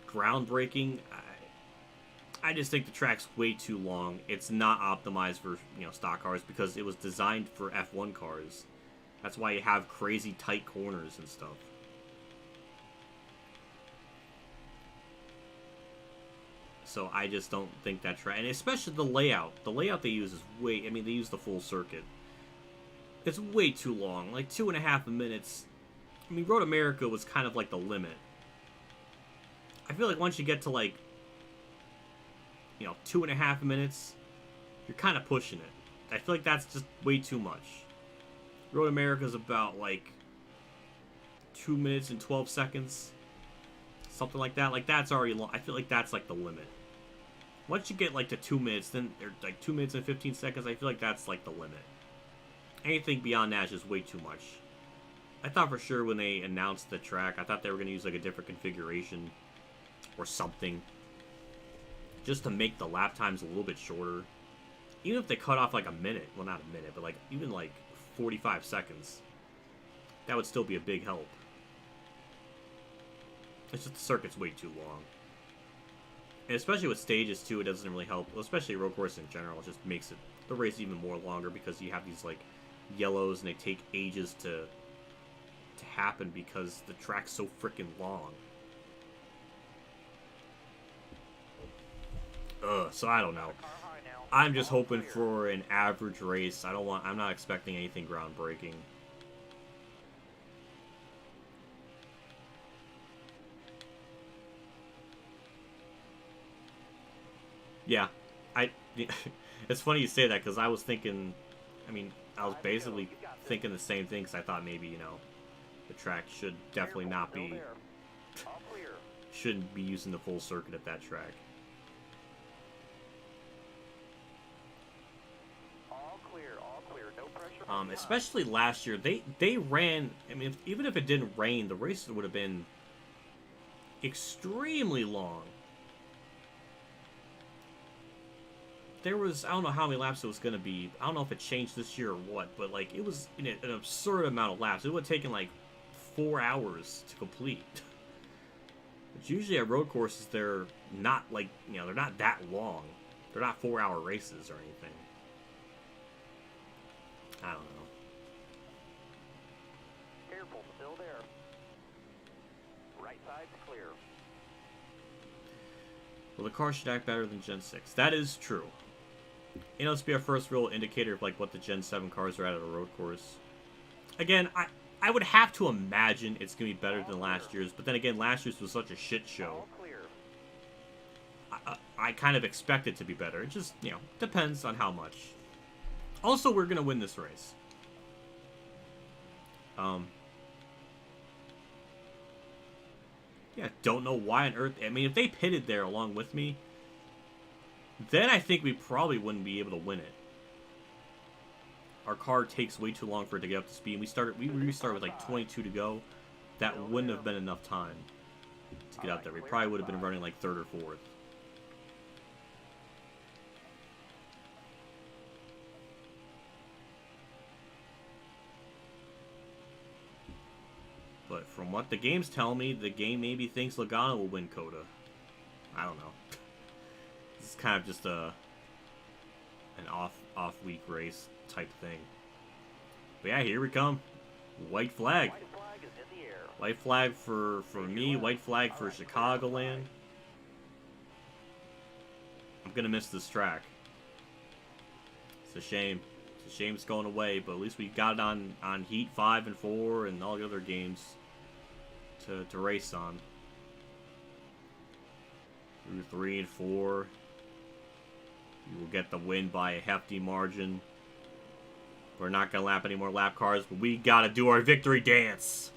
groundbreaking. I just think the track's way too long. It's not optimized for, stock cars because it was designed for F1 cars. That's why you have crazy tight corners and stuff. So I just don't think that track, and especially the layout. The layout they use is they use the full circuit. It's way too long, like 2.5 minutes. I mean, Road America was kind of like the limit. I feel like once you get to 2.5 minutes, you're kind of pushing it. I feel like that's just way too much. Road America's about, 2 minutes and 12 seconds. Something like that. Like, that's already long. I feel like that's, like, the limit. Once you get, like, to 2 minutes, then, or, like, 2 minutes and 15 seconds, I feel like that's, like, the limit. Anything beyond that is just way too much. I thought for sure when they announced the track, I thought they were going to use, like, a different configuration or something. Just to make the lap times a little bit shorter. Even if they cut off, like, a minute. Well, not a minute, but, like, even, like, 45 seconds. That would still be a big help. It's just the circuit's way too long. And especially with stages, too, it doesn't really help. Well, especially road course in general. It just makes the race even more longer because you have these, like, yellows and they take ages to happen because the track's so freaking long. So I don't know. I'm just hoping for an average race. I'm not expecting anything groundbreaking. Yeah, it's funny you say that because I was thinking, I was basically thinking the same thing because I thought maybe, the track should definitely not be, shouldn't be using the full circuit at that track. All clear, no pressure. Especially last year, they ran, even if it didn't rain, the race would have been extremely long. There was, I don't know how many laps it was going to be. I don't know if it changed this year or what, but, like, it was an absurd amount of laps. It would have taken, like, 4 hours to complete. But usually at road courses, they're not, like, they're not that long. They're not 4-hour races or anything. I don't know. Careful, still there. Right side's clear. Well, the car should act better than Gen 6. That is true. This will be our first real indicator of, like, what the Gen 7 cars are at a road course. Again, I would have to imagine it's going to be better than last year's, but then again, last year's was such a shit show. I kind of expect it to be better. It just, depends on how much. Also, we're going to win this race. Yeah, don't know why on earth. If they pitted there along with me, then I think we probably wouldn't be able to win it. Our car takes way too long for it to get up to speed. We restarted with like 22 to go. That wouldn't have been enough time to get out there. We probably would have been running like 3rd or 4th. But from what the game's telling me, the game maybe thinks Logano will win Coda. I don't know. This is kind of just an off week race type thing. But yeah, here we come. White flag. White flag is in the air. White flag for me. White flag for Chicagoland. I'm gonna miss this track. It's a shame. It's a shame it's going away, but at least we got it on Heat 5 and 4 and all the other games to race on. Through 3 and 4. You will get the win by a hefty margin. We're not going to lap any more lap cars, but we got to do our victory dance.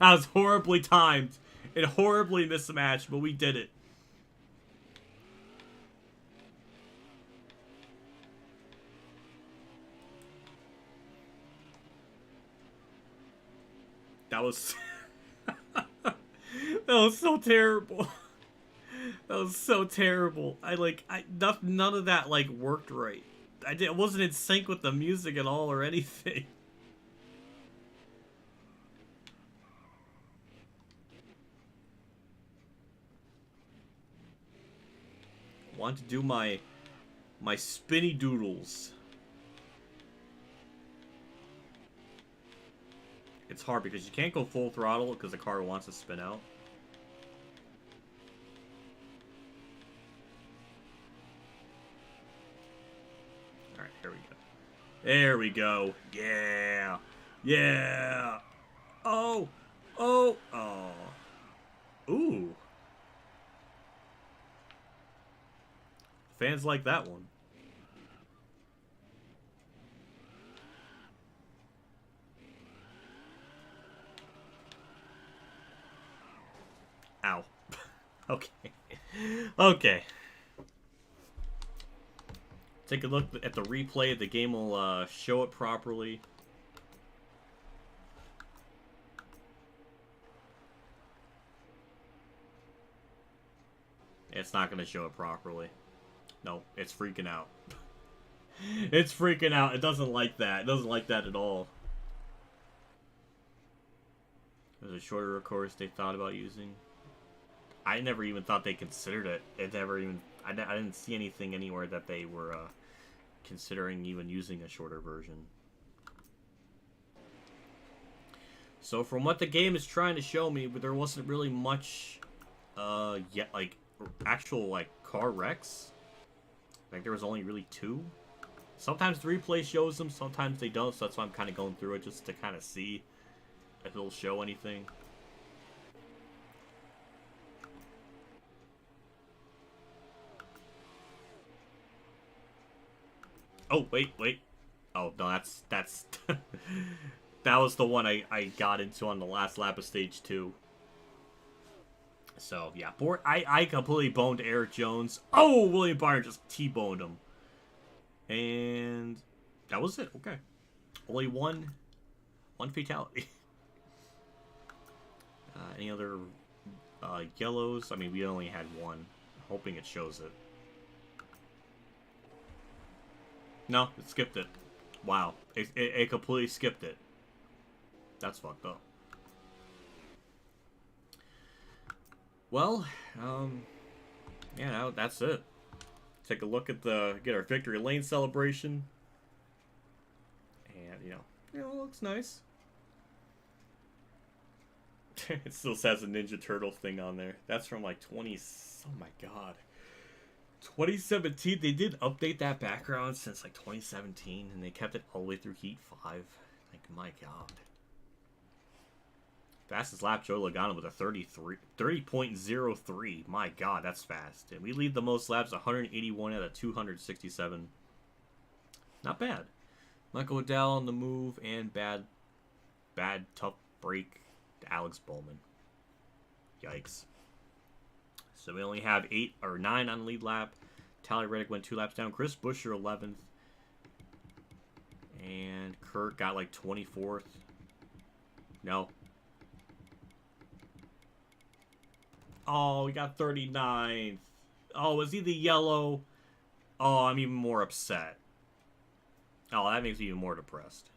That was horribly timed and horribly mismatched, but we did it. That was that was so terrible. That was so terrible. None of that like worked right. I wasn't in sync with the music at all or anything. Want to do my spinny doodles. It's hard because you can't go full throttle because the car wants to spin out. Alright, here we go. There we go. Yeah. Yeah. Oh. Oh. Oh. Ooh. Fans like that one. Ow. Okay. Okay. Take a look at the replay. The game will show it properly. It's not going to show it properly. No, it's freaking out. It's freaking out. It doesn't like that. It doesn't like that at all. There's a shorter course they thought about using. I never even thought they considered it. It never even... I didn't see anything anywhere that they were considering even using a shorter version. So from what the game is trying to show me, but there wasn't really much yet, like actual like car wrecks. Like there was only really 2. Sometimes the replay shows them, sometimes they don't, so that's why I'm kind of going through it just to kind of see if it'll show anything. Oh, wait. Oh, no, that's that was the one I got into on the last lap of stage 2. So, yeah, I completely boned Eric Jones. Oh, William Byron just T-boned him. And that was it. Okay. Only one fatality. Any other yellows? I mean, we only had one. Hoping it shows it. No, it skipped it. Wow. It completely skipped it. That's fucked up. Well, yeah, no, that's it. Take a look at get our victory lane celebration. And, it looks nice. It still says a Ninja Turtle thing on there. That's from like oh my god. 2017, they did update that background since like 2017, and they kept it all the way through Heat 5. Like, my god. Fastest lap, Joe Logano with a 30.03. My god, that's fast. And we lead the most laps, 181 out of 267. Not bad. Michael O'Dell on the move, and bad tough break to Alex Bowman. Yikes. So we only have 8 or 9 on the lead lap. Tally Reddick went 2 laps down. Chris Buescher 11th. And Kurt got like 24th. No. Oh, we got 39th. Oh, was he the yellow? Oh, I'm even more upset. Oh, that makes me even more depressed.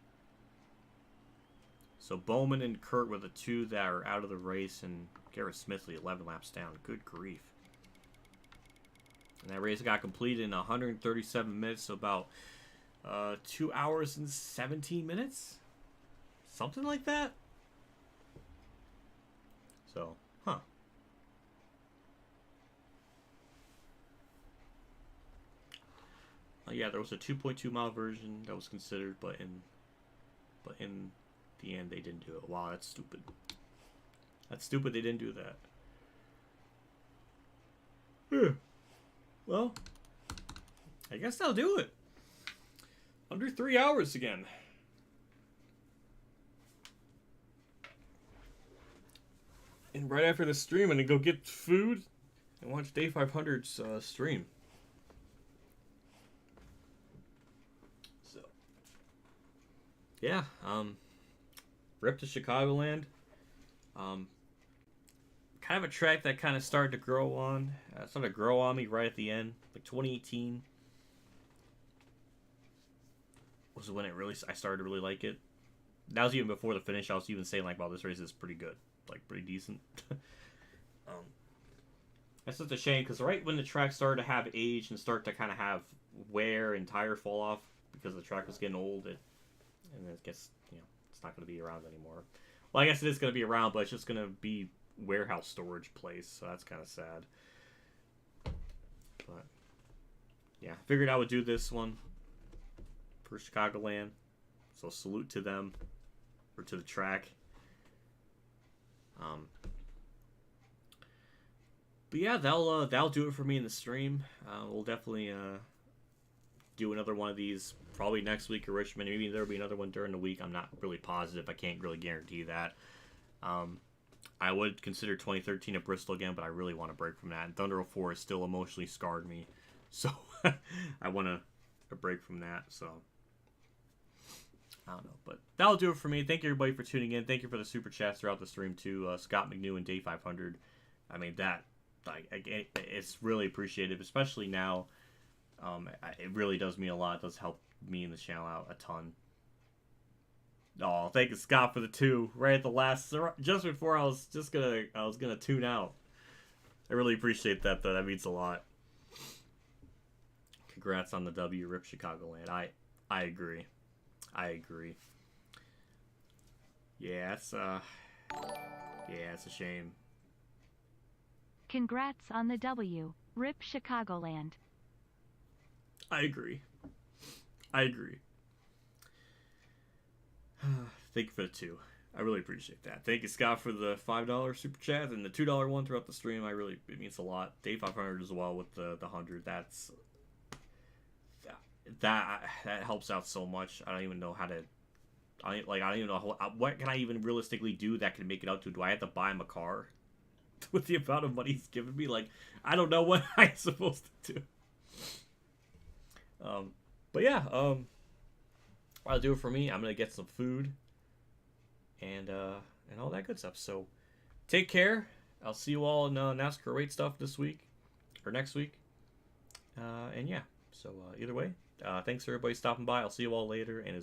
So Bowman and Kurt were the 2 that are out of the race, and Garrett Smithley 11 laps down. Good grief. And that race got completed in 137 minutes, so about 2 hours and 17 minutes? Something like that? So, huh. Yeah, there was a 2.2 mile version that was considered, but in the end they didn't do it. Wow, that's stupid. That's stupid they didn't do that. Well, I guess that'll do it. Under 3 hours again. And right after the stream, I'm gonna go get food and watch Day 500's stream. So, yeah, rip to Chicagoland. Kind of a track that kind of started to grow on. Started to grow on me right at the end. Like 2018 was when I started to really like it. That was even before the finish. I was even saying like, wow, this race is pretty good. Like, pretty decent. That's such a shame, because right when the track started to have age and start to kind of have wear and tire fall off, because the track was getting old, and I guess, it's not going to be around anymore. Well, I guess it is going to be around, but it's just going to be warehouse storage place, so that's kind of sad. But yeah, figured I would do this one for Chicagoland, so salute to them, or to the track. But yeah, that'll do it for me in the stream. We'll definitely do another one of these probably next week at Richmond. Maybe there'll be another one during the week. I'm not really positive. I can't really guarantee that. I would consider 2013 at Bristol again, but I really want to break from that. And Thunder 04 has still emotionally scarred me, so I want a break from that. So I don't know, but that'll do it for me. Thank you everybody for tuning in. Thank you for the super chats throughout the stream too. Scott McNew and Day 500. I mean that, it's really appreciated, especially now. It really does mean a lot. It does help me and the channel out a ton. Oh, thank you, Scott, for the 2 right at the last, just before I was gonna tune out. I really appreciate that, though. That means a lot. Congrats on the W, rip Chicagoland. I agree. Yeah, it's a shame. Congrats on the W, rip Chicagoland. I agree. Thank you for the 2. I really appreciate that. Thank you, Scott, for the $5 super chat and the $2 one throughout the stream. It means a lot. Day 500 as well with the 100. That helps out so much. I don't even know how to. I don't even know what can I even realistically do that can make it out to. Do I have to buy him a car with the amount of money he's giving me? Like, I don't know what I'm supposed to do. But yeah, that'll do it for me. I'm gonna get some food and all that good stuff. So take care. I'll see you all in NASCAR rate stuff this week or next week. And yeah, so either way, thanks for everybody stopping by. I'll see you all later, and as